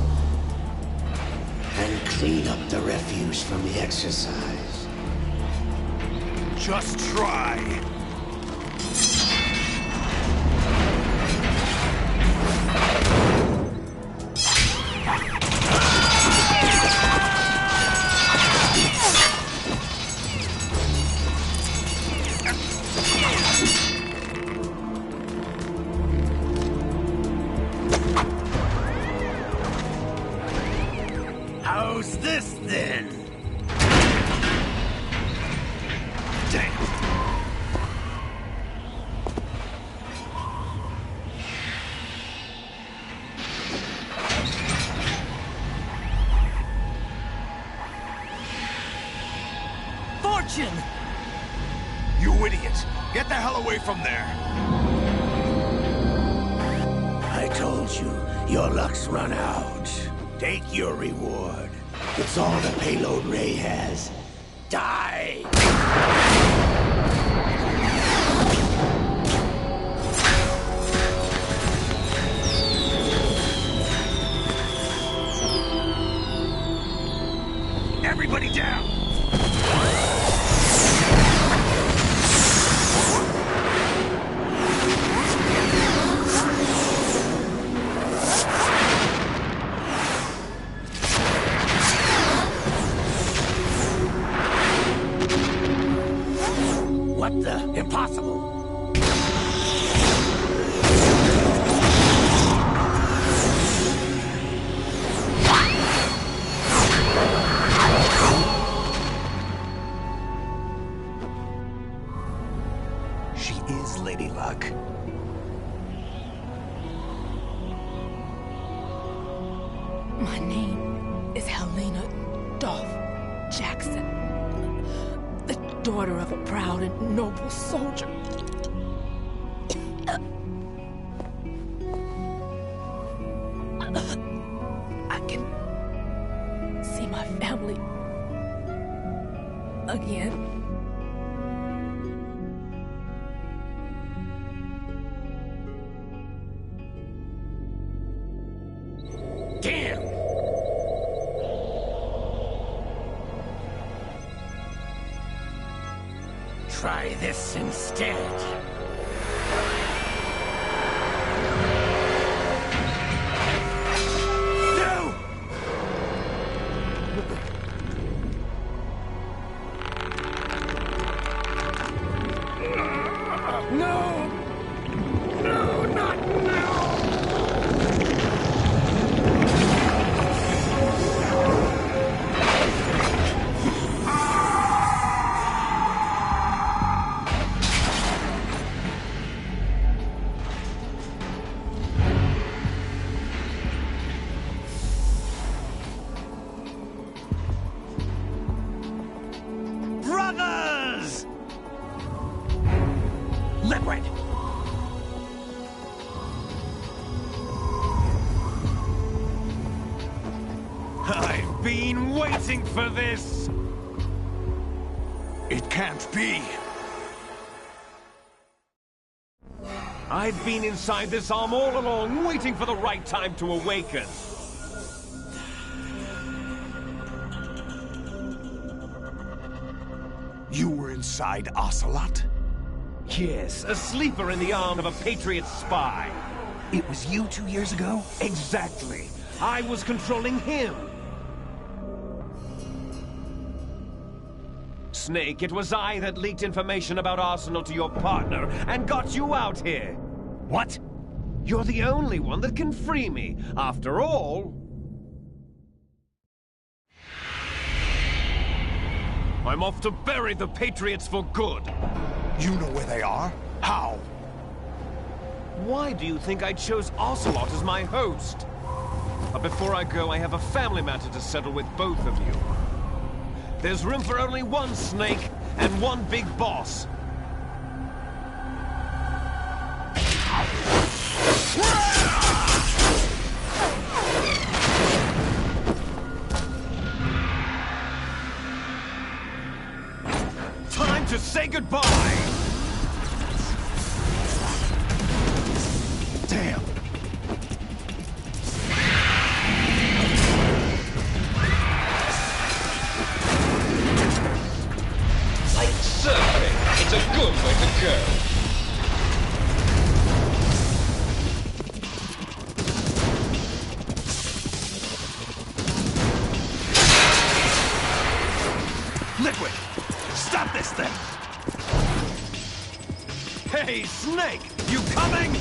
L: and clean up the refuse from the exercise.
K: Just try.
L: How's this then?
K: Damn.
N: Fortune!
K: You idiot! Get the hell away from there!
L: I told you, your luck's run out. Take your reward. It's all the payload Ray has. Die!
K: Everybody down!
L: What the? Impossible!
K: She is Lady Luck.
O: My name is Helena Dolph Jackson, the daughter of a proud and noble soldier. I can see my family again.
L: Damn! Try this instead. No! No! No, not now!
Q: been waiting for this!
K: It can't be.
Q: I've been inside this arm all along, waiting for the right time to awaken.
K: You were inside Ocelot?
Q: Yes, a sleeper in the arm of a Patriot spy.
D: It was you 2 years ago?
Q: Exactly. I was controlling him. Snake, it was I that leaked information about Arsenal to your partner and got you out here.
D: What?
Q: You're the only one that can free me. After all... I'm off to bury the Patriots for good.
K: You know where they are? How?
Q: Why do you think I chose Ocelot as my host? But before I go, I have a family matter to settle with both of you. There's room for only one Snake and one big boss. Time to say goodbye!
K: Damn.
Q: Like surfing, it's a good way to go.
D: Liquid! Stop this thing!
Q: Hey, Snake! You coming?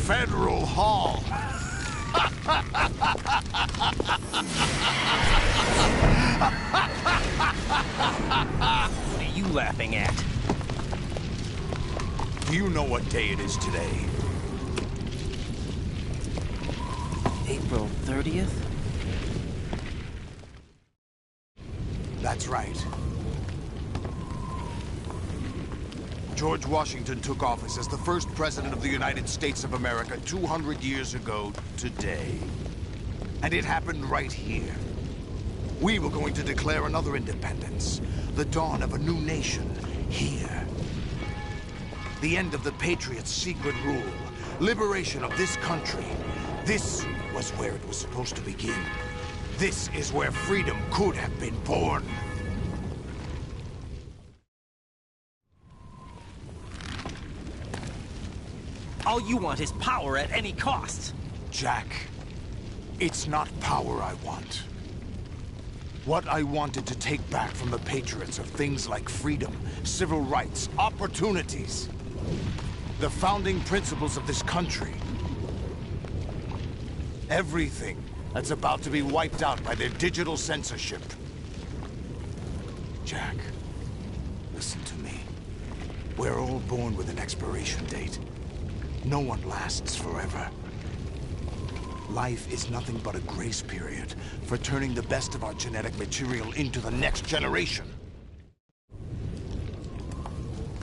K: Federal Hall.
D: What are you laughing at?
K: Do you know what day it is today?
C: April 30th?
K: That's right. George Washington took office as the first president of the United States of America 200 years ago today. And it happened right here. We were going to declare another independence, the dawn of a new nation, here. The end of the Patriots' secret rule, liberation of this country. This was where it was supposed to begin. This is where freedom could have been born.
C: All you want is power at any cost.
K: Jack, it's not power I want. What I wanted to take back from the Patriots are things like freedom, civil rights, opportunities. The founding principles of this country. Everything that's about to be wiped out by their digital censorship. Jack, listen to me. We're all born with an expiration date. No one lasts forever. Life is nothing but a grace period for turning the best of our genetic material into the next generation.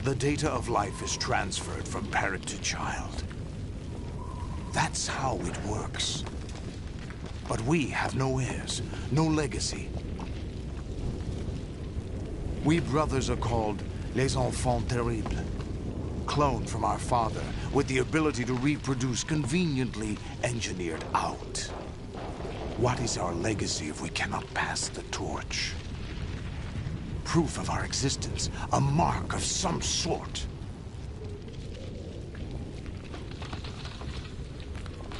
K: The data of life is transferred from parent to child. That's how it works. But we have no heirs, no legacy. We brothers are called les enfants terribles, cloned from our father with the ability to reproduce conveniently engineered out. What is our legacy if we cannot pass the torch? Proof of our existence, a mark of some sort.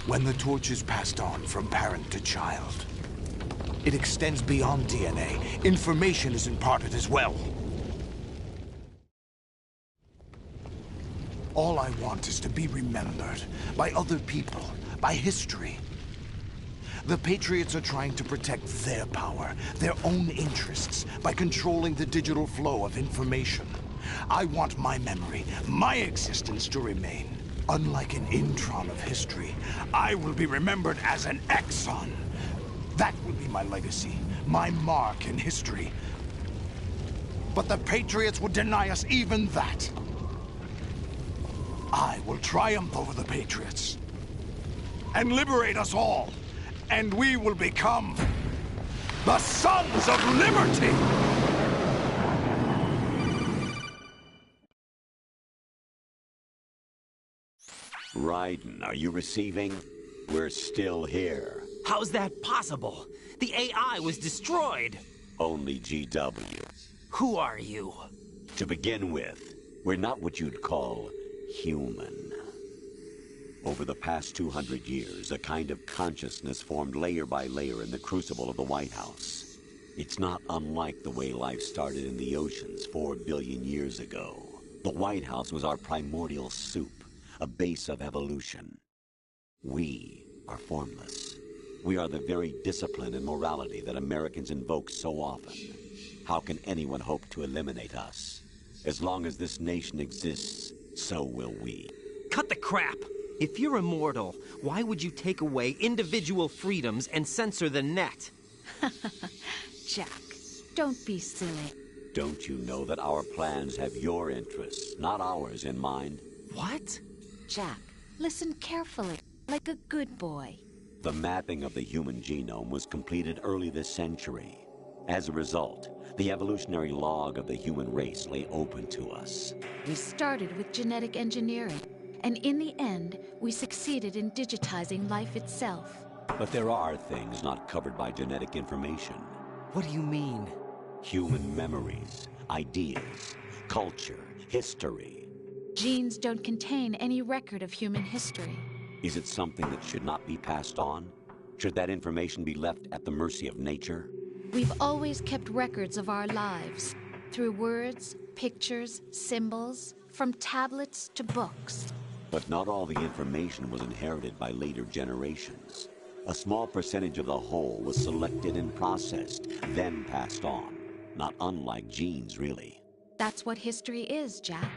K: When the torch is passed on from parent to child, it extends beyond DNA. Information is imparted as well. All I want is to be remembered by other people, by history. The Patriots are trying to protect their power, their own interests, by controlling the digital flow of information. I want my memory, my existence to remain. Unlike an intron of history, I will be remembered as an exon. That will be my legacy, my mark in history. But the Patriots would deny us even that. I will triumph over the Patriots and liberate us all, and we will become the Sons of Liberty!
M: Raiden, are you receiving? We're still here.
C: How's that possible? The AI was destroyed.
M: Only GW.
C: Who are you?
M: To begin with, we're not what you'd call human. Over the past 200 years, a kind of consciousness formed layer by layer in the crucible of the White House. It's not unlike the way life started in the oceans 4 billion years ago. The White House was our primordial soup, a base of evolution. We are formless. We are the very discipline and morality that Americans invoke so often. How can anyone hope to eliminate us? As long as this nation exists, so will we.
C: Cut the crap! If you're immortal, why would you take away individual freedoms and censor the net?
R: Jack, don't be silly.
M: Don't you know that our plans have your interests, not ours, in mind?
C: What?
R: Jack, listen carefully, like a good boy.
M: The mapping of the human genome was completed early this century. As a result, the evolutionary log of the human race lay open to us.
R: We started with genetic engineering, and in the end, we succeeded in digitizing life itself.
M: But there are things not covered by genetic information.
C: What do you mean?
M: Human memories, ideas, culture, history.
R: Genes don't contain any record of human history.
M: Is it something that should not be passed on? Should that information be left at the mercy of nature?
R: We've always kept records of our lives, through words, pictures, symbols, from tablets to books.
M: But not all the information was inherited by later generations. A small percentage of the whole was selected and processed, then passed on. Not unlike genes, really.
R: That's what history is, Jack.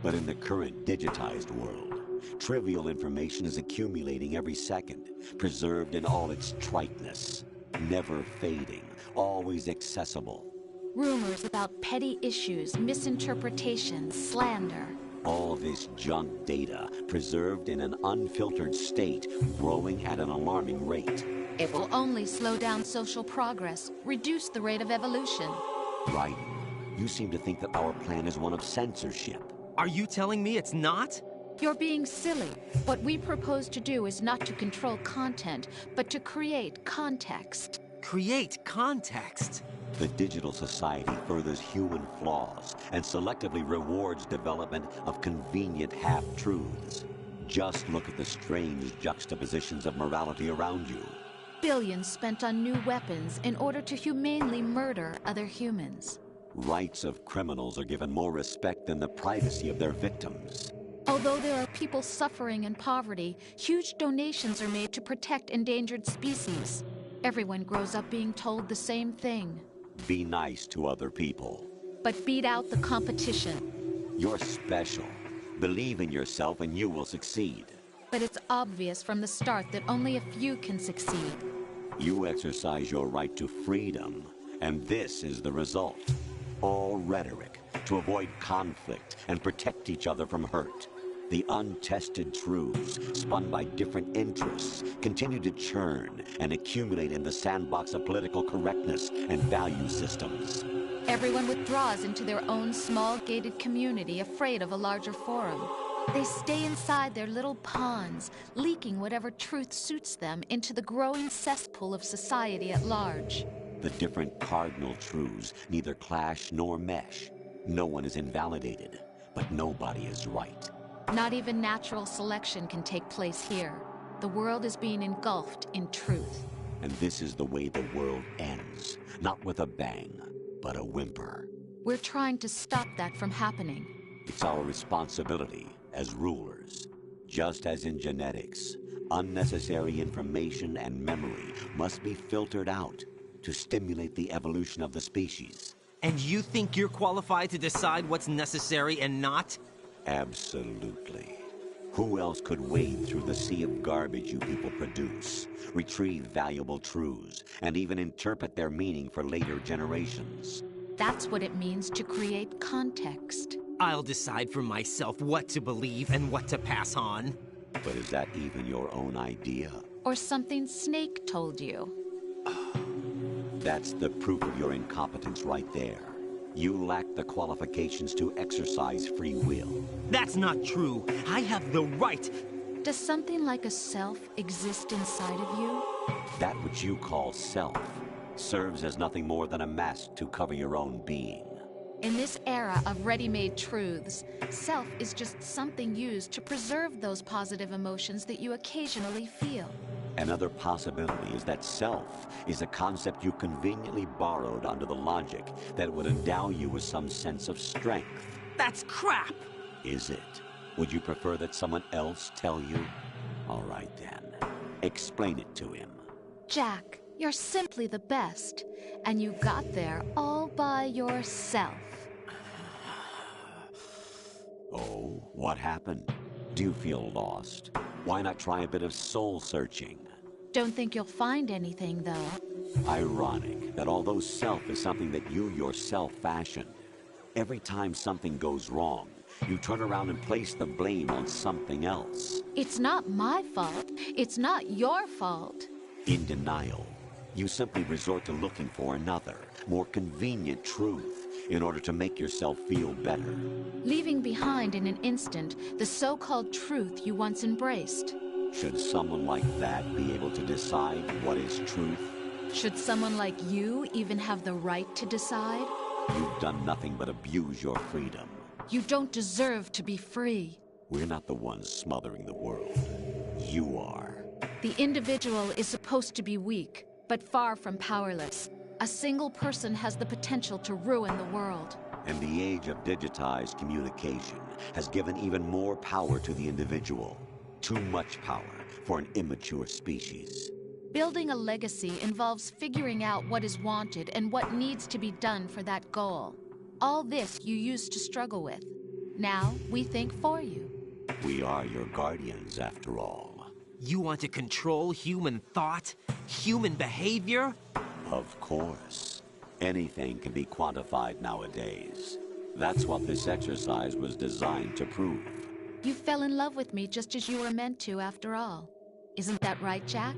M: But in the current digitized world, trivial information is accumulating every second, preserved in all its triteness, never fading, always accessible.
R: Rumors about petty issues, misinterpretations, slander.
M: All this junk data, preserved in an unfiltered state, growing at an alarming rate.
R: It will only slow down social progress, reduce the rate of evolution.
M: Right. You seem to think that our plan is one of censorship.
C: Are you telling me it's not?
R: You're being silly. What we propose to do is not to control content, but to create context.
C: Create context?
M: The digital society furthers human flaws and selectively rewards development of convenient half-truths. Just look at the strange juxtapositions of morality around you.
R: Billions spent on new weapons in order to humanely murder other humans.
M: Rights of criminals are given more respect than the privacy of their victims.
R: Although there are people suffering in poverty, huge donations are made to protect endangered species. Everyone grows up being told the same thing.
M: Be nice to other people.
R: But beat out the competition.
M: You're special. Believe in yourself and you will succeed.
R: But it's obvious from the start that only a few can succeed.
M: You exercise your right to freedom, and this is the result. All rhetoric to avoid conflict and protect each other from hurt. The untested truths, spun by different interests, continue to churn and accumulate in the sandbox of political correctness and value systems.
R: Everyone withdraws into their own small gated community, afraid of a larger forum. They stay inside their little ponds, leaking whatever truth suits them into the growing cesspool of society at large.
M: The different cardinal truths neither clash nor mesh. No one is invalidated, but nobody is right.
R: Not even natural selection can take place here. The world is being engulfed in truth.
M: And this is the way the world ends. Not with a bang, but a whimper.
R: We're trying to stop that from happening.
M: It's our responsibility as rulers. Just as in genetics, unnecessary information and memory must be filtered out to stimulate the evolution of the species.
C: And you think you're qualified to decide what's necessary and not?
M: Absolutely. Who else could wade through the sea of garbage you people produce, retrieve valuable truths, and even interpret their meaning for later generations?
R: That's what it means to create context.
C: I'll decide for myself what to believe and what to pass on.
M: But is that even your own idea?
R: Or something Snake told you?
M: That's the proof of your incompetence right there. You lack the qualifications to exercise free will.
C: That's not true. I have the right.
R: Does something like a self exist inside of you?
M: That which you call self serves as nothing more than a mask to cover your own being.
R: In this era of ready-made truths, self is just something used to preserve those positive emotions that you occasionally feel.
M: Another possibility is that self is a concept you conveniently borrowed under the logic that would endow you with some sense of strength.
C: That's crap!
M: Is it? Would you prefer that someone else tell you? All right then. Explain it to him.
R: Jack, you're simply the best, and you got there all by yourself.
M: Oh, what happened? Do you feel lost? Why not try a bit of soul-searching?
R: Don't think you'll find anything, though.
M: Ironic that although self is something that you yourself fashioned, every time something goes wrong, you turn around and place the blame on something else.
R: It's not my fault. It's not your fault.
M: In denial, you simply resort to looking for another, more convenient truth in order to make yourself feel better.
R: Leaving behind in an instant the so-called truth you once embraced.
M: Should someone like that be able to decide what is truth?
R: Should someone like you even have the right to decide?
M: You've done nothing but abuse your freedom.
R: You don't deserve to be free.
M: We're not the ones smothering the world. You are.
R: The individual is supposed to be weak, but far from powerless. A single person has the potential to ruin the world.
M: And the age of digitized communication has given even more power to the individual. Too much power for an immature species.
R: Building a legacy involves figuring out what is wanted and what needs to be done for that goal. All this you used to struggle with. Now we think for you.
M: We are your guardians, after all.
C: You want to control human thought? Human behavior?
M: Of course. Anything can be quantified nowadays. That's what this exercise was designed to prove.
R: You fell in love with me just as you were meant to, after all. Isn't that right, Jack?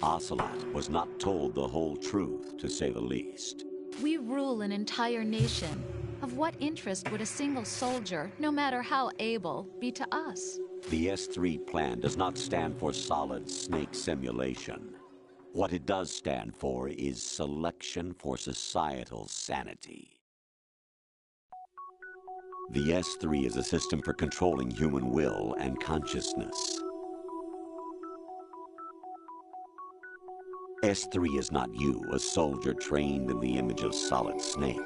M: Ocelot was not told the whole truth, to say the least.
R: We rule an entire nation. Of what interest would a single soldier, no matter how able, be to us?
M: The S3 plan does not stand for solid snake simulation. What it does stand for is selection for societal sanity. The S3 is a system for controlling human will and consciousness. S3 is not you, a soldier trained in the image of Solid Snake.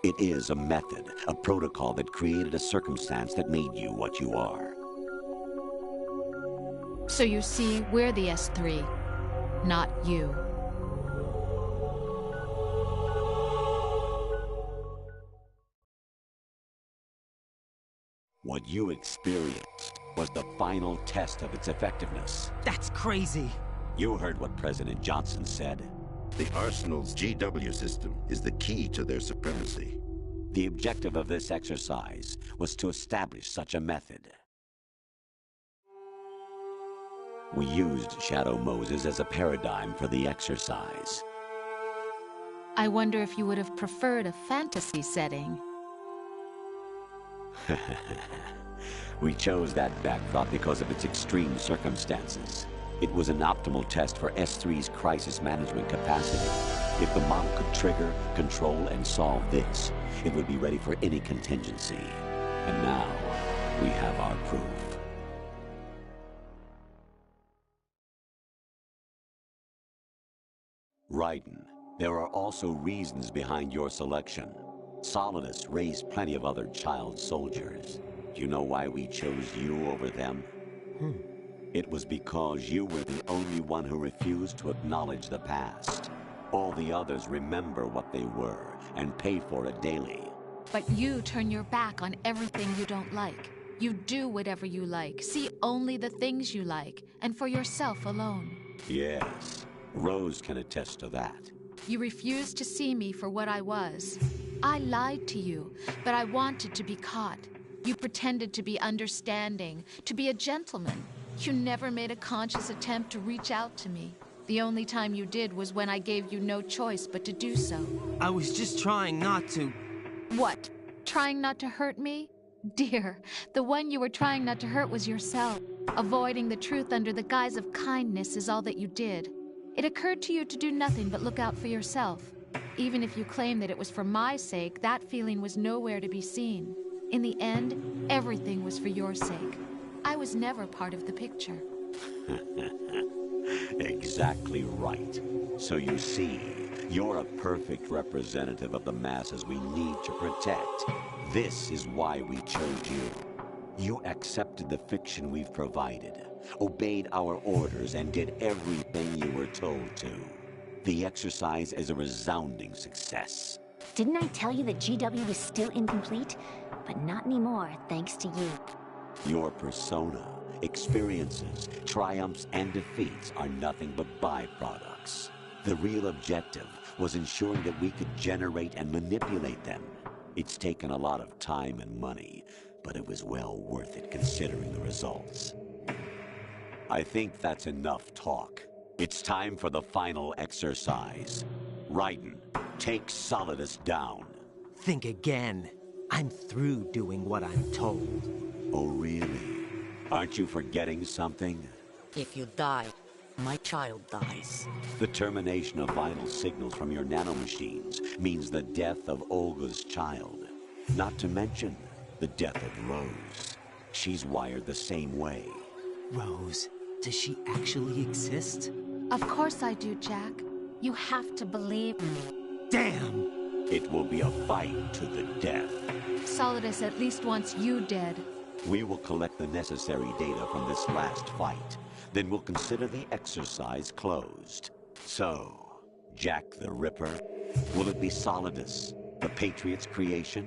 M: It is a method, a protocol that created a circumstance that made you what you are.
R: So you see, we're the S3, not you.
M: What you experienced was the final test of its effectiveness.
C: That's crazy.
M: You heard what President Johnson said.
F: The Arsenal's GW system is the key to their supremacy.
M: The objective of this exercise was to establish such a method. We used Shadow Moses as a paradigm for the exercise.
R: I wonder if you would have preferred a fantasy setting.
M: We chose that backdrop because of its extreme circumstances. It was an optimal test for S3's crisis management capacity. If the model could trigger, control, and solve this, it would be ready for any contingency. And now, we have our proof. Raiden, there are also reasons behind your selection. Solidus raised plenty of other child soldiers. Do you know why we chose you over them? It was because you were the only one who refused to acknowledge the past. All the others remember what they were and pay for it daily.
R: But you turn your back on everything you don't like. You do whatever you like, see only the things you like, and for yourself alone.
M: Yes, Rose can attest to that.
R: You refused to see me for what I was. I lied to you, but I wanted to be caught. You pretended to be understanding, to be a gentleman. You never made a conscious attempt to reach out to me. The only time you did was when I gave you no choice but to do so.
C: I was just trying not to...
R: What? Trying not to hurt me? Dear, the one you were trying not to hurt was yourself. Avoiding the truth under the guise of kindness is all that you did. It occurred to you to do nothing but look out for yourself. Even if you claim that it was for my sake, that feeling was nowhere to be seen. In the end, everything was for your sake. I was never part of the picture.
M: Exactly right. So you see, you're a perfect representative of the masses we need to protect. This is why we chose you. You accepted the fiction we've provided, obeyed our orders, and did everything you were told to. The exercise is a resounding success.
B: Didn't I tell you that GW was still incomplete? But not anymore, thanks to you.
M: Your persona, experiences, triumphs, and defeats are nothing but byproducts. The real objective was ensuring that we could generate and manipulate them. It's taken a lot of time and money, but it was well worth it considering the results. I think that's enough talk. It's time for the final exercise. Raiden, take Solidus down.
C: Think again. I'm through doing what I'm told.
M: Oh, really? Aren't you forgetting something?
J: If you die, my child dies.
M: The termination of vital signals from your nanomachines means the death of Olga's child. Not to mention the death of Rose. She's wired the same way.
C: Rose, does she actually exist?
R: Of course I do, Jack. You have to believe me.
C: Damn!
M: It will be a fight to the death.
R: Solidus at least wants you dead.
M: We will collect the necessary data from this last fight. Then we'll consider the exercise closed. So, Jack the Ripper, will it be Solidus, the Patriot's creation,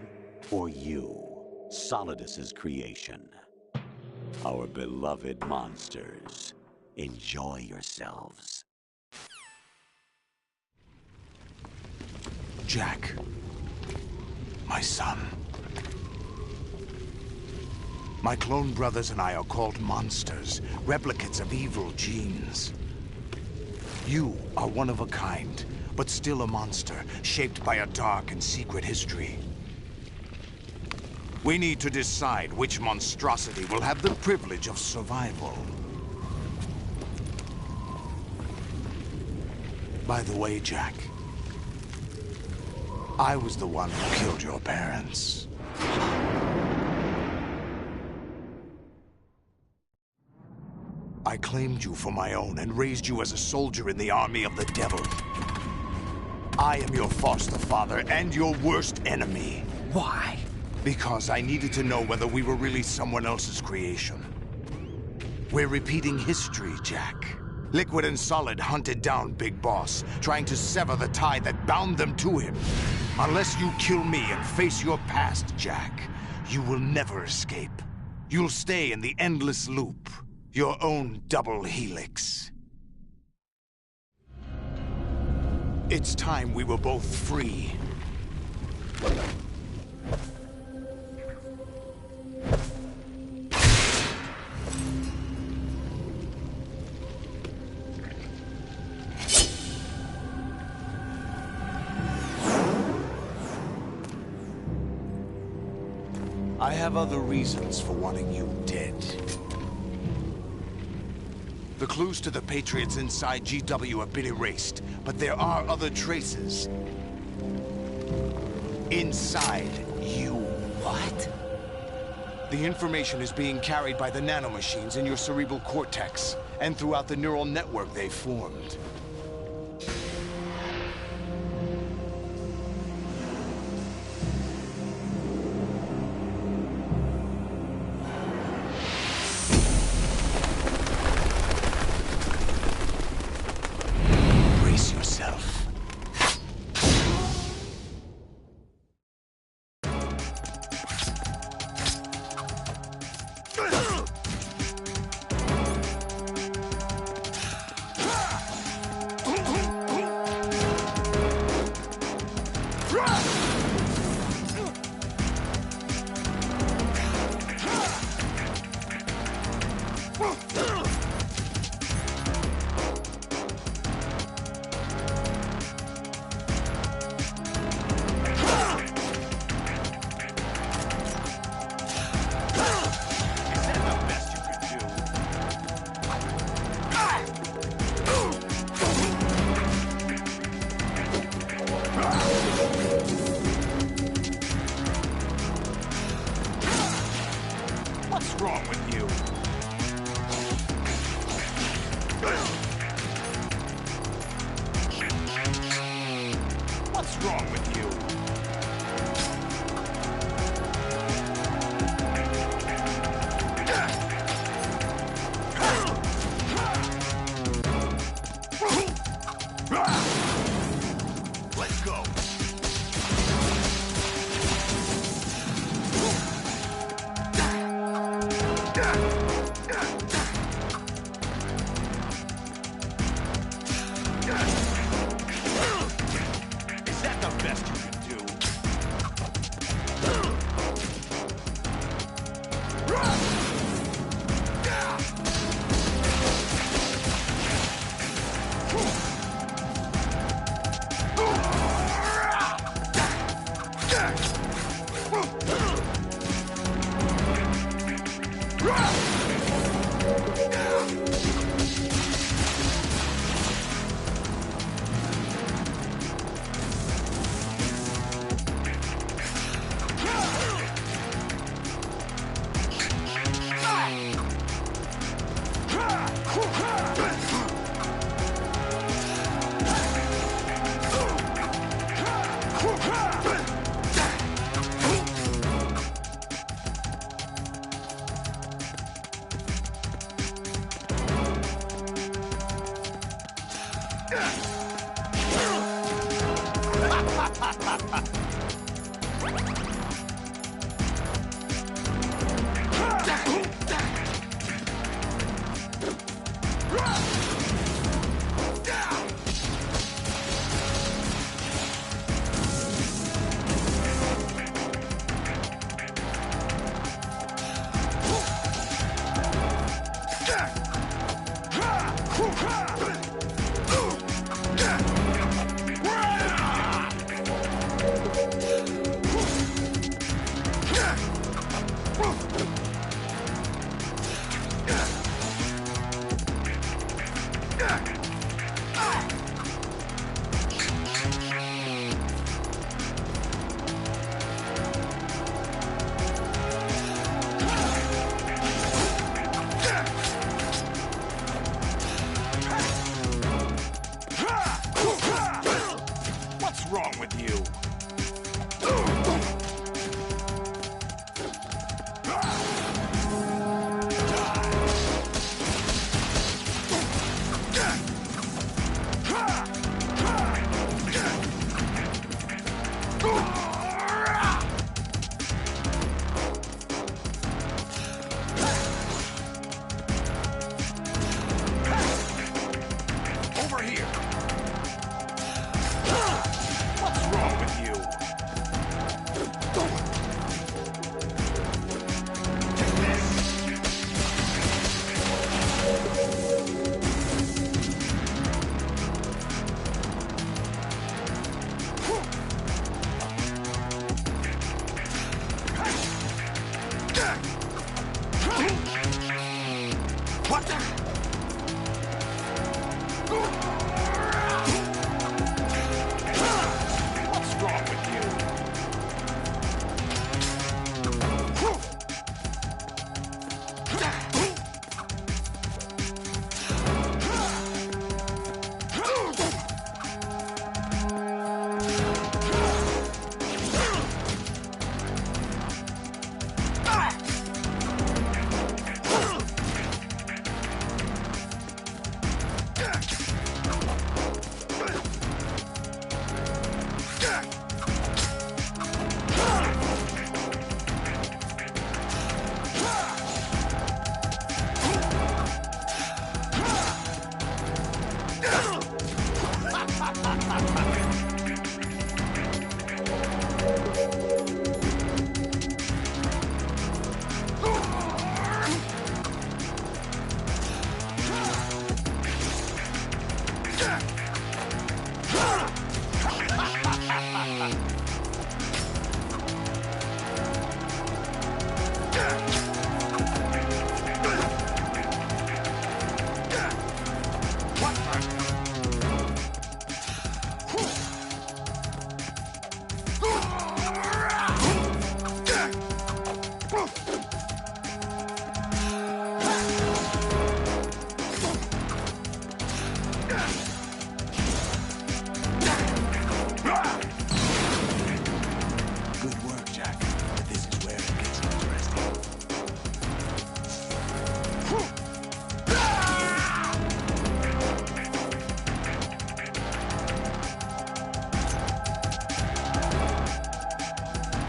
M: or you, Solidus's creation? Our beloved monsters, enjoy yourselves.
P: Jack, my son. My clone brothers and I are called monsters, replicates of evil genes. You are one of a kind, but still a monster, shaped by a dark and secret history. We need to decide which monstrosity will have the privilege of survival. By the way, Jack, I was the one who killed your parents. I claimed you for my own and raised you as a soldier in the army of the devil. I am your foster father and your worst enemy.
C: Why?
P: Because I needed to know whether we were really someone else's creation. We're repeating history, Jack. Liquid and Solid hunted down Big Boss, trying to sever the tie that bound them to him. Unless you kill me and face your past, Jack,
K: you will never escape. You'll stay in the endless loop, your own double helix. It's time we were both free. I have other reasons for wanting you dead. The clues to the Patriots inside GW have been erased, but there are other traces. Inside you. What? The information is being carried by the nanomachines in your cerebral cortex, and throughout the neural network they formed.
P: wrong with you?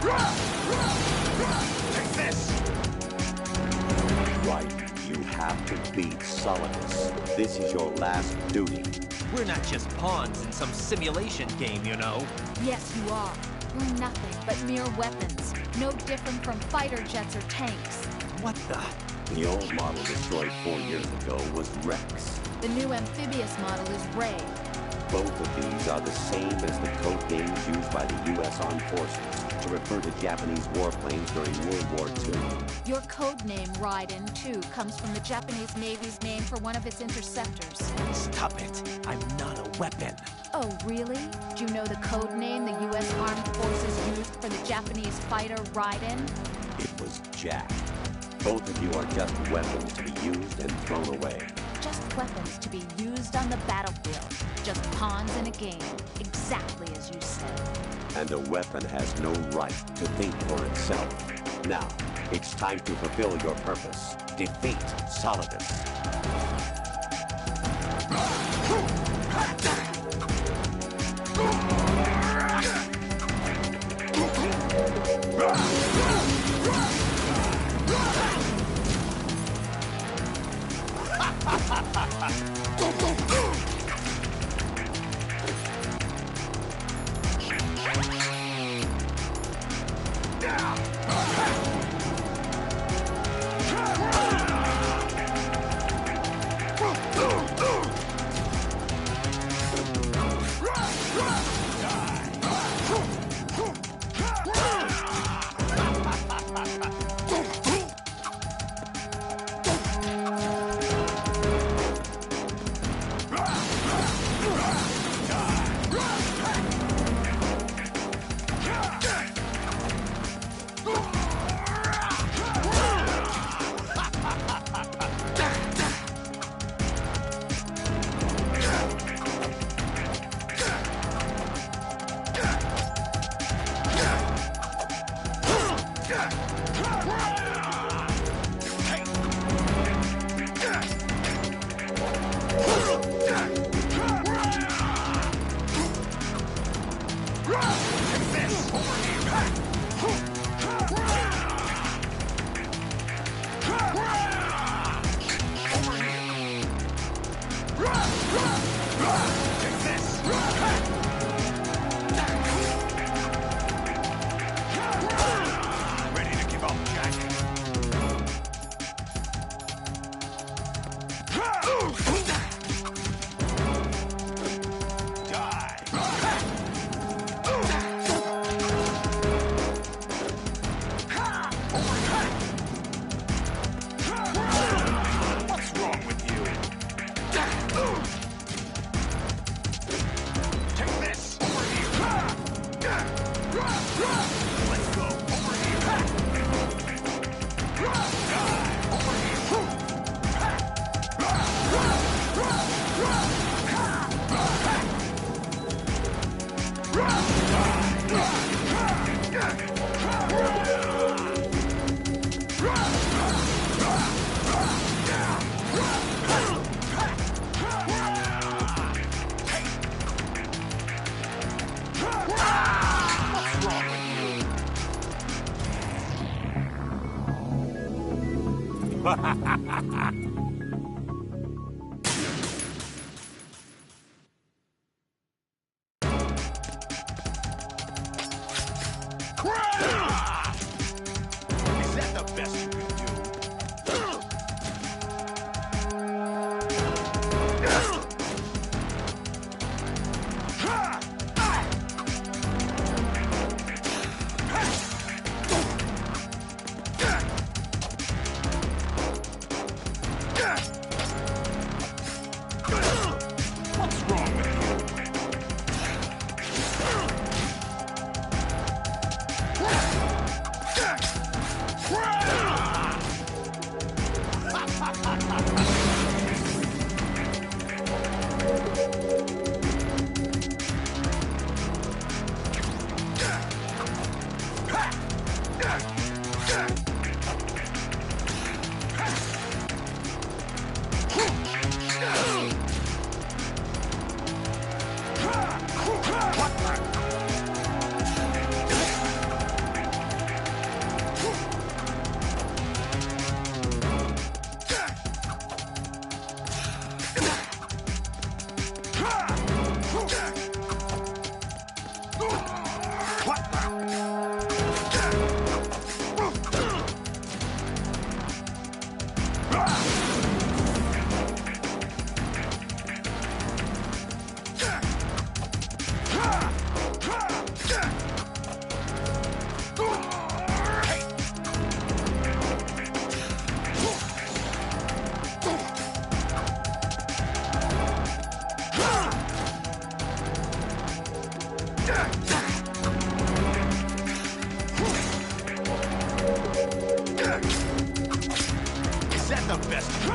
D: Take this!
M: Right. You have to beat Solidus. This is your last duty.
C: We're not just pawns in some simulation game, you know.
R: Yes, you are. We're nothing but mere weapons. No different from fighter jets or tanks.
C: What the?
M: The old model destroyed 4 years ago was Rex.
R: The new amphibious model is Ray.
M: Both of these are the same as the code names used by the U.S. Armed Forces to refer to Japanese warplanes during World War II.
R: Your code name, Raiden, too, comes from the Japanese Navy's name for one of its interceptors.
C: Stop it. I'm not a weapon.
R: Oh, really? Do you know the code name the U.S. Armed Forces used for the Japanese fighter Raiden?
M: It was Jack. Both of you are just weapons to be used and thrown away.
R: Just weapons to be used on the battlefield. Just pawns in a game. Exactly as you said.
M: And a weapon has no right to think for itself. Now, it's time to fulfill your purpose. Defeat Solidus.
K: that the best?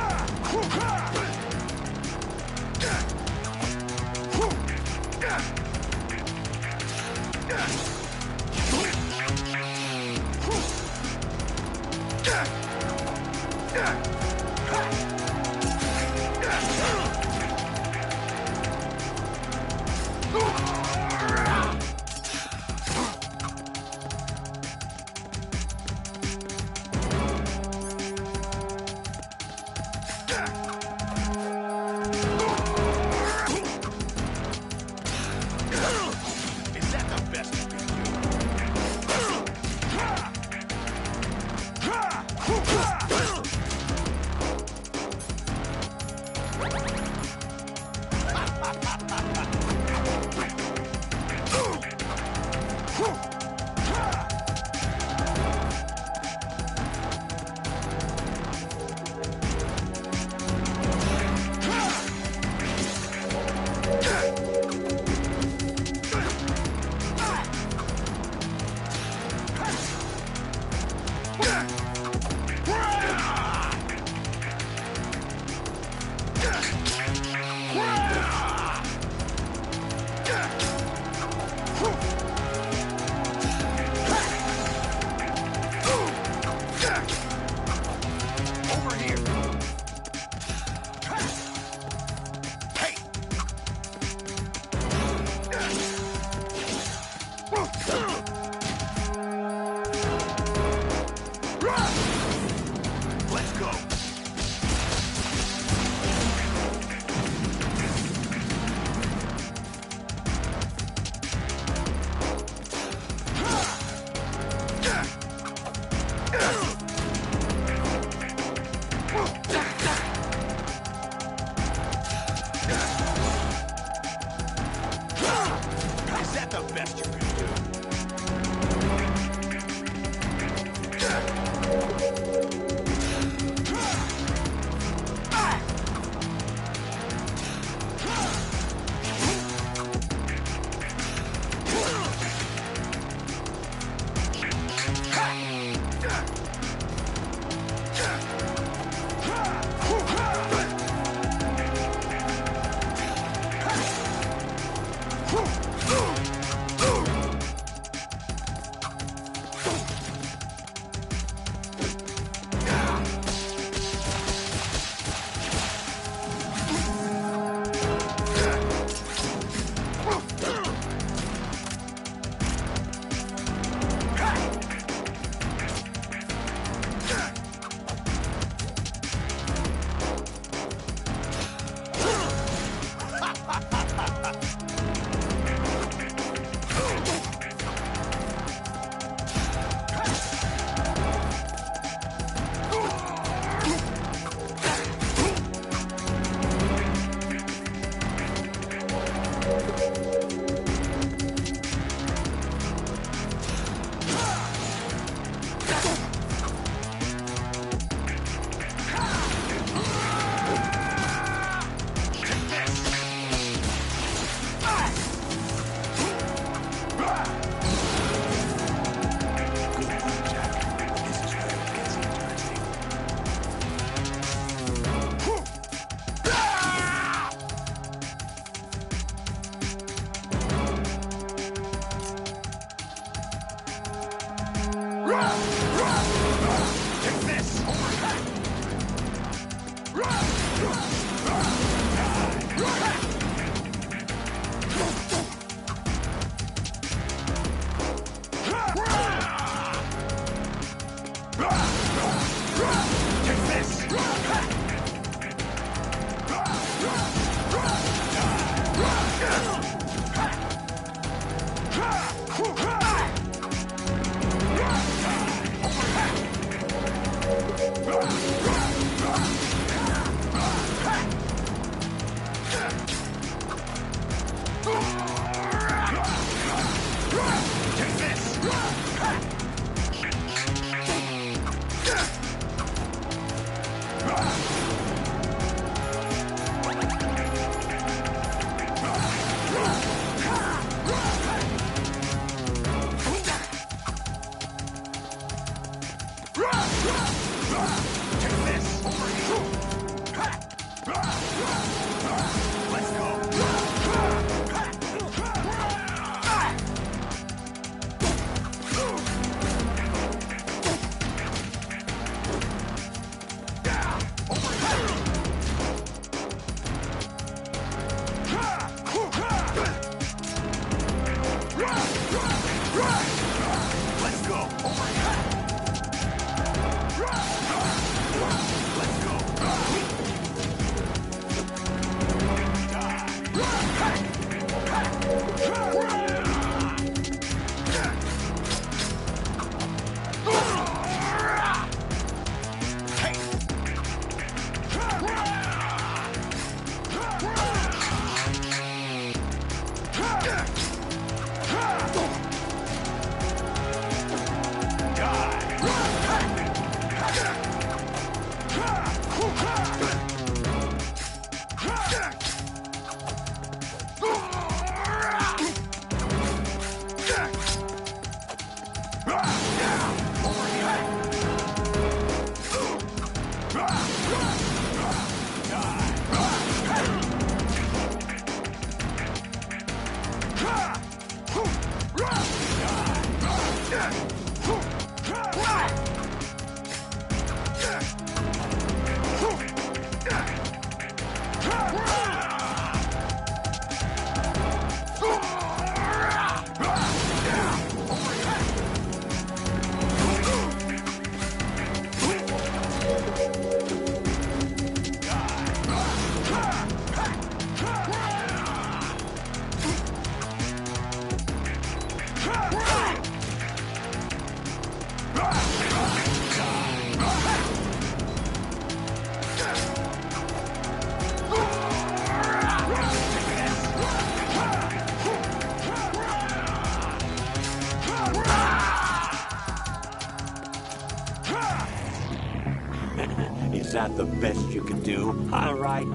L: Is that the best you can do? All right.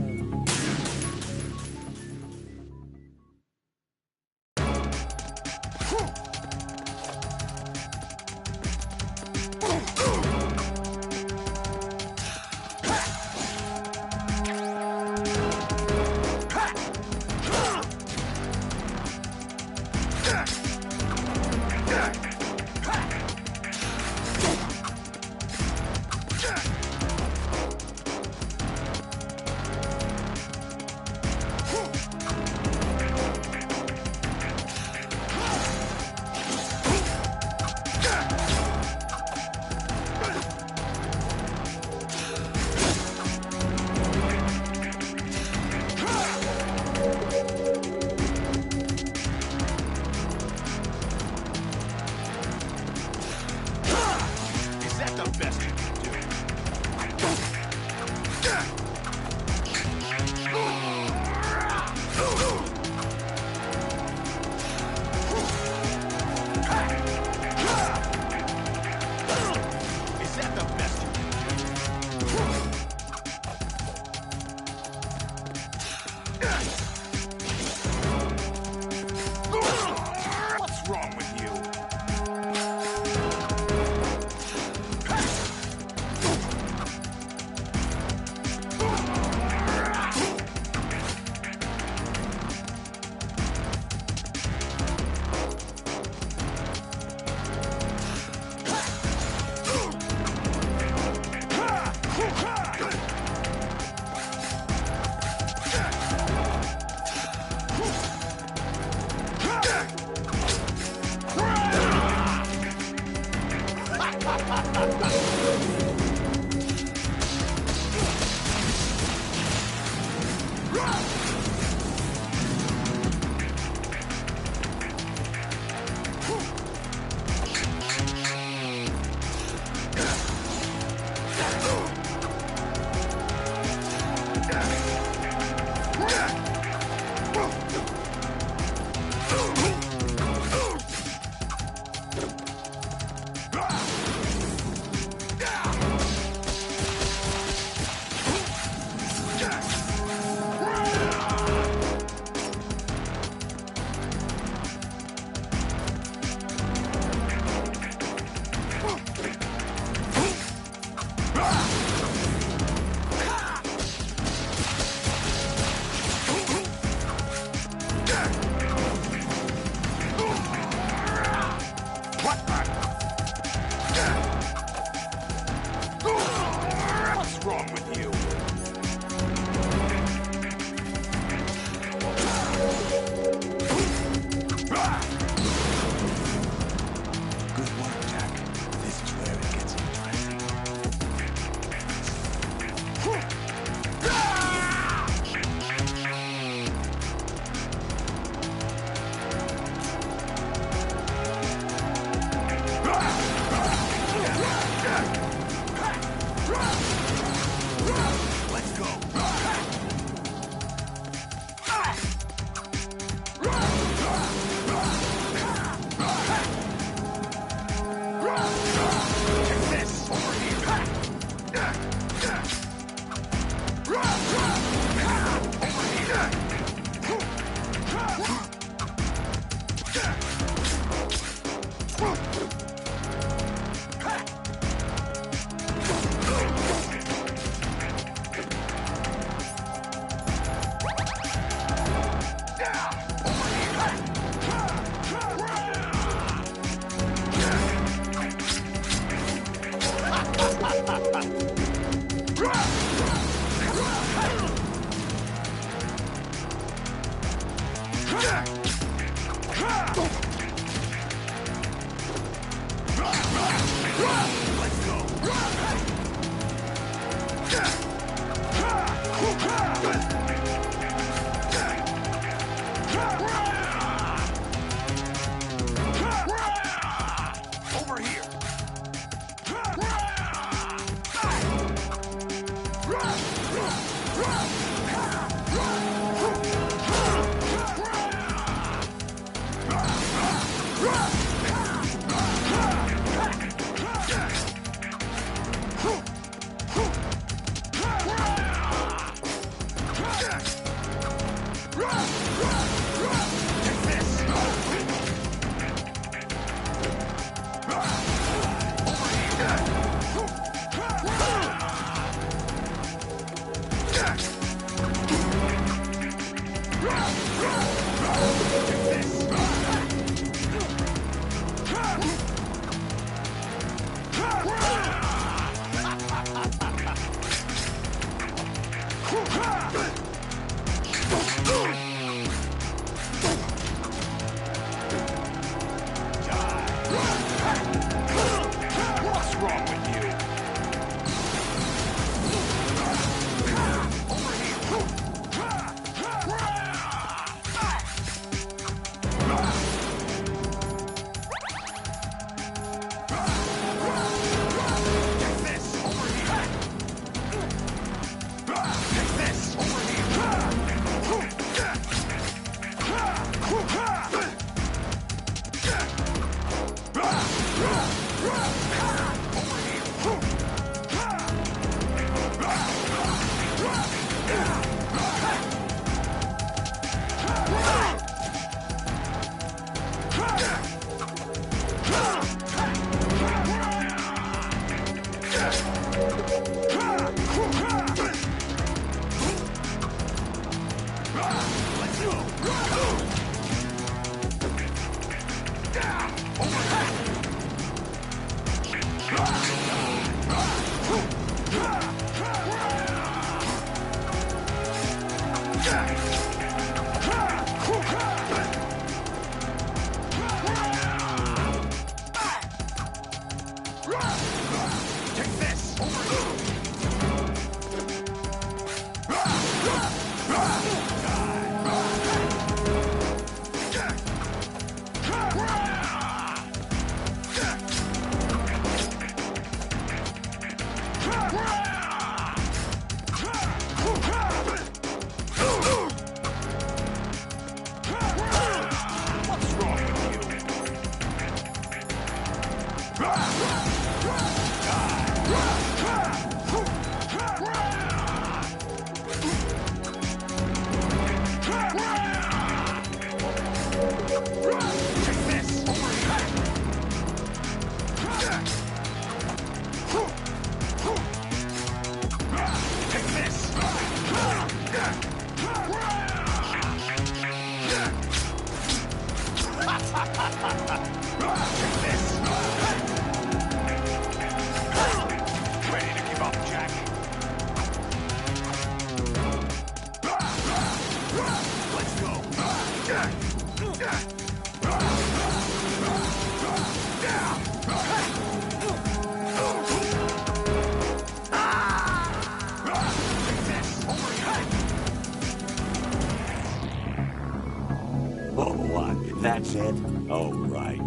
M: That's it? Oh, right.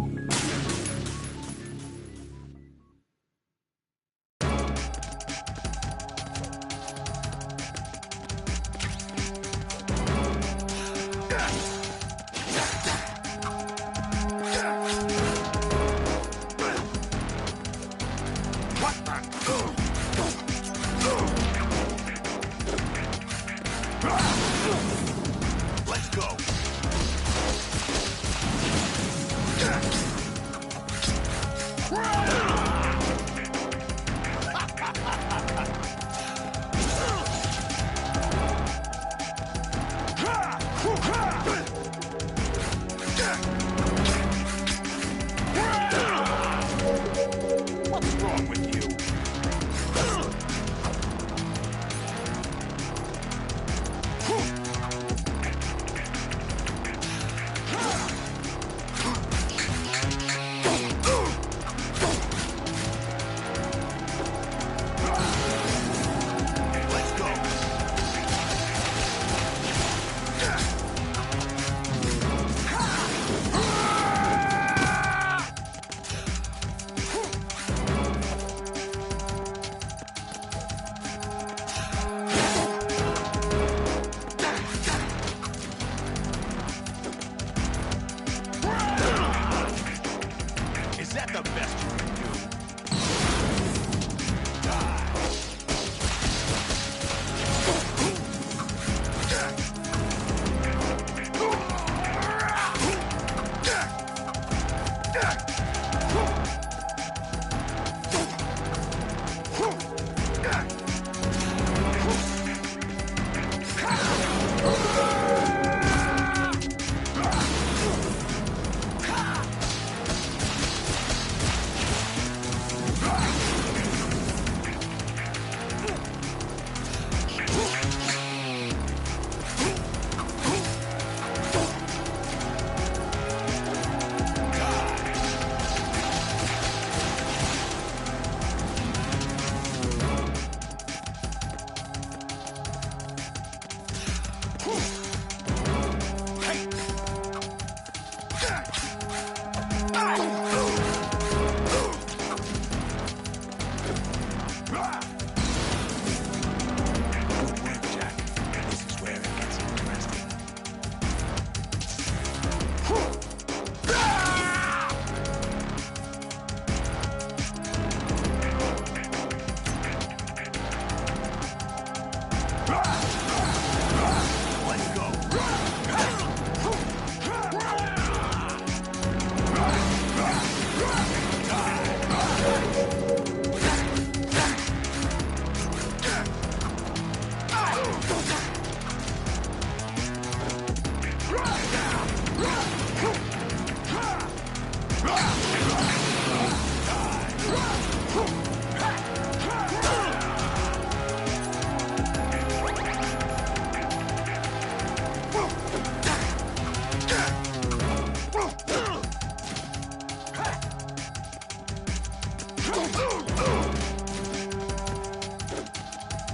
K: Let's go. What's wrong with you?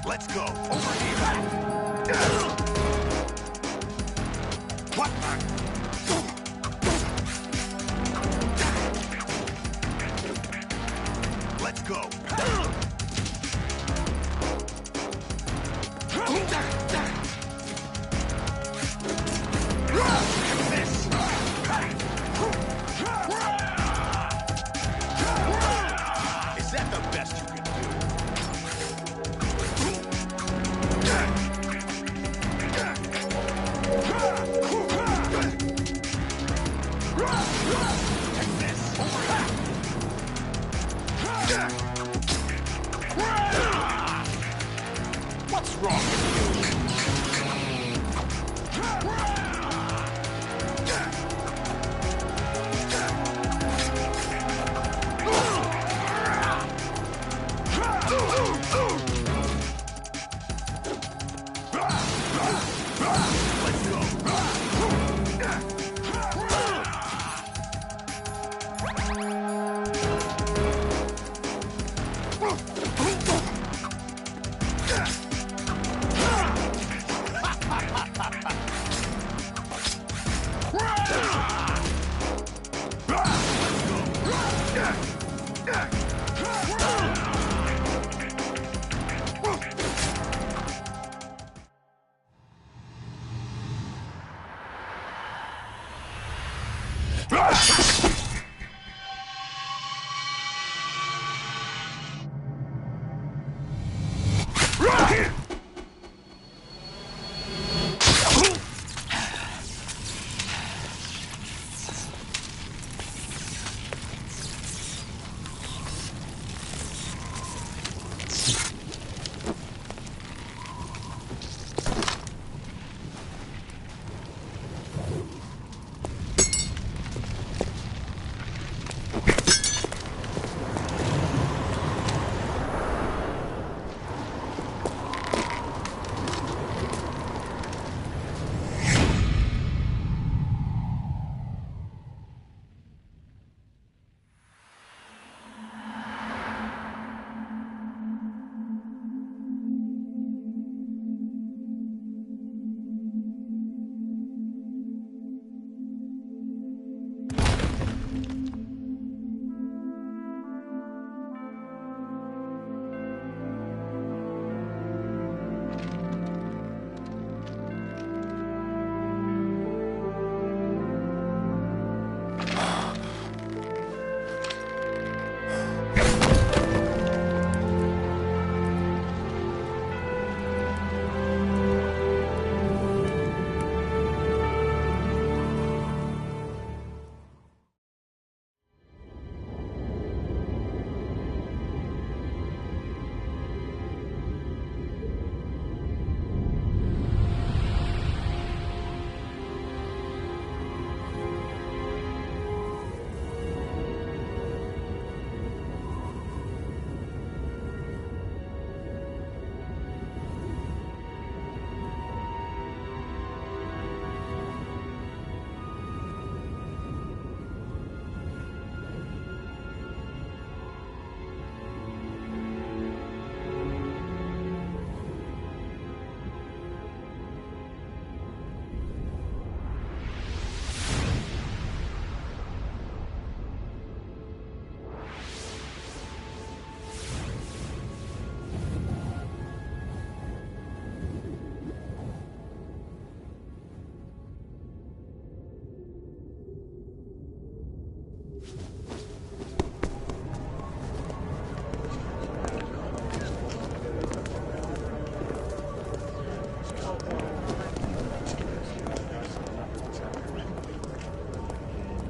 K: Let's go. Over here. What? Let's go. Is that the best you can do? What's wrong with you?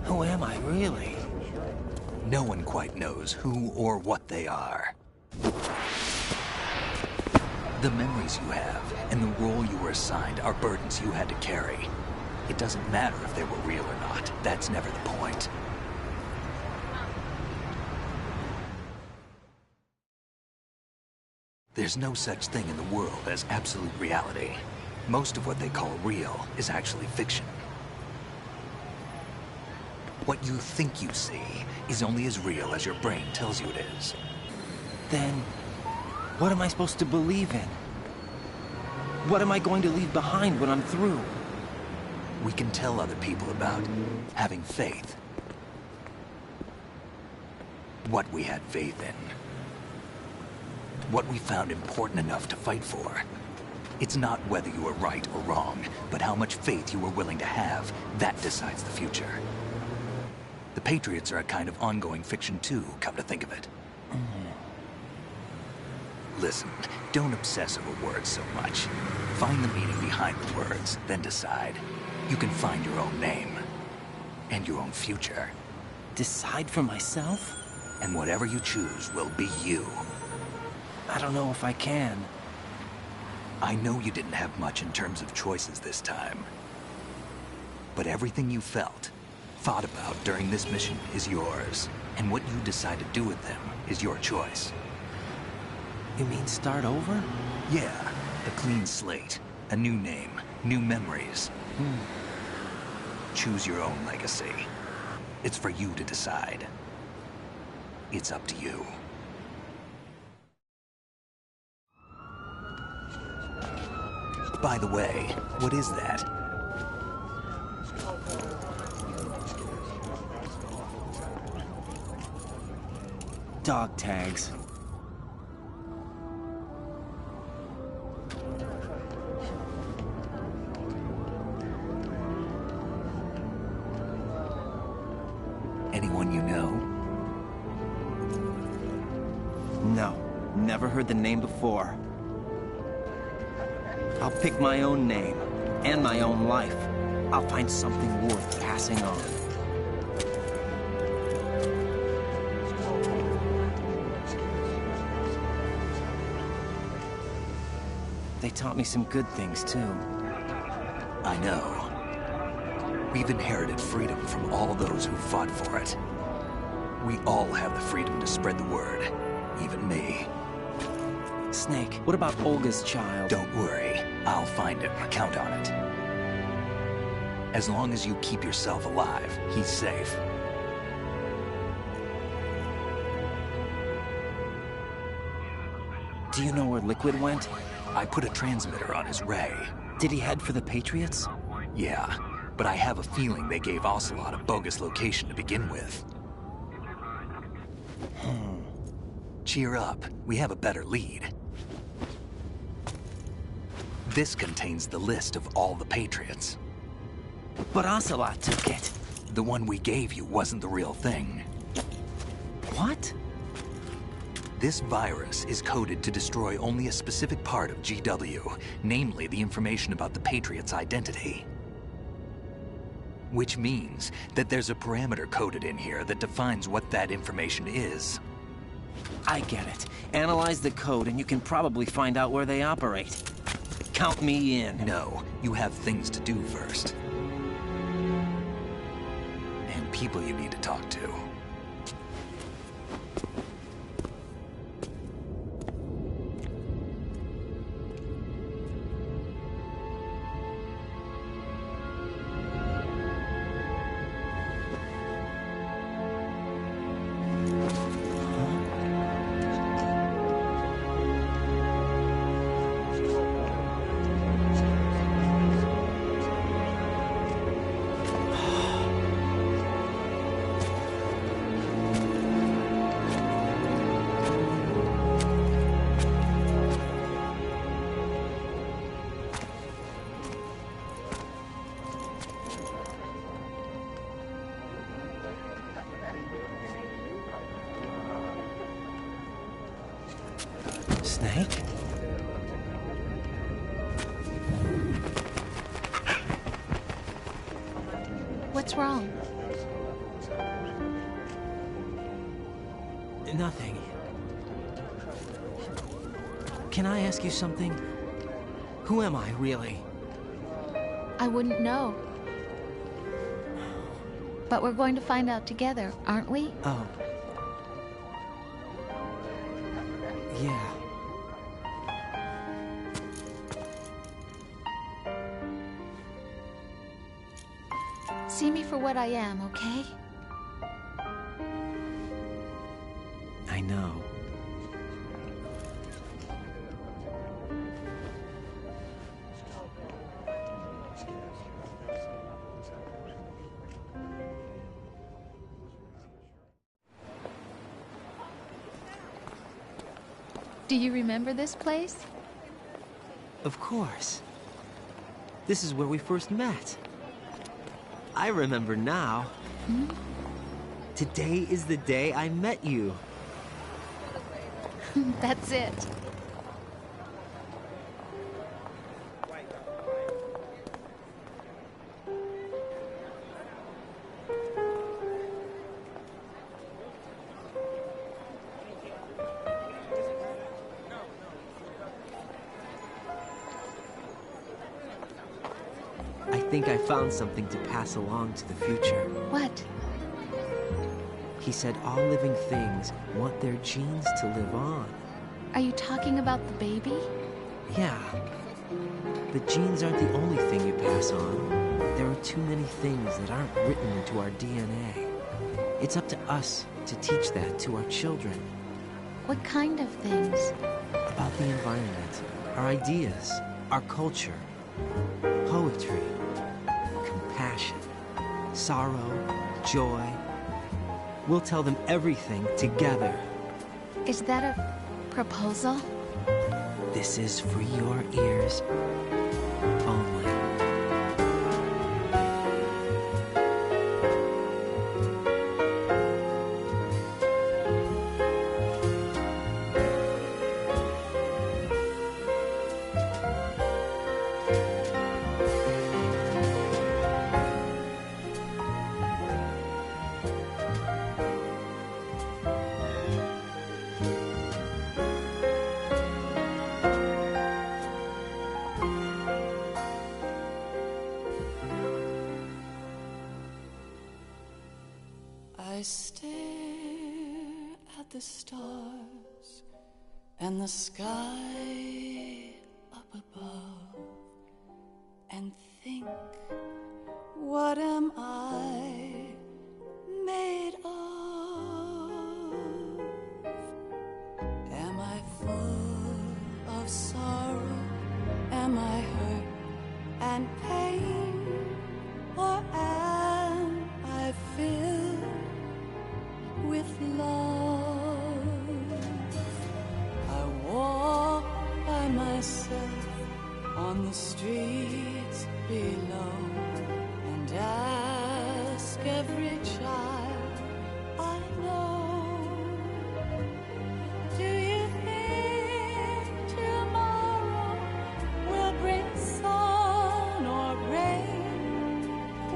D: Who am I, really? No one quite knows who or what they are. The memories you have and the role you were assigned are burdens you had to carry. It doesn't matter if they were real or not. That's never the point. There's no such thing in the world as absolute reality. Most of what they call real is actually fiction. What you think you see is only as real as your brain tells you it is.
C: Then, what am I supposed to believe in? What am I going to leave behind when I'm through?
D: We can tell other people about having faith. What we had faith in. What we found important enough to fight for. It's not whether you were right or wrong, but how much faith you were willing to have. That decides the future. The Patriots are a kind of ongoing fiction too, come to think of it. Listen, don't obsess over words so much. Find the meaning behind the words, then decide. You can find your own name. And your own future.
C: Decide for myself?
D: And whatever you choose will be you.
C: I don't know if I can.
D: I know you didn't have much in terms of choices this time. But everything you felt, thought about during this mission is yours. And what you decide to do with them is your choice.
C: You mean start over?
D: Yeah, a clean slate, a new name, new memories. Choose your own legacy. It's for you to decide. It's up to you. By the way, what is that?
C: Dog tags.
D: Anyone you know?
C: No, never heard the name before. I'll pick my own name, and my own life. I'll find something worth passing on. They taught me some good things, too.
D: I know. We've inherited freedom from all those who fought for it. We all have the freedom to spread the word, even me.
C: Snake, what about Olga's child?
D: Don't worry. I'll find him. Count on it. As long as you keep yourself alive, he's safe.
C: Do you know where Liquid went?
D: I put a transmitter on his ray.
C: Did he head for the Patriots?
D: Yeah, but I have a feeling they gave Ocelot a bogus location to begin with. Cheer up. We have a better lead. This contains the list of all the Patriots.
C: But Ocelot took it.
D: The one we gave you wasn't the real thing.
C: What?
D: This virus is coded to destroy only a specific part of GW, namely the information about the Patriots' identity. Which means that there's a parameter coded in here that defines what that information is.
C: I get it. Analyze the code and you can probably find out where they operate. Count me in.
D: No, you have things to do first. And people you need to talk to.
C: Snake?
R: What's wrong?
C: Nothing. Can I ask you something? Who am I, really?
R: I wouldn't know. But we're going to find out together, aren't we?
C: Oh. Yeah.
R: See me for what I am, okay?
C: I know.
R: Do you remember this place?
C: Of course. This is where we first met. I remember now.
R: Hmm?
C: Today is the day I met you.
R: That's it.
C: I think I found something to pass along to the future.
R: What?
C: He said all living things want their genes to live on.
R: Are you talking about the baby?
C: Yeah. The genes aren't the only thing you pass on. There are too many things that aren't written into our DNA. It's up to us to teach that to our children.
R: What kind of things?
C: About the environment, our ideas, our culture, poetry, compassion, sorrow, joy. We'll tell them everything together.
R: Is that a proposal?
C: This is for your ears only.
S: I stare at the stars and the sky up above and think, what am I made of? Am I full of sorrow? Am I hurt and pain? Or am I filled with love? I walk by myself on the streets below and ask every child I know, do you think tomorrow will bring sun or rain?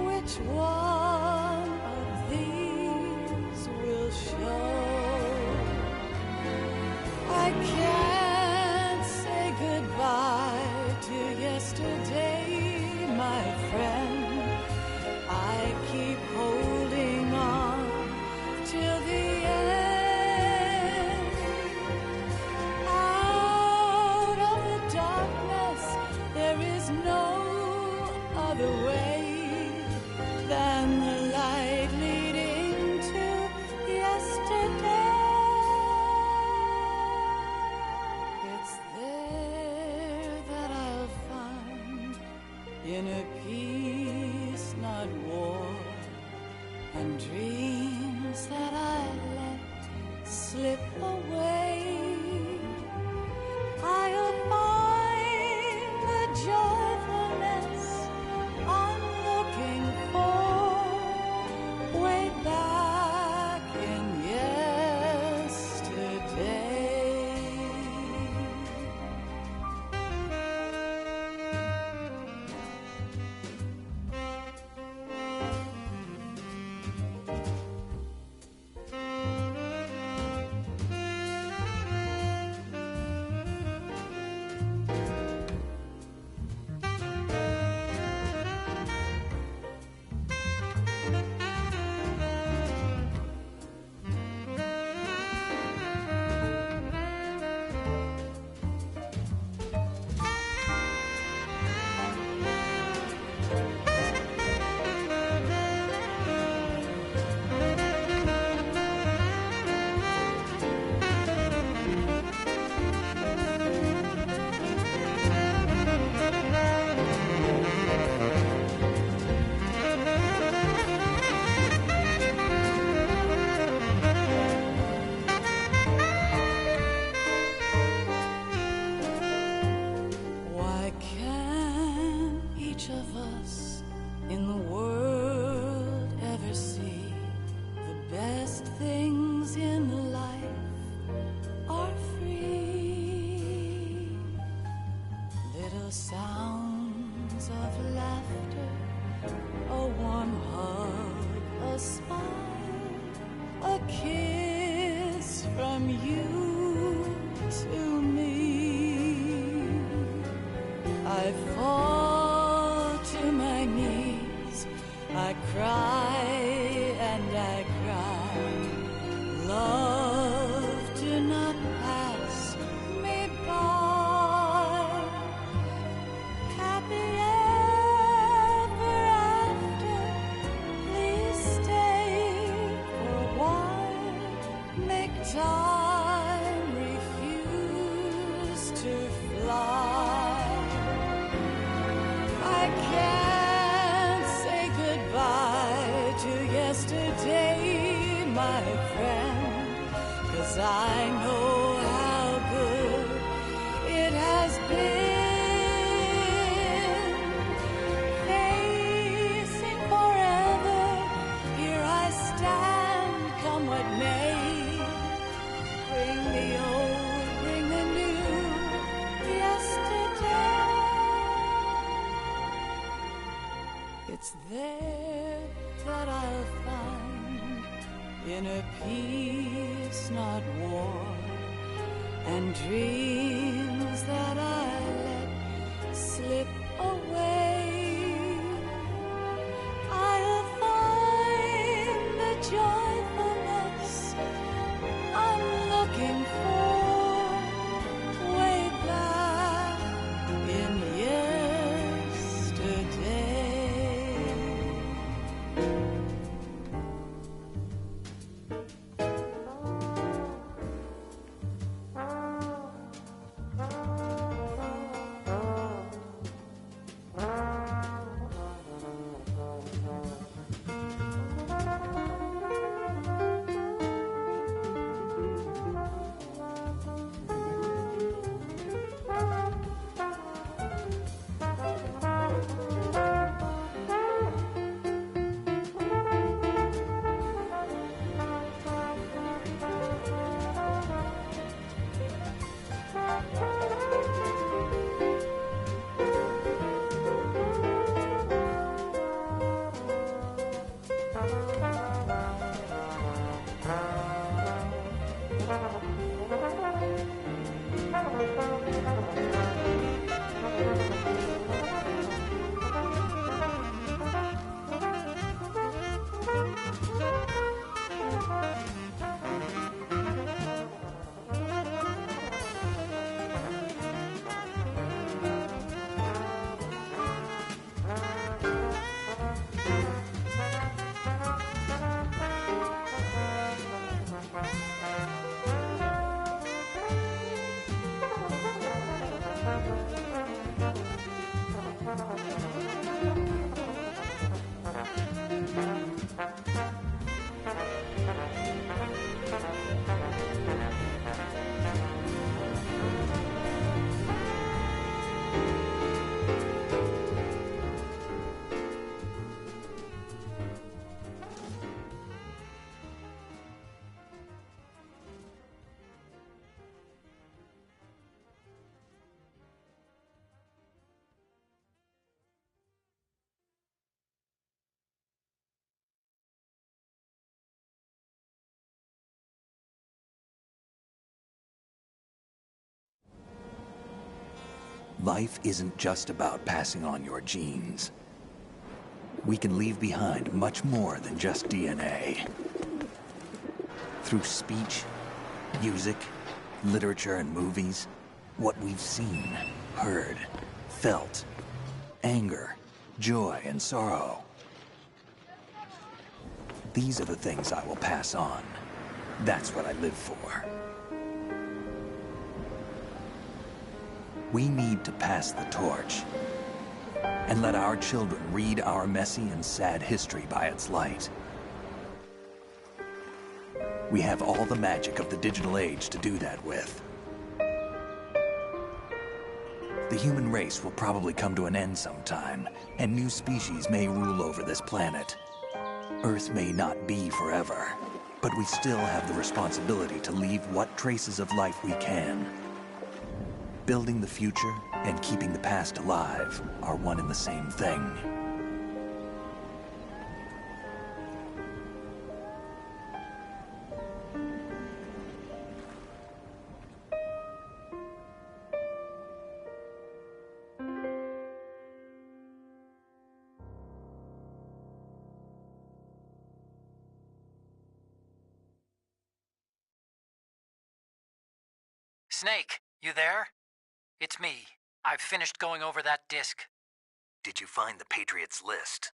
S: Which one of these will show? I can't say goodbye to yesterday, my friend. I keep holding I fall to my knees. I cry and I cry. Love, do not pass me by. Happy ever after. Please stay for a while. Make time refuse to fly. I can't say goodbye to yesterday, my friend, 'cause I know how good it has been. Facing forever, here I stand, come what may. Bring the old, bring the new, yesterday. It's there that I'll find inner peace, not war, and dreams that I let slip away. I'll find the joyfulness I'm looking for way back in yesterday.
D: Life isn't just about passing on your genes. We can leave behind much more than just DNA. Through speech, music, literature, and movies, what we've seen, heard, felt, anger, joy, and sorrow. These are the things I will pass on. That's what I live for. We need to pass the torch and let our children read our messy and sad history by its light. We have all the magic of the digital age to do that with. The human race will probably come to an end sometime, and new species may rule over this planet. Earth may not be forever, but we still have the responsibility to leave what traces of life we can. Building the future and keeping the past alive are one and the same thing.
N: Snake, you there? It's me. I've finished going over that disk.
D: Did you find the Patriots list?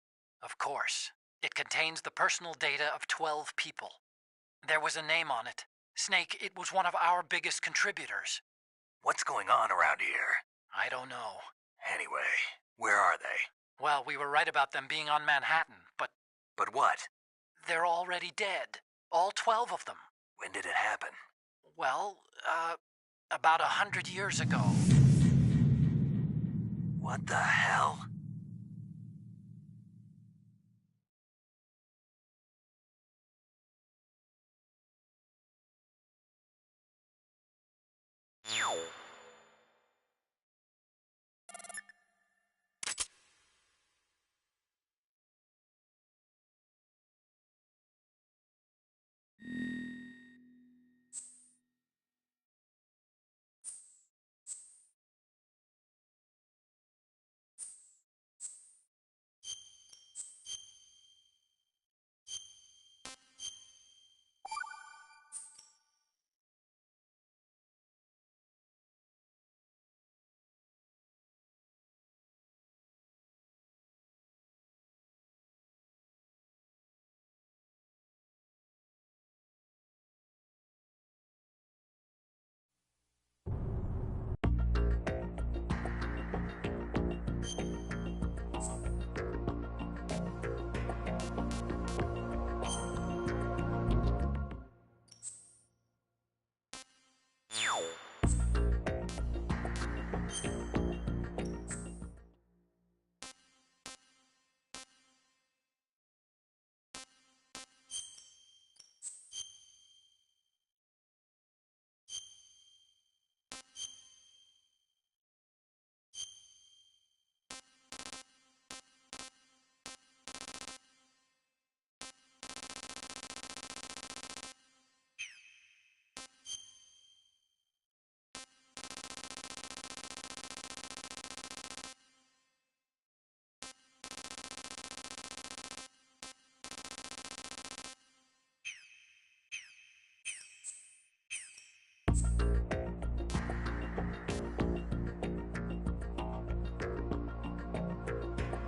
N: Of course. It contains the personal data of 12 people. There was a name on it. Snake, it was one of our biggest contributors.
D: What's going on around here?
N: I don't know.
D: Anyway, where are they?
N: Well, we were right about them being on Manhattan, but...
D: But what?
N: They're already dead. All 12 of them.
D: When did it happen?
N: Well, about 100 years ago.
D: What the hell?